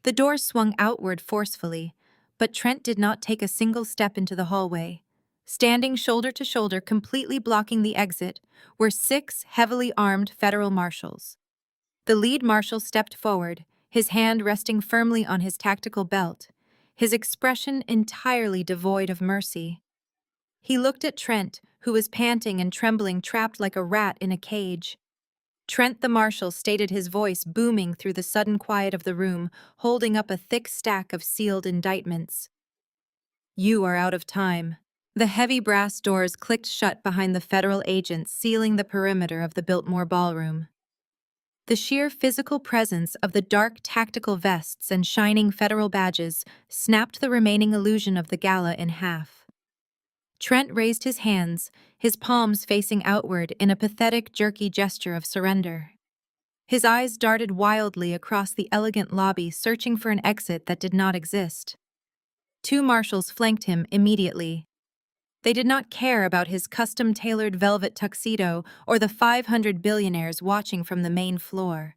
A: The doors swung outward forcefully, but Trent did not take a single step into the hallway. Standing shoulder to shoulder, completely blocking the exit, were 6 heavily armed federal marshals. The lead marshal stepped forward, his hand resting firmly on his tactical belt, his expression entirely devoid of mercy. He looked at Trent, who was panting and trembling, trapped like a rat in a cage. Trent the marshal stated, his voice booming through the sudden quiet of the room, holding up a thick stack of sealed indictments. "You are out of time." The heavy brass doors clicked shut behind the federal agents, sealing the perimeter of the Biltmore ballroom. The sheer physical presence of the dark tactical vests and shining federal badges snapped the remaining illusion of the gala in half. Trent raised his hands, his palms facing outward in a pathetic, jerky gesture of surrender. His eyes darted wildly across the elegant lobby, searching for an exit that did not exist. 2 marshals flanked him immediately. They did not care about his custom-tailored velvet tuxedo or the 500 billionaires watching from the main floor.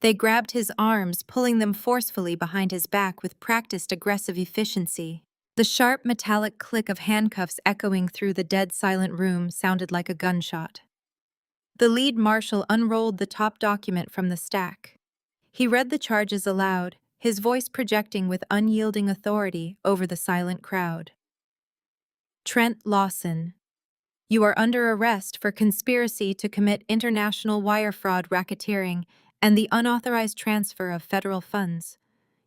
A: They grabbed his arms, pulling them forcefully behind his back with practiced aggressive efficiency. The sharp metallic click of handcuffs echoing through the dead silent room sounded like a gunshot. The lead marshal unrolled the top document from the stack. He read the charges aloud, his voice projecting with unyielding authority over the silent crowd. "Trent Lawson, you are under arrest for conspiracy to commit international wire fraud, racketeering, and the unauthorized transfer of federal funds.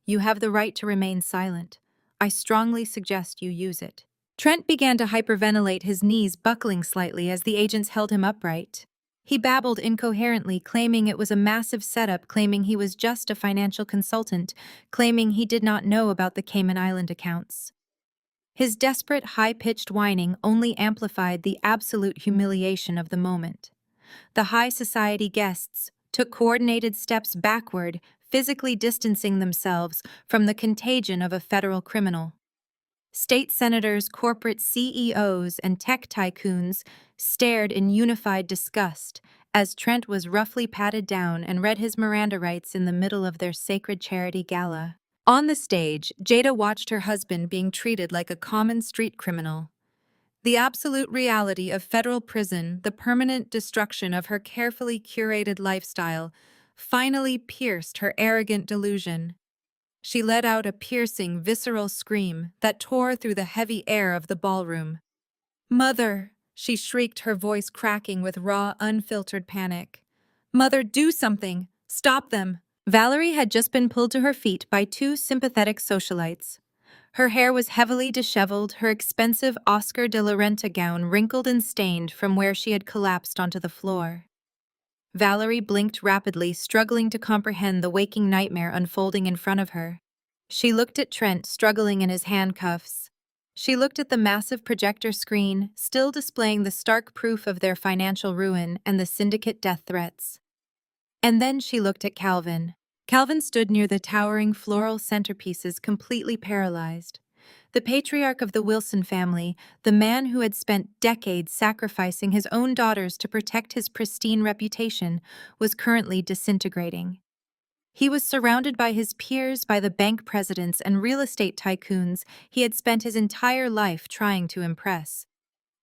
A: You have the right to remain silent. I strongly suggest you use it." Trent began to hyperventilate, his knees buckling slightly as the agents held him upright. He babbled incoherently, claiming it was a massive setup, claiming he was just a financial consultant, claiming he did not know about the Cayman Island accounts. His desperate, high-pitched whining only amplified the absolute humiliation of the moment. The high society guests took coordinated steps backward, physically distancing themselves from the contagion of a federal criminal. State senators, corporate CEOs, and tech tycoons stared in unified disgust as Trent was roughly patted down and read his Miranda rights in the middle of their sacred charity gala. On the stage, Jada watched her husband being treated like a common street criminal. The absolute reality of federal prison, the permanent destruction of her carefully curated lifestyle, finally pierced her arrogant delusion. She let out a piercing, visceral scream that tore through the heavy air of the ballroom. "Mother!" she shrieked, her voice cracking with raw, unfiltered panic. "Mother, do something! Stop them!" Valerie had just been pulled to her feet by two sympathetic socialites. Her hair was heavily disheveled, her expensive Oscar de la Renta gown wrinkled and stained from where she had collapsed onto the floor. Valerie blinked rapidly, struggling to comprehend the waking nightmare unfolding in front of her. She looked at Trent, struggling in his handcuffs. She looked at the massive projector screen, still displaying the stark proof of their financial ruin and the syndicate death threats. And then she looked at Calvin. Calvin stood near the towering floral centerpieces, completely paralyzed. The patriarch of the Wilson family, the man who had spent decades sacrificing his own daughters to protect his pristine reputation, was currently disintegrating. He was surrounded by his peers, by the bank presidents and real estate tycoons he had spent his entire life trying to impress.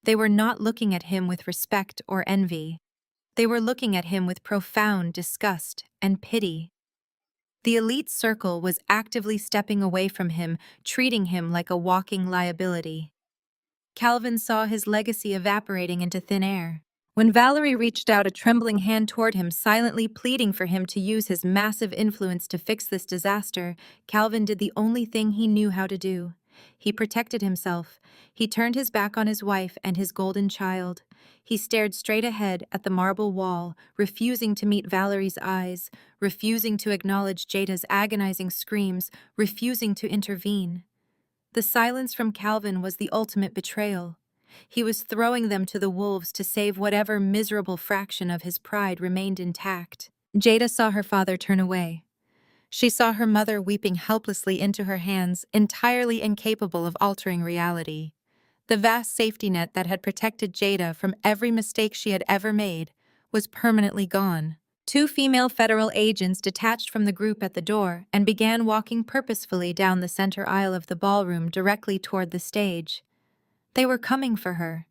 A: They were not looking at him with respect or envy. They were looking at him with profound disgust and pity. The elite circle was actively stepping away from him, treating him like a walking liability. Calvin saw his legacy evaporating into thin air. When Valerie reached out a trembling hand toward him, silently pleading for him to use his massive influence to fix this disaster, Calvin did the only thing he knew how to do. He protected himself. He turned his back on his wife and his golden child. He stared straight ahead at the marble wall, refusing to meet Valerie's eyes, refusing to acknowledge Jada's agonizing screams, refusing to intervene. The silence from Calvin was the ultimate betrayal. He was throwing them to the wolves to save whatever miserable fraction of his pride remained intact. Jada saw her father turn away. She saw her mother weeping helplessly into her hands, entirely incapable of altering reality. The vast safety net that had protected Jada from every mistake she had ever made was permanently gone. Two female federal agents detached from the group at the door and began walking purposefully down the center aisle of the ballroom directly toward the stage. They were coming for her.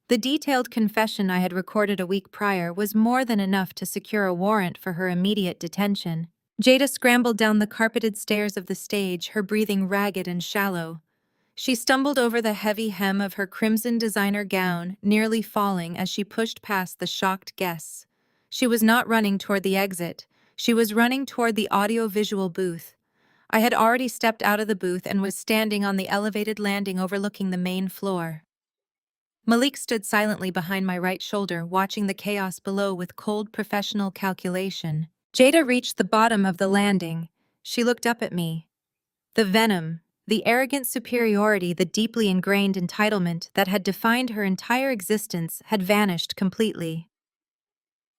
A: The detailed confession I had recorded a week prior was more than enough to secure a warrant for her immediate detention. Jada scrambled down the carpeted stairs of the stage, her breathing ragged and shallow. She stumbled over the heavy hem of her crimson designer gown, nearly falling as she pushed past the shocked guests. She was not running toward the exit. She was running toward the audio-visual booth. I had already stepped out of the booth and was standing on the elevated landing overlooking the main floor. Malik stood silently behind my right shoulder, watching the chaos below with cold professional calculation. Jada reached the bottom of the landing. She looked up at me. The venom, the arrogant superiority, the deeply ingrained entitlement that had defined her entire existence had vanished completely.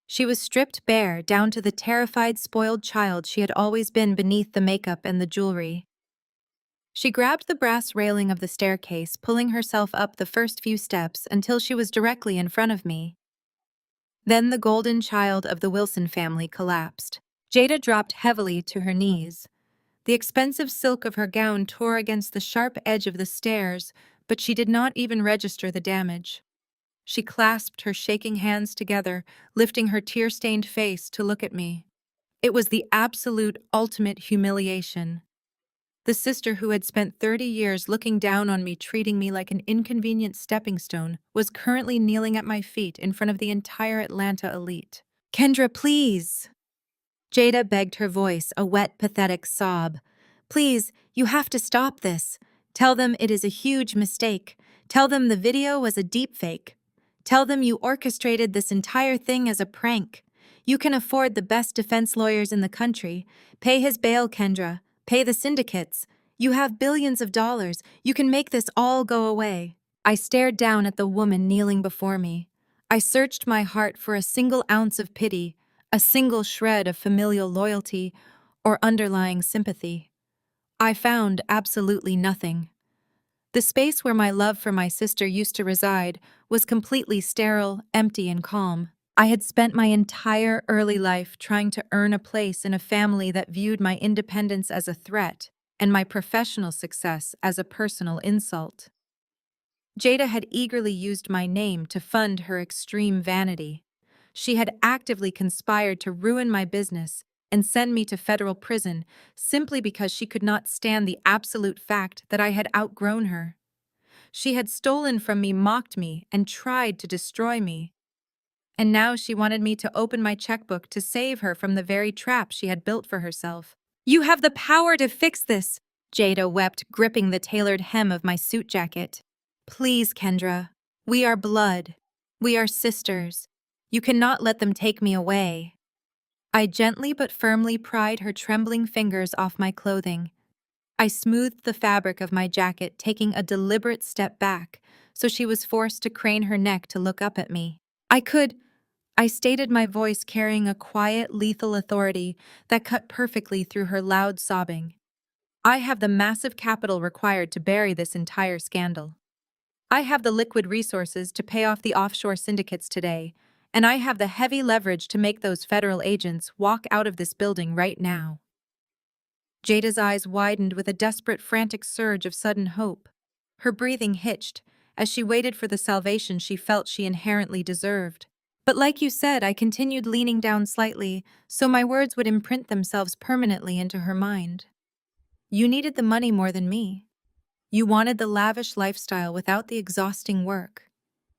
A: She was stripped bare, down to the terrified, spoiled child she had always been beneath the makeup and the jewelry. She grabbed the brass railing of the staircase, pulling herself up the first few steps until she was directly in front of me. Then the golden child of the Wilson family collapsed. Jada dropped heavily to her knees. The expensive silk of her gown tore against the sharp edge of the stairs, but she did not even register the damage. She clasped her shaking hands together, lifting her tear-stained face to look at me. It was the absolute ultimate humiliation. The sister who had spent 30 years looking down on me, treating me like an inconvenient stepping stone, was currently kneeling at my feet in front of the entire Atlanta elite. "Kendra, please!" Jada begged, her voice a wet, pathetic sob. Please, you have to stop this. Tell them it is a huge mistake. Tell them the video was a deepfake. Tell them you orchestrated this entire thing as a prank. You can afford the best defense lawyers in the country. Pay his bail, Kendra. Pay the syndicates. You have billions of dollars. You can make this all go away. I stared down at the woman kneeling before me. I searched my heart for a single ounce of pity, a single shred of familial loyalty, or underlying sympathy. I found absolutely nothing. The space where my love for my sister used to reside was completely sterile, empty, and calm. I had spent my entire early life trying to earn a place in a family that viewed my independence as a threat and my professional success as a personal insult. Jada had eagerly used my name to fund her extreme vanity. She had actively conspired to ruin my business and send me to federal prison simply because she could not stand the absolute fact that I had outgrown her. She had stolen from me, mocked me, and tried to destroy me. And now she wanted me to open my checkbook to save her from the very trap she had built for herself. You have the power to fix this, Jada wept, gripping the tailored hem of my suit jacket. Please, Kendra. We are blood. We are sisters. You cannot let them take me away. I gently but firmly pried her trembling fingers off my clothing. I smoothed the fabric of my jacket, taking a deliberate step back, so she was forced to crane her neck to look up at me. I stated, my voice carrying a quiet, lethal authority that cut perfectly through her loud sobbing. I have the massive capital required to bury this entire scandal. I have the liquid resources to pay off the offshore syndicates today, and I have the heavy leverage to make those federal agents walk out of this building right now. Jada's eyes widened with a desperate, frantic surge of sudden hope. Her breathing hitched as she waited for the salvation she felt she inherently deserved. But like you said, I continued leaning down slightly so my words would imprint themselves permanently into her mind. You needed the money more than me. You wanted the lavish lifestyle without the exhausting work.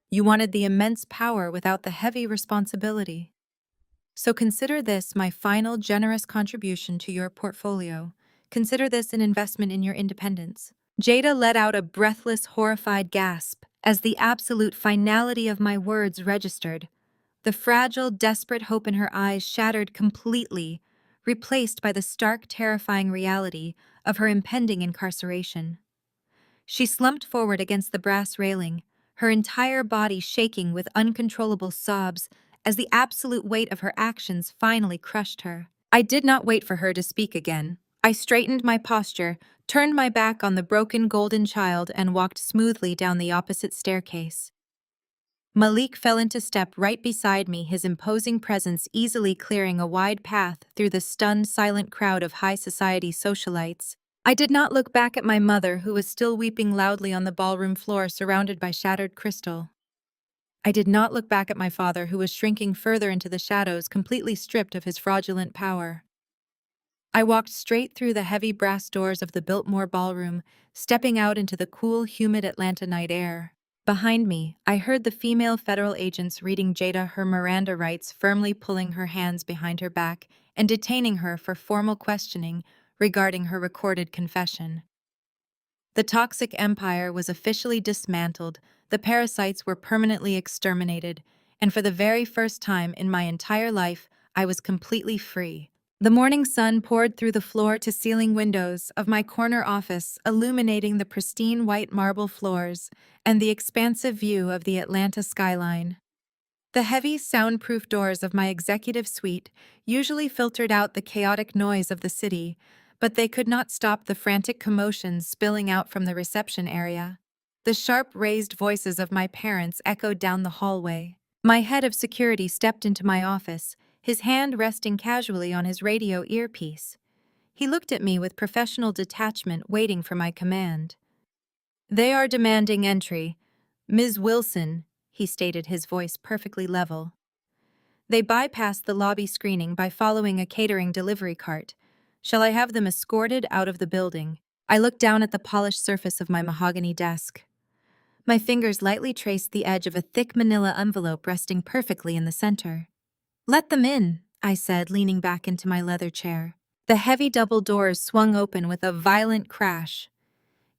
A: You wanted the immense power without the heavy responsibility. So consider this my final generous contribution to your portfolio. Consider this an investment in your independence. Jada let out a breathless, horrified gasp as the absolute finality of my words registered. The fragile, desperate hope in her eyes shattered completely, replaced by the stark, terrifying reality of her impending incarceration. She slumped forward against the brass railing, her entire body shaking with uncontrollable sobs as the absolute weight of her actions finally crushed her. I did not wait for her to speak again. I straightened my posture, turned my back on the broken golden child, and walked smoothly down the opposite staircase. Malik fell into step right beside me, his imposing presence easily clearing a wide path through the stunned, silent crowd of high society socialites. I did not look back at my mother, who was still weeping loudly on the ballroom floor surrounded by shattered crystal. I did not look back at my father, who was shrinking further into the shadows, completely stripped of his fraudulent power. I walked straight through the heavy brass doors of the Biltmore ballroom, stepping out into the cool, humid Atlanta night air. Behind me, I heard the female federal agents reading Jada her Miranda rights, firmly pulling her hands behind her back and detaining her for formal questioning regarding her recorded confession. The toxic empire was officially dismantled, the parasites were permanently exterminated, and for the very first time in my entire life, I was completely free. The morning sun poured through the floor-to-ceiling windows of my corner office, illuminating the pristine white marble floors and the expansive view of the Atlanta skyline. The heavy, soundproof doors of my executive suite usually filtered out the chaotic noise of the city, but they could not stop the frantic commotion spilling out from the reception area. The sharp, raised voices of my parents echoed down the hallway. My head of security stepped into my office, his hand resting casually on his radio earpiece. He looked at me with professional detachment, waiting for my command. "They are demanding entry. Ms. Wilson," he stated, his voice perfectly level. "They bypassed the lobby screening by following a catering delivery cart. Shall I have them escorted out of the building?" I looked down at the polished surface of my mahogany desk. My fingers lightly traced the edge of a thick manila envelope resting perfectly in the center. "Let them in," I said, leaning back into my leather chair. The heavy double doors swung open with a violent crash.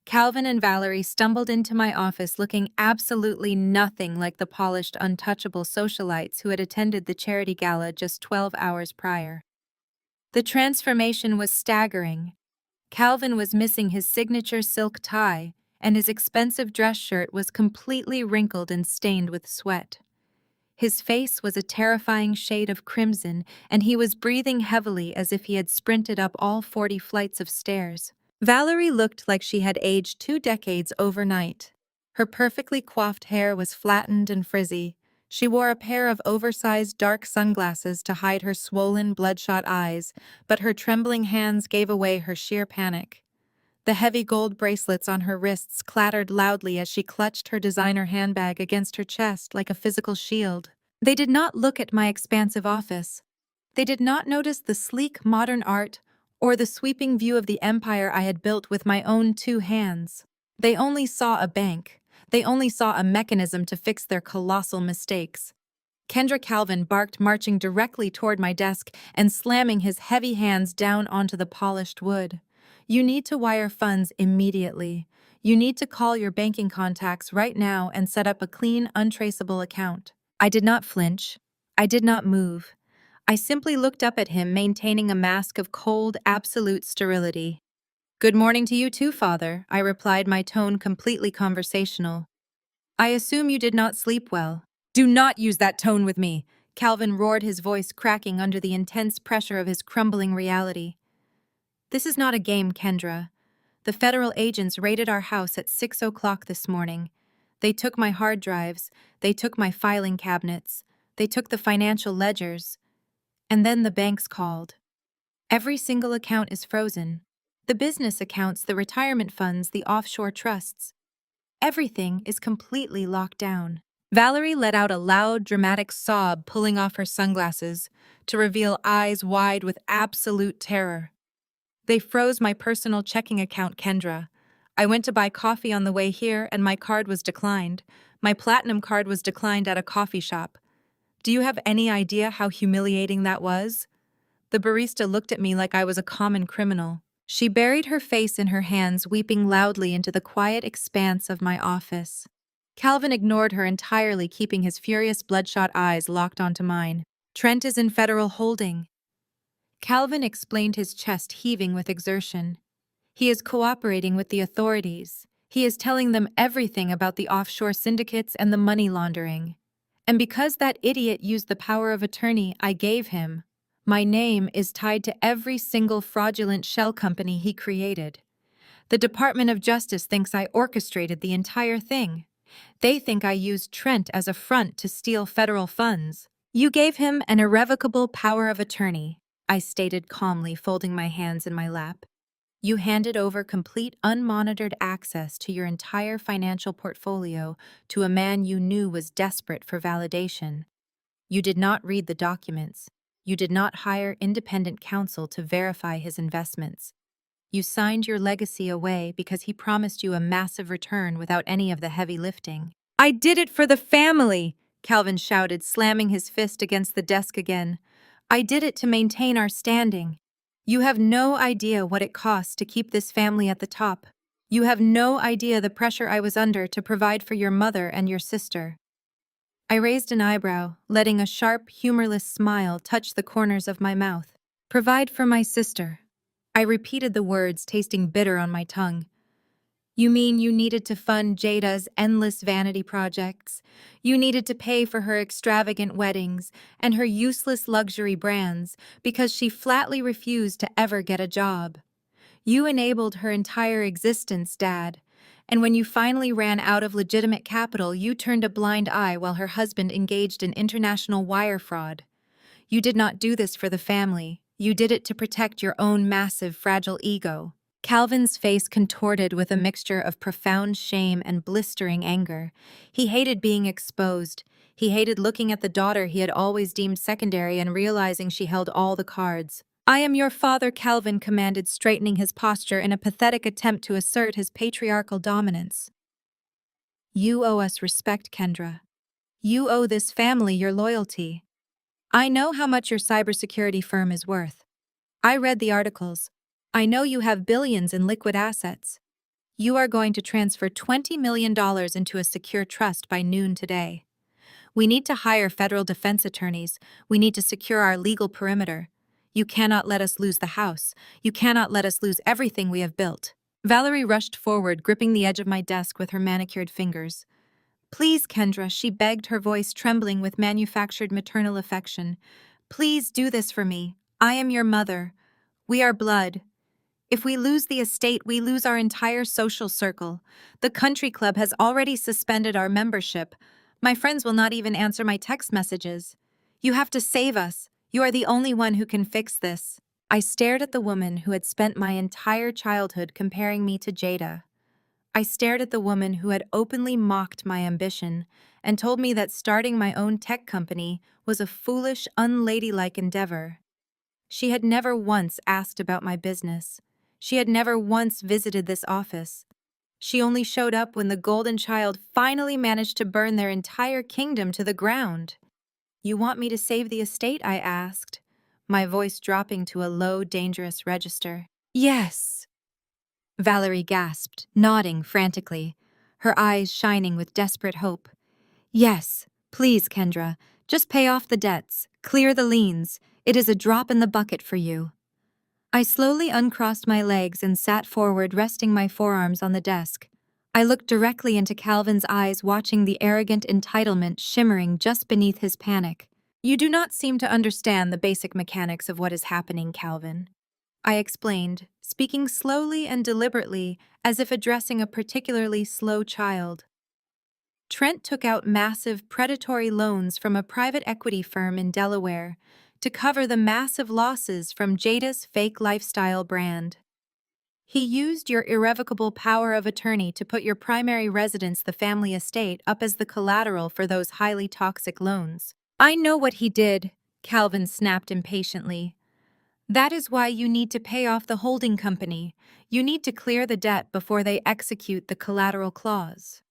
A: Calvin and Valerie stumbled into my office looking absolutely nothing like the polished, untouchable socialites who had attended the charity gala just 12 hours prior. The transformation was staggering. Calvin was missing his signature silk tie, and his expensive dress shirt was completely wrinkled and stained with sweat. His face was a terrifying shade of crimson, and he was breathing heavily as if he had sprinted up all 40 flights of stairs. Valerie looked like she had aged 2 decades overnight. Her perfectly coiffed hair was flattened and frizzy. She wore a pair of oversized dark sunglasses to hide her swollen, bloodshot eyes, but her trembling hands gave away her sheer panic. The heavy gold bracelets on her wrists clattered loudly as she clutched her designer handbag against her chest like a physical shield. They did not look at my expansive office. They did not notice the sleek modern art or the sweeping view of the empire I had built with my own 2 hands. They only saw a bank. They only saw a mechanism to fix their colossal mistakes. Kendra Calvin barked, marching directly toward my desk and slamming his heavy hands down onto the polished wood. You need to wire funds immediately. You need to call your banking contacts right now and set up a clean, untraceable account. I did not flinch. I did not move. I simply looked up at him, maintaining a mask of cold, absolute sterility. "Good morning to you too, Father," I replied, my tone completely conversational. "I assume you did not sleep well." "Do not use that tone with me," Calvin roared, his voice cracking under the intense pressure of his crumbling reality. "This is not a game, Kendra. The federal agents raided our house at 6 o'clock this morning. They took my hard drives, they took my filing cabinets, they took the financial ledgers, and then the banks called. Every single account is frozen. The business accounts, the retirement funds, the offshore trusts. Everything is completely locked down." Valerie let out a loud, dramatic sob, pulling off her sunglasses to reveal eyes wide with absolute terror. "They froze my personal checking account, Kendra. I went to buy coffee on the way here and my card was declined. My platinum card was declined at a coffee shop. Do you have any idea how humiliating that was?" The barista looked at me like I was a common criminal. She buried her face in her hands, weeping loudly into the quiet expanse of my office. Calvin ignored her entirely, keeping his furious, bloodshot eyes locked onto mine. "Trent is in federal holding." Calvin explained, his chest heaving with exertion. "He is cooperating with the authorities. He is telling them everything about the offshore syndicates and the money laundering. And because that idiot used the power of attorney I gave him, my name is tied to every single fraudulent shell company he created. The Department of Justice thinks I orchestrated the entire thing. They think I used Trent as a front to steal federal funds." "You gave him an irrevocable power of attorney," I stated calmly, folding my hands in my lap. "You handed over complete unmonitored access to your entire financial portfolio to a man you knew was desperate for validation. You did not read the documents. You did not hire independent counsel to verify his investments. You signed your legacy away because he promised you a massive return without any of the heavy lifting." "I did it for the family!" Calvin shouted, slamming his fist against the desk again. "I did it to maintain our standing. You have no idea what it costs to keep this family at the top. You have no idea the pressure I was under to provide for your mother and your sister." I raised an eyebrow, letting a sharp, humorless smile touch the corners of my mouth. "Provide for my sister." I repeated the words, tasting bitter on my tongue. "You mean you needed to fund Jada's endless vanity projects? You needed to pay for her extravagant weddings and her useless luxury brands because she flatly refused to ever get a job. You enabled her entire existence, Dad. And when you finally ran out of legitimate capital, you turned a blind eye while her husband engaged in international wire fraud. You did not do this for the family. You did it to protect your own massive, fragile ego." Calvin's face contorted with a mixture of profound shame and blistering anger. He hated being exposed. He hated looking at the daughter he had always deemed secondary and realizing she held all the cards. "I am your father," Calvin commanded, straightening his posture in a pathetic attempt to assert his patriarchal dominance. "You owe us respect, Kendra. You owe this family your loyalty. I know how much your cybersecurity firm is worth. I read the articles. I know you have billions in liquid assets. You are going to transfer $20 million into a secure trust by noon today. We need to hire federal defense attorneys. We need to secure our legal perimeter. You cannot let us lose the house. You cannot let us lose everything we have built. Valerie rushed forward, gripping the edge of my desk with her manicured fingers. Please, Kendra, she begged, her voice trembling with manufactured maternal affection. Please do this for me. I am your mother. We are blood. If we lose the estate, we lose our entire social circle. The country club has already suspended our membership. My friends will not even answer my text messages. You have to save us. You are the only one who can fix this. I stared at the woman who had spent my entire childhood comparing me to Jada. I stared at the woman who had openly mocked my ambition and told me that starting my own tech company was a foolish, unladylike endeavor. She had never once asked about my business. She had never once visited this office. She only showed up when the golden child finally managed to burn their entire kingdom to the ground. You want me to save the estate? I asked, my voice dropping to a low, dangerous register. Yes, Valerie gasped, nodding frantically, her eyes shining with desperate hope. Yes, please, Kendra, just pay off the debts, clear the liens. It is a drop in the bucket for you. I slowly uncrossed my legs and sat forward, resting my forearms on the desk. I looked directly into Calvin's eyes, watching the arrogant entitlement shimmering just beneath his panic. You do not seem to understand the basic mechanics of what is happening, Calvin, I explained, speaking slowly and deliberately, as if addressing a particularly slow child. Trent took out massive predatory loans from a private equity firm in Delaware to cover the massive losses from Jada's fake lifestyle brand. He used your irrevocable power of attorney to put your primary residence, the family estate, up as the collateral for those highly toxic loans. I know what he did, Calvin snapped impatiently. That is why you need to pay off the holding company. You need to clear the debt before they execute the collateral clause.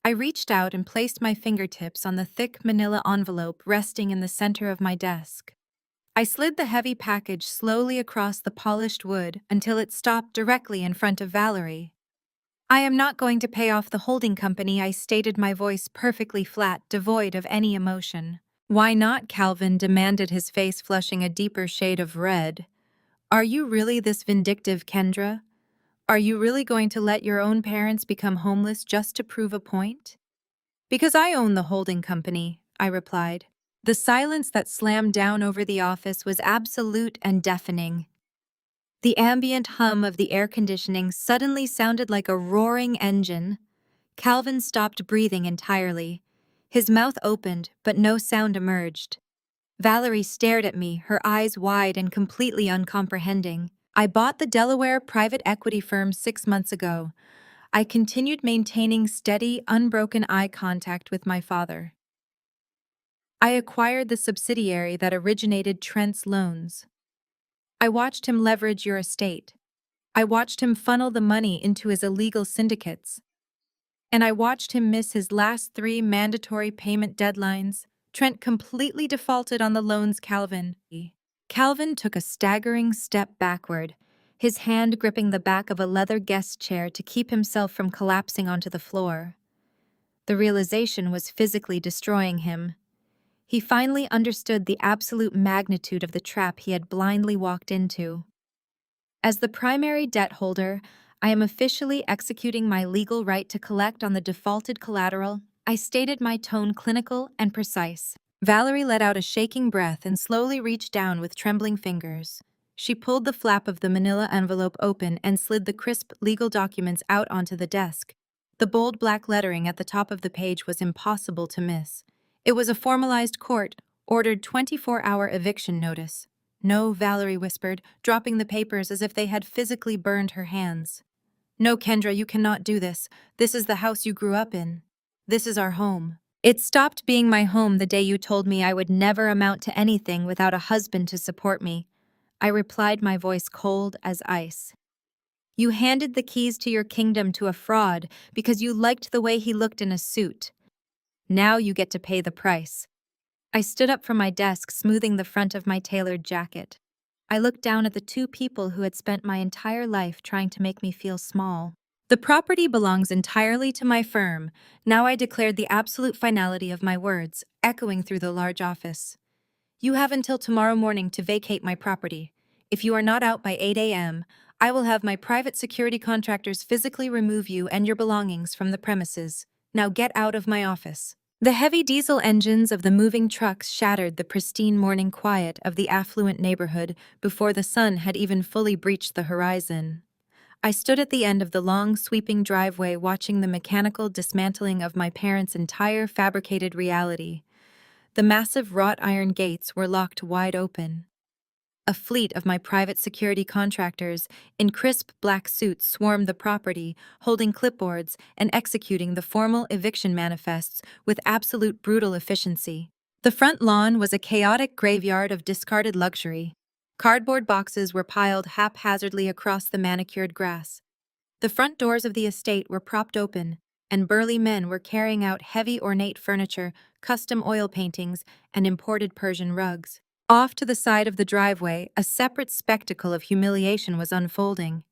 A: I reached out and placed my fingertips on the thick manila envelope resting in the center of my desk. I slid the heavy package slowly across the polished wood until it stopped directly in front of Valerie. I am not going to pay off the holding company, I stated, my voice perfectly flat, devoid of any emotion. Why not? Calvin demanded, his face flushing a deeper shade of red. Are you really this vindictive, Kendra? Are you really going to let your own parents become homeless just to prove a point? Because I own the holding company, I replied. The silence that slammed down over the office was absolute and deafening. The ambient hum of the air conditioning suddenly sounded like a roaring engine. Calvin stopped breathing entirely. His mouth opened, but no sound emerged. Valerie stared at me, her eyes wide and completely uncomprehending. I bought the Delaware private equity firm 6 months ago. I continued maintaining steady, unbroken eye contact with my father. I acquired the subsidiary that originated Trent's loans. I watched him leverage your estate. I watched him funnel the money into his illegal syndicates. And I watched him miss his last 3 mandatory payment deadlines. Trent completely defaulted on the loans, Calvin. Calvin took a staggering step backward, his hand gripping the back of a leather guest chair to keep himself from collapsing onto the floor. The realization was physically destroying him. He finally understood the absolute magnitude of the trap he had blindly walked into. As the primary debt holder, I am officially executing my legal right to collect on the defaulted collateral. I stated, my tone clinical and precise. Valerie let out a shaking breath and slowly reached down with trembling fingers. She pulled the flap of the manila envelope open and slid the crisp legal documents out onto the desk. The bold black lettering at the top of the page was impossible to miss. It was a formalized court-ordered 24-hour eviction notice. No, Valerie whispered, dropping the papers as if they had physically burned her hands. No, Kendra, you cannot do this. This is the house you grew up in. This is our home. It stopped being my home the day you told me I would never amount to anything without a husband to support me. I replied, my voice cold as ice. You handed the keys to your kingdom to a fraud because you liked the way he looked in a suit. Now you get to pay the price. I stood up from my desk, smoothing the front of my tailored jacket. I looked down at the two people who had spent my entire life trying to make me feel small. The property belongs entirely to my firm. Now I declared the absolute finality of my words, echoing through the large office. You have until tomorrow morning to vacate my property. If you are not out by 8 a.m., I will have my private security contractors physically remove you and your belongings from the premises. Now get out of my office. The heavy diesel engines of the moving trucks shattered the pristine morning quiet of the affluent neighborhood before the sun had even fully breached the horizon. I stood at the end of the long, sweeping driveway watching the mechanical dismantling of my parents' entire fabricated reality. The massive wrought iron gates were locked wide open. A fleet of my private security contractors in crisp black suits swarmed the property, holding clipboards and executing the formal eviction manifests with absolute brutal efficiency. The front lawn was a chaotic graveyard of discarded luxury. Cardboard boxes were piled haphazardly across the manicured grass. The front doors of the estate were propped open, and burly men were carrying out heavy ornate furniture, custom oil paintings, and imported Persian rugs. Off to the side of the driveway, a separate spectacle of humiliation was unfolding.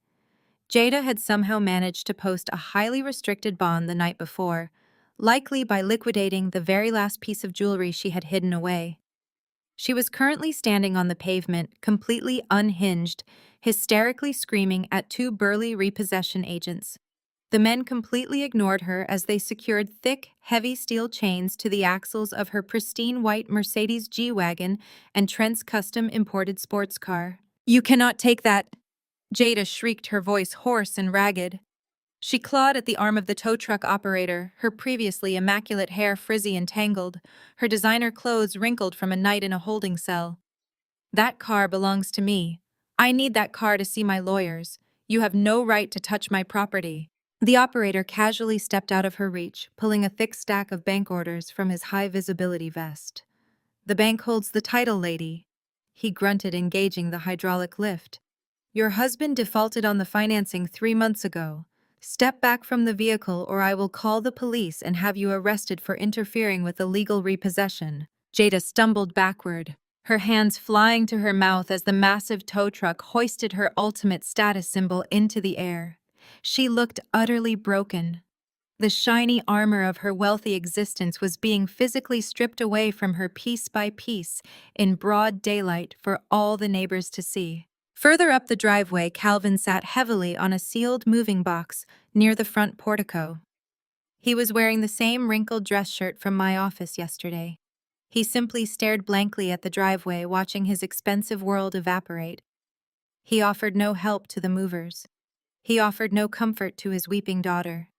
A: Jada had somehow managed to post a highly restricted bond the night before, likely by liquidating the very last piece of jewelry she had hidden away. She was currently standing on the pavement, completely unhinged, hysterically screaming at two burly repossession agents. The men completely ignored her as they secured thick, heavy steel chains to the axles of her pristine white Mercedes G-Wagon and Trent's custom imported sports car. "You cannot take that!" Jada shrieked, her voice hoarse and ragged. She clawed at the arm of the tow truck operator, her previously immaculate hair frizzy and tangled, her designer clothes wrinkled from a night in a holding cell. "That car belongs to me. I need that car to see my lawyers. You have no right to touch my property." The operator casually stepped out of her reach, pulling a thick stack of bank orders from his high-visibility vest. "The bank holds the title, lady," he grunted, engaging the hydraulic lift. "Your husband defaulted on the financing 3 months ago. Step back from the vehicle or I will call the police and have you arrested for interfering with illegal repossession." Jada stumbled backward, her hands flying to her mouth as the massive tow truck hoisted her ultimate status symbol into the air. She looked utterly broken. The shiny armor of her wealthy existence was being physically stripped away from her piece by piece in broad daylight for all the neighbors to see. Further up the driveway, Calvin sat heavily on a sealed moving box near the front portico. He was wearing the same wrinkled dress shirt from my office yesterday. He simply stared blankly at the driveway, watching his expensive world evaporate. He offered no help to the movers. He offered no comfort to his weeping daughter.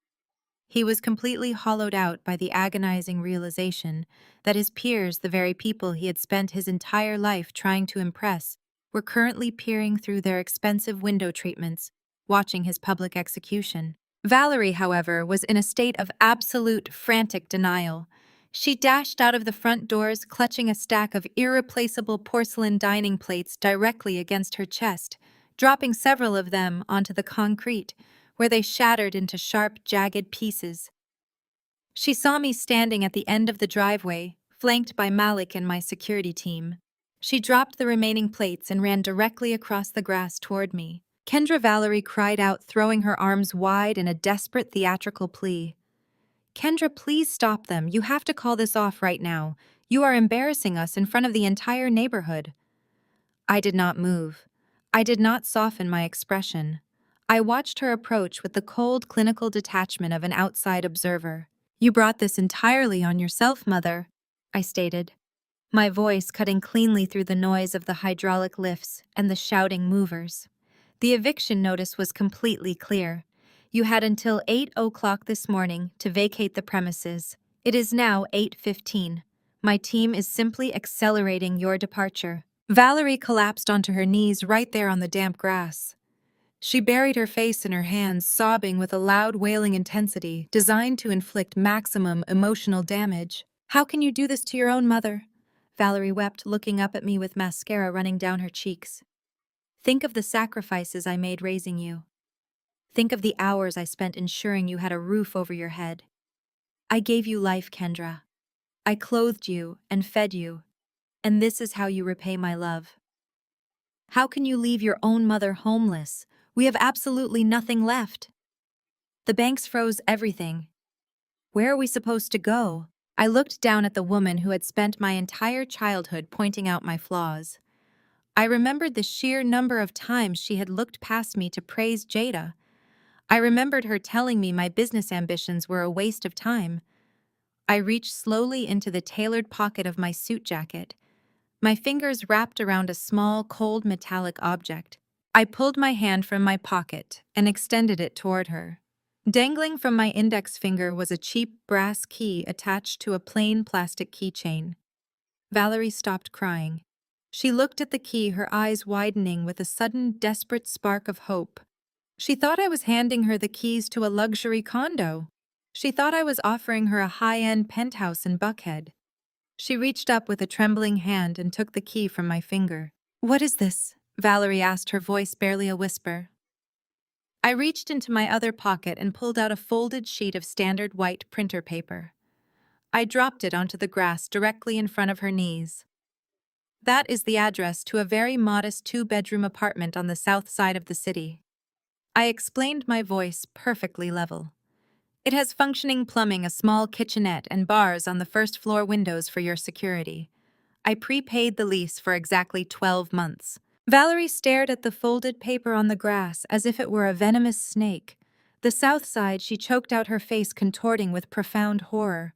A: He was completely hollowed out by the agonizing realization that his peers, the very people he had spent his entire life trying to impress, were currently peering through their expensive window treatments, watching his public execution. Valerie, however, was in a state of absolute frantic denial. She dashed out of the front doors, clutching a stack of irreplaceable porcelain dining plates directly against her chest, dropping several of them onto the concrete, where they shattered into sharp, jagged pieces. She saw me standing at the end of the driveway, flanked by Malik and my security team. She dropped the remaining plates and ran directly across the grass toward me. "Kendra!" Valerie cried out, throwing her arms wide in a desperate theatrical plea. "Kendra, please stop them. You have to call this off right now. You are embarrassing us in front of the entire neighborhood." I did not move. I did not soften my expression. I watched her approach with the cold, clinical detachment of an outside observer. "You brought this entirely on yourself, Mother," I stated, my voice cutting cleanly through the noise of the hydraulic lifts and the shouting movers. The eviction notice was completely clear. You had until 8 o'clock this morning to vacate the premises. It is now 8:15. My team is simply accelerating your departure." Valerie collapsed onto her knees right there on the damp grass. She buried her face in her hands, sobbing with a loud, wailing intensity designed to inflict maximum emotional damage. "How can you do this to your own mother?" Valerie wept, looking up at me with mascara running down her cheeks. "Think of the sacrifices I made raising you. Think of the hours I spent ensuring you had a roof over your head. I gave you life, Kendra. I clothed you and fed you, and this is how you repay my love." How can you leave your own mother homeless? We have absolutely nothing left. The banks froze everything. Where are we supposed to go? I looked down at the woman who had spent my entire childhood pointing out my flaws. I remembered the sheer number of times she had looked past me to praise Jada. I remembered her telling me my business ambitions were a waste of time. I reached slowly into the tailored pocket of my suit jacket. My fingers wrapped around a small, cold metallic object. I pulled my hand from my pocket and extended it toward her. Dangling from my index finger was a cheap brass key attached to a plain plastic keychain. Valerie stopped crying. She looked at the key, her eyes widening with a sudden, desperate spark of hope. She thought I was handing her the keys to a luxury condo. She thought I was offering her a high-end penthouse in Buckhead. She reached up with a trembling hand and took the key from my finger. "What is this?" Valerie asked, her voice barely a whisper. I reached into my other pocket and pulled out a folded sheet of standard white printer paper. I dropped it onto the grass directly in front of her knees. "That is the address to a very modest 2-bedroom apartment on the south side of the city." I explained, my voice perfectly level. "It has functioning plumbing, a small kitchenette, and bars on the first-floor windows for your security. I prepaid the lease for exactly 12 months. Valerie stared at the folded paper on the grass as if it were a venomous snake. The south side, she choked out, her face contorting with profound horror.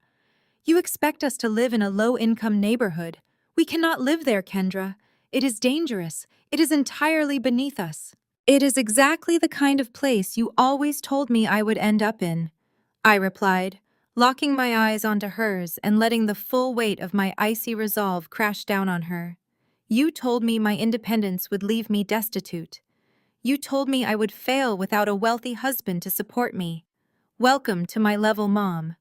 A: "You expect us to live in a low-income neighborhood. We cannot live there, Kendra. It is dangerous. It is entirely beneath us." "It is exactly the kind of place you always told me I would end up in," I replied, locking my eyes onto hers and letting the full weight of my icy resolve crash down on her. "You told me my independence would leave me destitute. You told me I would fail without a wealthy husband to support me. Welcome to my level, Mom."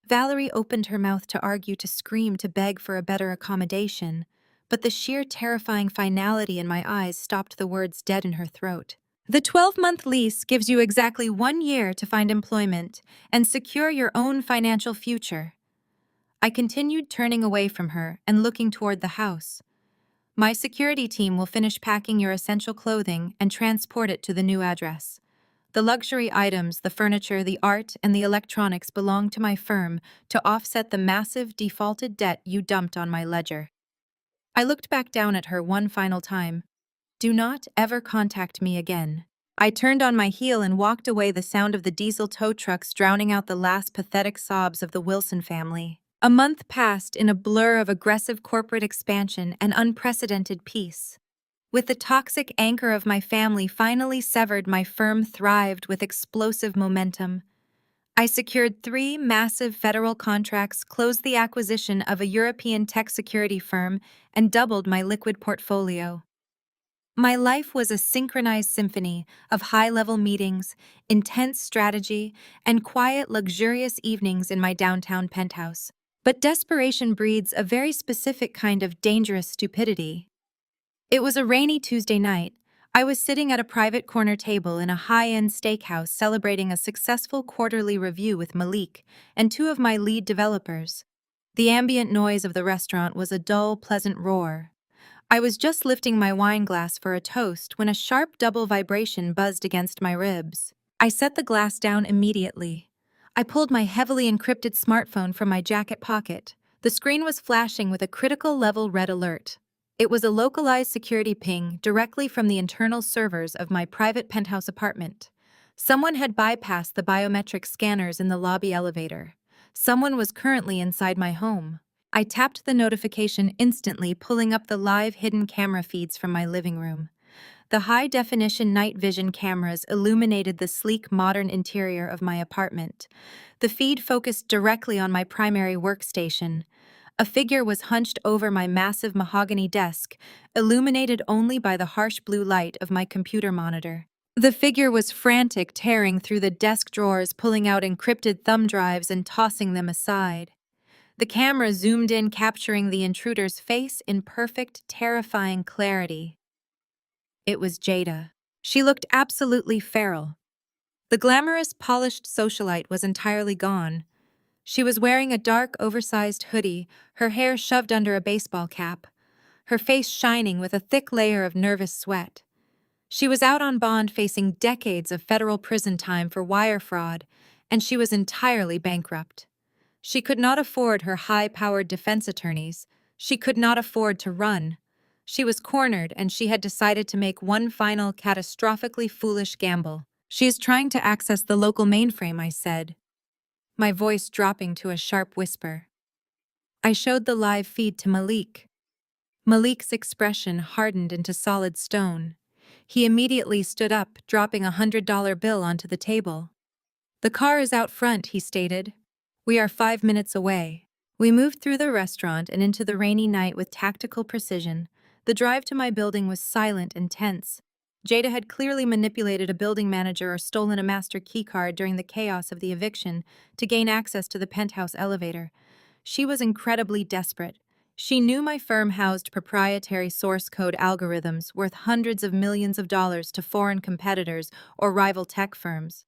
A: Valerie opened her mouth to argue, to scream, to beg for a better accommodation, but the sheer terrifying finality in my eyes stopped the words dead in her throat. "The 12-month lease gives you exactly 1 year to find employment and secure your own financial future." I continued, turning away from her and looking toward the house. "My security team will finish packing your essential clothing and transport it to the new address. The luxury items, the furniture, the art, and the electronics belong to my firm to offset the massive defaulted debt you dumped on my ledger." I looked back down at her one final time. "Do not ever contact me again." I turned on my heel and walked away, the sound of the diesel tow trucks drowning out the last pathetic sobs of the Wilson family. A month passed in a blur of aggressive corporate expansion and unprecedented peace. With the toxic anchor of my family finally severed, my firm thrived with explosive momentum. I secured 3 massive federal contracts, closed the acquisition of a European tech security firm, and doubled my liquid portfolio. My life was a synchronized symphony of high-level meetings, intense strategy, and quiet, luxurious evenings in my downtown penthouse. But desperation breeds a very specific kind of dangerous stupidity. It was a rainy Tuesday night. I was sitting at a private corner table in a high-end steakhouse celebrating a successful quarterly review with Malik and 2 of my lead developers. The ambient noise of the restaurant was a dull, pleasant roar. I was just lifting my wine glass for a toast when a sharp double vibration buzzed against my ribs. I set the glass down immediately. I pulled my heavily encrypted smartphone from my jacket pocket. The screen was flashing with a critical level red alert. It was a localized security ping directly from the internal servers of my private penthouse apartment. Someone had bypassed the biometric scanners in the lobby elevator. Someone was currently inside my home. I tapped the notification instantly, pulling up the live hidden camera feeds from my living room. The high-definition night vision cameras illuminated the sleek, modern interior of my apartment. The feed focused directly on my primary workstation. A figure was hunched over my massive mahogany desk, illuminated only by the harsh blue light of my computer monitor. The figure was frantic, tearing through the desk drawers, pulling out encrypted thumb drives and tossing them aside. The camera zoomed in, capturing the intruder's face in perfect, terrifying clarity. It was Jada. She looked absolutely feral. The glamorous, polished socialite was entirely gone. She was wearing a dark, oversized hoodie, her hair shoved under a baseball cap. her face shining with a thick layer of nervous sweat. She was out on bond facing decades of federal prison time for wire fraud, and she was entirely bankrupt. She could not afford her high-powered defense attorneys. She could not afford to run. She was cornered, and she had decided to make one final, catastrophically foolish gamble. "She is trying to access the local mainframe," I said, my voice dropping to a sharp whisper. I showed the live feed to Malik. Malik's expression hardened into solid stone. He immediately stood up, dropping a $100 bill onto the table. "The car is out front," he stated. "We are 5 minutes away." We moved through the restaurant and into the rainy night with tactical precision. The drive to my building was silent and tense. Jada had clearly manipulated a building manager or stolen a master keycard during the chaos of the eviction to gain access to the penthouse elevator. She was incredibly desperate. She knew my firm housed proprietary source code algorithms worth hundreds of millions of dollars to foreign competitors or rival tech firms.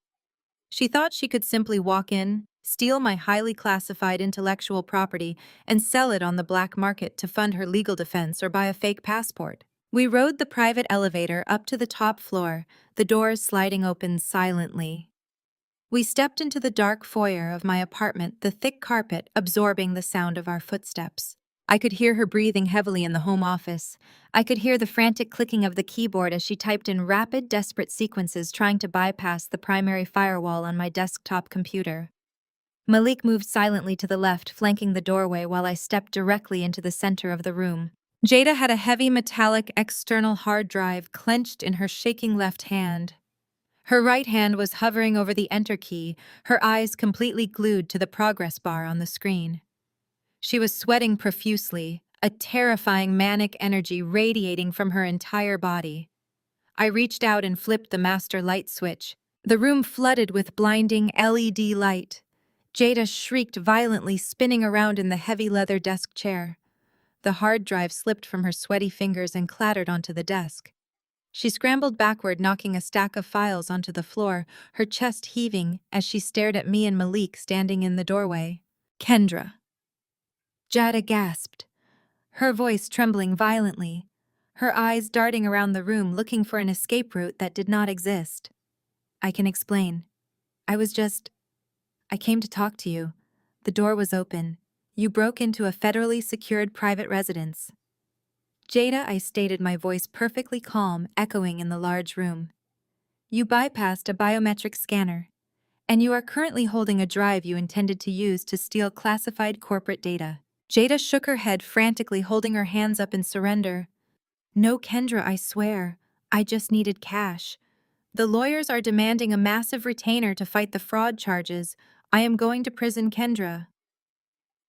A: She thought she could simply walk in, steal my highly classified intellectual property, and sell it on the black market to fund her legal defense or buy a fake passport. We rode the private elevator up to the top floor, the doors sliding open silently. We stepped into the dark foyer of my apartment, the thick carpet absorbing the sound of our footsteps. I could hear her breathing heavily in the home office. I could hear the frantic clicking of the keyboard as she typed in rapid, desperate sequences trying to bypass the primary firewall on my desktop computer. Malik moved silently to the left, flanking the doorway while I stepped directly into the center of the room. Jada had a heavy metallic external hard drive clenched in her shaking left hand. Her right hand was hovering over the enter key, her eyes completely glued to the progress bar on the screen. She was sweating profusely, a terrifying manic energy radiating from her entire body. I reached out and flipped the master light switch. The room flooded with blinding LED light. Jada shrieked violently, spinning around in the heavy leather desk chair. The hard drive slipped from her sweaty fingers and clattered onto the desk. She scrambled backward, knocking a stack of files onto the floor, her chest heaving as she stared at me and Malik standing in the doorway. "Kendra." Jada gasped, her voice trembling violently, her eyes darting around the room looking for an escape route that did not exist. "I can explain. I came to talk to you. The door was open. You broke into a federally secured private residence." "Jada," I stated, my voice perfectly calm, echoing in the large room. "You bypassed a biometric scanner, and you are currently holding a drive you intended to use to steal classified corporate data." Jada shook her head frantically, holding her hands up in surrender. "No, Kendra, I swear. I just needed cash. The lawyers are demanding a massive retainer to fight the fraud charges. I am going to prison, Kendra."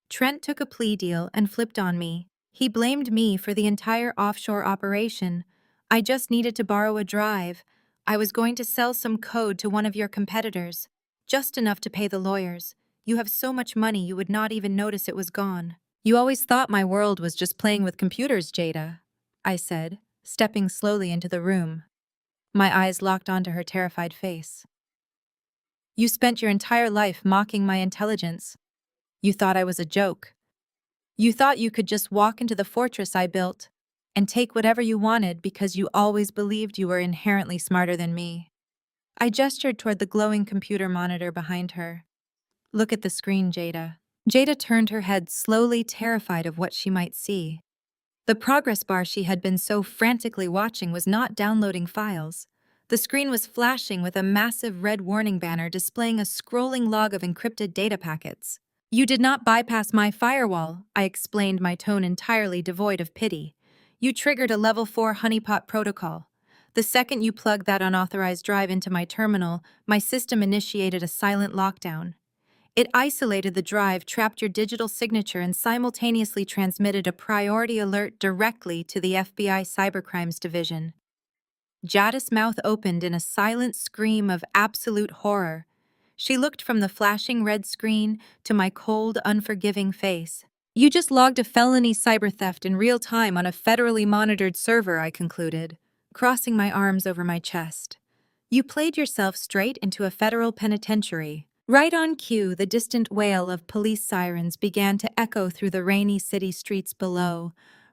A: Trent took a plea deal and flipped on me. He blamed me for the entire offshore operation. "I just needed to borrow a drive. I was going to sell some code to one of your competitors. Just enough to pay the lawyers. You have so much money you would not even notice it was gone." "You always thought my world was just playing with computers, Jada," I said, stepping slowly into the room. My eyes locked onto her terrified face. "You spent your entire life mocking my intelligence. You thought I was a joke. You thought you could just walk into the fortress I built and take whatever you wanted because you always believed you were inherently smarter than me." I gestured toward the glowing computer monitor behind her. "Look at the screen, Jada." Jada turned her head slowly, terrified of what she might see. The progress bar she had been so frantically watching was not downloading files. The screen was flashing with a massive red warning banner displaying a scrolling log of encrypted data packets. "You did not bypass my firewall," I explained, my tone entirely devoid of pity. "You triggered a level 4 honeypot protocol. The second you plugged that unauthorized drive into my terminal, my system initiated a silent lockdown. It isolated the drive, trapped your digital signature, and simultaneously transmitted a priority alert directly to the FBI Cybercrimes Division." Jada's mouth opened in a silent scream of absolute horror. She looked from the flashing red screen to my cold, unforgiving face. "You just logged a felony cyber theft in real time on a federally monitored server," I concluded, crossing my arms over my chest. "You played yourself straight into a federal penitentiary." Right on cue, the distant wail of police sirens began to echo through the rainy city streets below.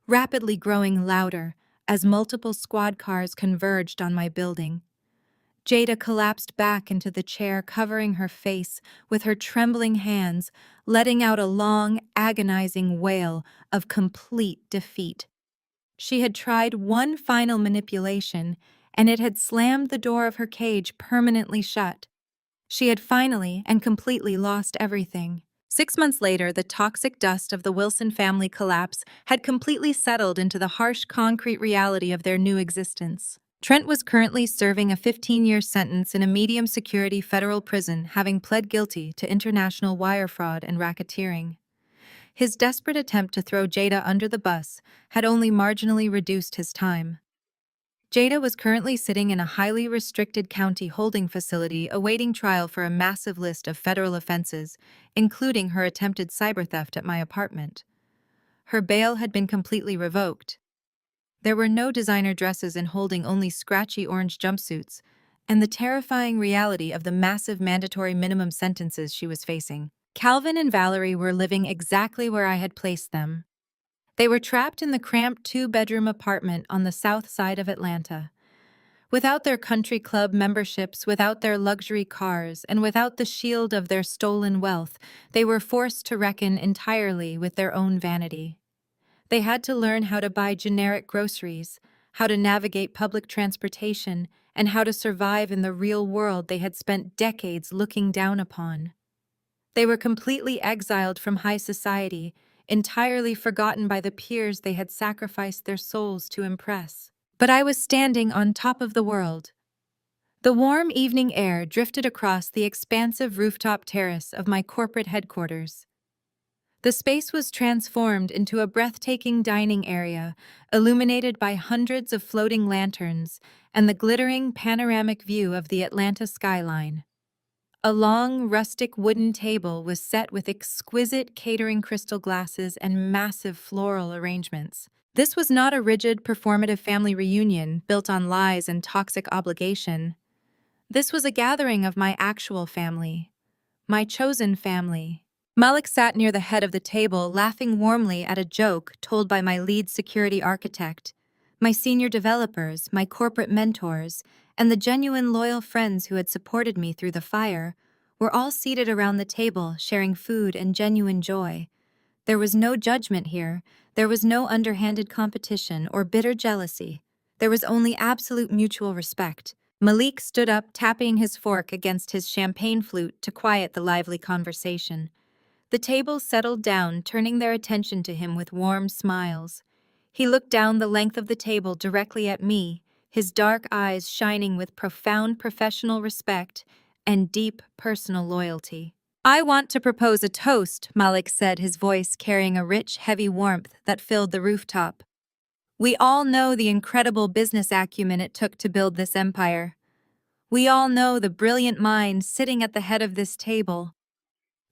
A: rapidly growing louder as multiple squad cars converged on my building. Jada collapsed back into the chair, covering her face with her trembling hands, letting out a long, agonizing wail of complete defeat. She had tried one final manipulation, and it had slammed the door of her cage permanently shut. She had finally and completely lost everything. 6 months later, the toxic dust of the Wilson family collapse had completely settled into the harsh concrete reality of their new existence. Trent was currently serving a 15-year sentence in a medium-security federal prison, having pled guilty to international wire fraud and racketeering. His desperate attempt to throw Jada under the bus had only marginally reduced his time. Jada was currently sitting in a highly restricted county holding facility awaiting trial for a massive list of federal offenses, including her attempted cyber theft at my apartment. Her bail had been completely revoked. There were no designer dresses and holding only scratchy orange jumpsuits, and the terrifying reality of the massive mandatory minimum sentences she was facing. Calvin and Valerie were living exactly where I had placed them. They were trapped in the cramped two-bedroom apartment on the south side of Atlanta. Without their country club memberships, without their luxury cars, and without the shield of their stolen wealth, they were forced to reckon entirely with their own vanity. They had to learn how to buy generic groceries, how to navigate public transportation, and how to survive in the real world they had spent decades looking down upon. They were completely exiled from high society, entirely forgotten by the peers they had sacrificed their souls to impress. But I was standing on top of the world. The warm evening air drifted across the expansive rooftop terrace of my corporate headquarters. The space was transformed into a breathtaking dining area, illuminated by hundreds of floating lanterns and the glittering panoramic view of the Atlanta skyline. A long, rustic wooden table was set with exquisite catering crystal glasses and massive floral arrangements. This was not a rigid, performative family reunion built on lies and toxic obligation. This was a gathering of my actual family, my chosen family. Malik sat near the head of the table, laughing warmly at a joke told by my lead security architect, my senior developers, my corporate mentors, and the genuine loyal friends who had supported me through the fire were all seated around the table, sharing food and genuine joy. There was no judgment here. There was no underhanded competition or bitter jealousy. There was only absolute mutual respect. Malik stood up, tapping his fork against his champagne flute to quiet the lively conversation. The table settled down, turning their attention to him with warm smiles. He looked down the length of the table directly at me, his dark eyes shining with profound professional respect and deep personal loyalty. "I want to propose a toast," Malik said, his voice carrying a rich, heavy warmth that filled the rooftop. "We all know the incredible business acumen it took to build this empire. We all know the brilliant minds sitting at the head of this table.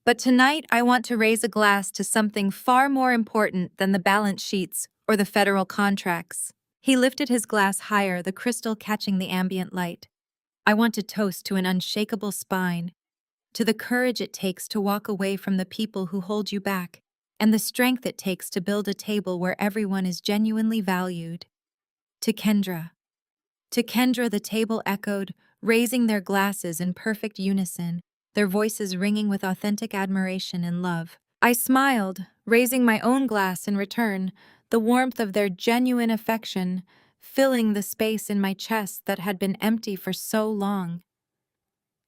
A: But tonight, I want to raise a glass to something far more important than the balance sheets or the federal contracts." He lifted his glass higher, the crystal catching the ambient light. "I want to toast to an unshakable spine, to the courage it takes to walk away from the people who hold you back, and the strength it takes to build a table where everyone is genuinely valued. To Kendra." To Kendra, the table echoed, raising their glasses in perfect unison, their voices ringing with authentic admiration and love. I smiled, raising my own glass in return, the warmth of their genuine affection filling the space in my chest that had been empty for so long.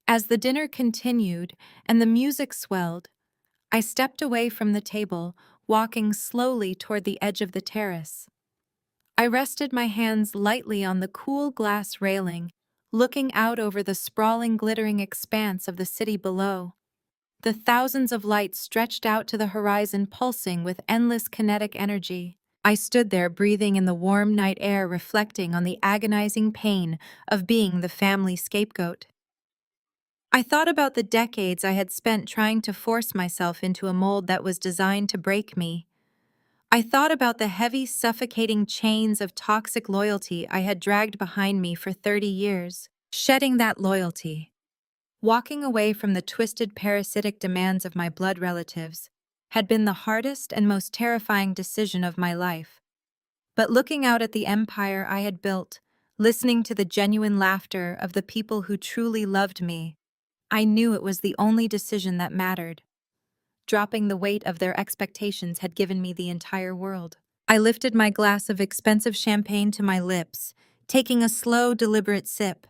A: As the dinner continued and the music swelled, I stepped away from the table, walking slowly toward the edge of the terrace. I rested my hands lightly on the cool glass railing, looking out over the sprawling, glittering expanse of the city below. The thousands of lights stretched out to the horizon, pulsing with endless kinetic energy. I stood there, breathing in the warm night air, reflecting on the agonizing pain of being the family scapegoat. I thought about the decades I had spent trying to force myself into a mold that was designed to break me. I thought about the heavy, suffocating chains of toxic loyalty I had dragged behind me for 30 years. Shedding that loyalty, walking away from the twisted, parasitic demands of my blood relatives, had been the hardest and most terrifying decision of my life. But looking out at the empire I had built, listening to the genuine laughter of the people who truly loved me, I knew it was the only decision that mattered. Dropping the weight of their expectations had given me the entire world. I lifted my glass of expensive champagne to my lips, taking a slow, deliberate sip.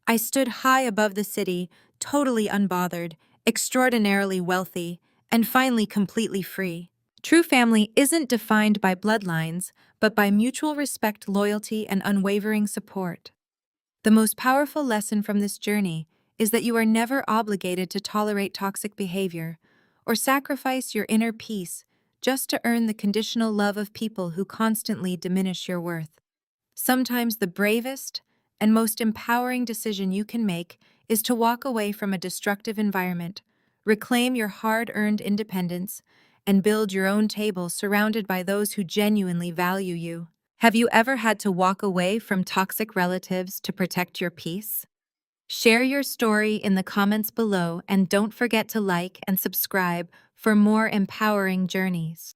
A: I stood high above the city, totally unbothered, extraordinarily wealthy, and finally completely free. True family isn't defined by bloodlines, but by mutual respect, loyalty, and unwavering support. The most powerful lesson from this journey is that you are never obligated to tolerate toxic behavior or sacrifice your inner peace just to earn the conditional love of people who constantly diminish your worth. Sometimes the bravest and most empowering decision you can make is to walk away from a destructive environment, reclaim your hard-earned independence, and build your own table surrounded by those who genuinely value you. Have you ever had to walk away from toxic relatives to protect your peace? Share your story in the comments below and don't forget to like and subscribe for more empowering journeys.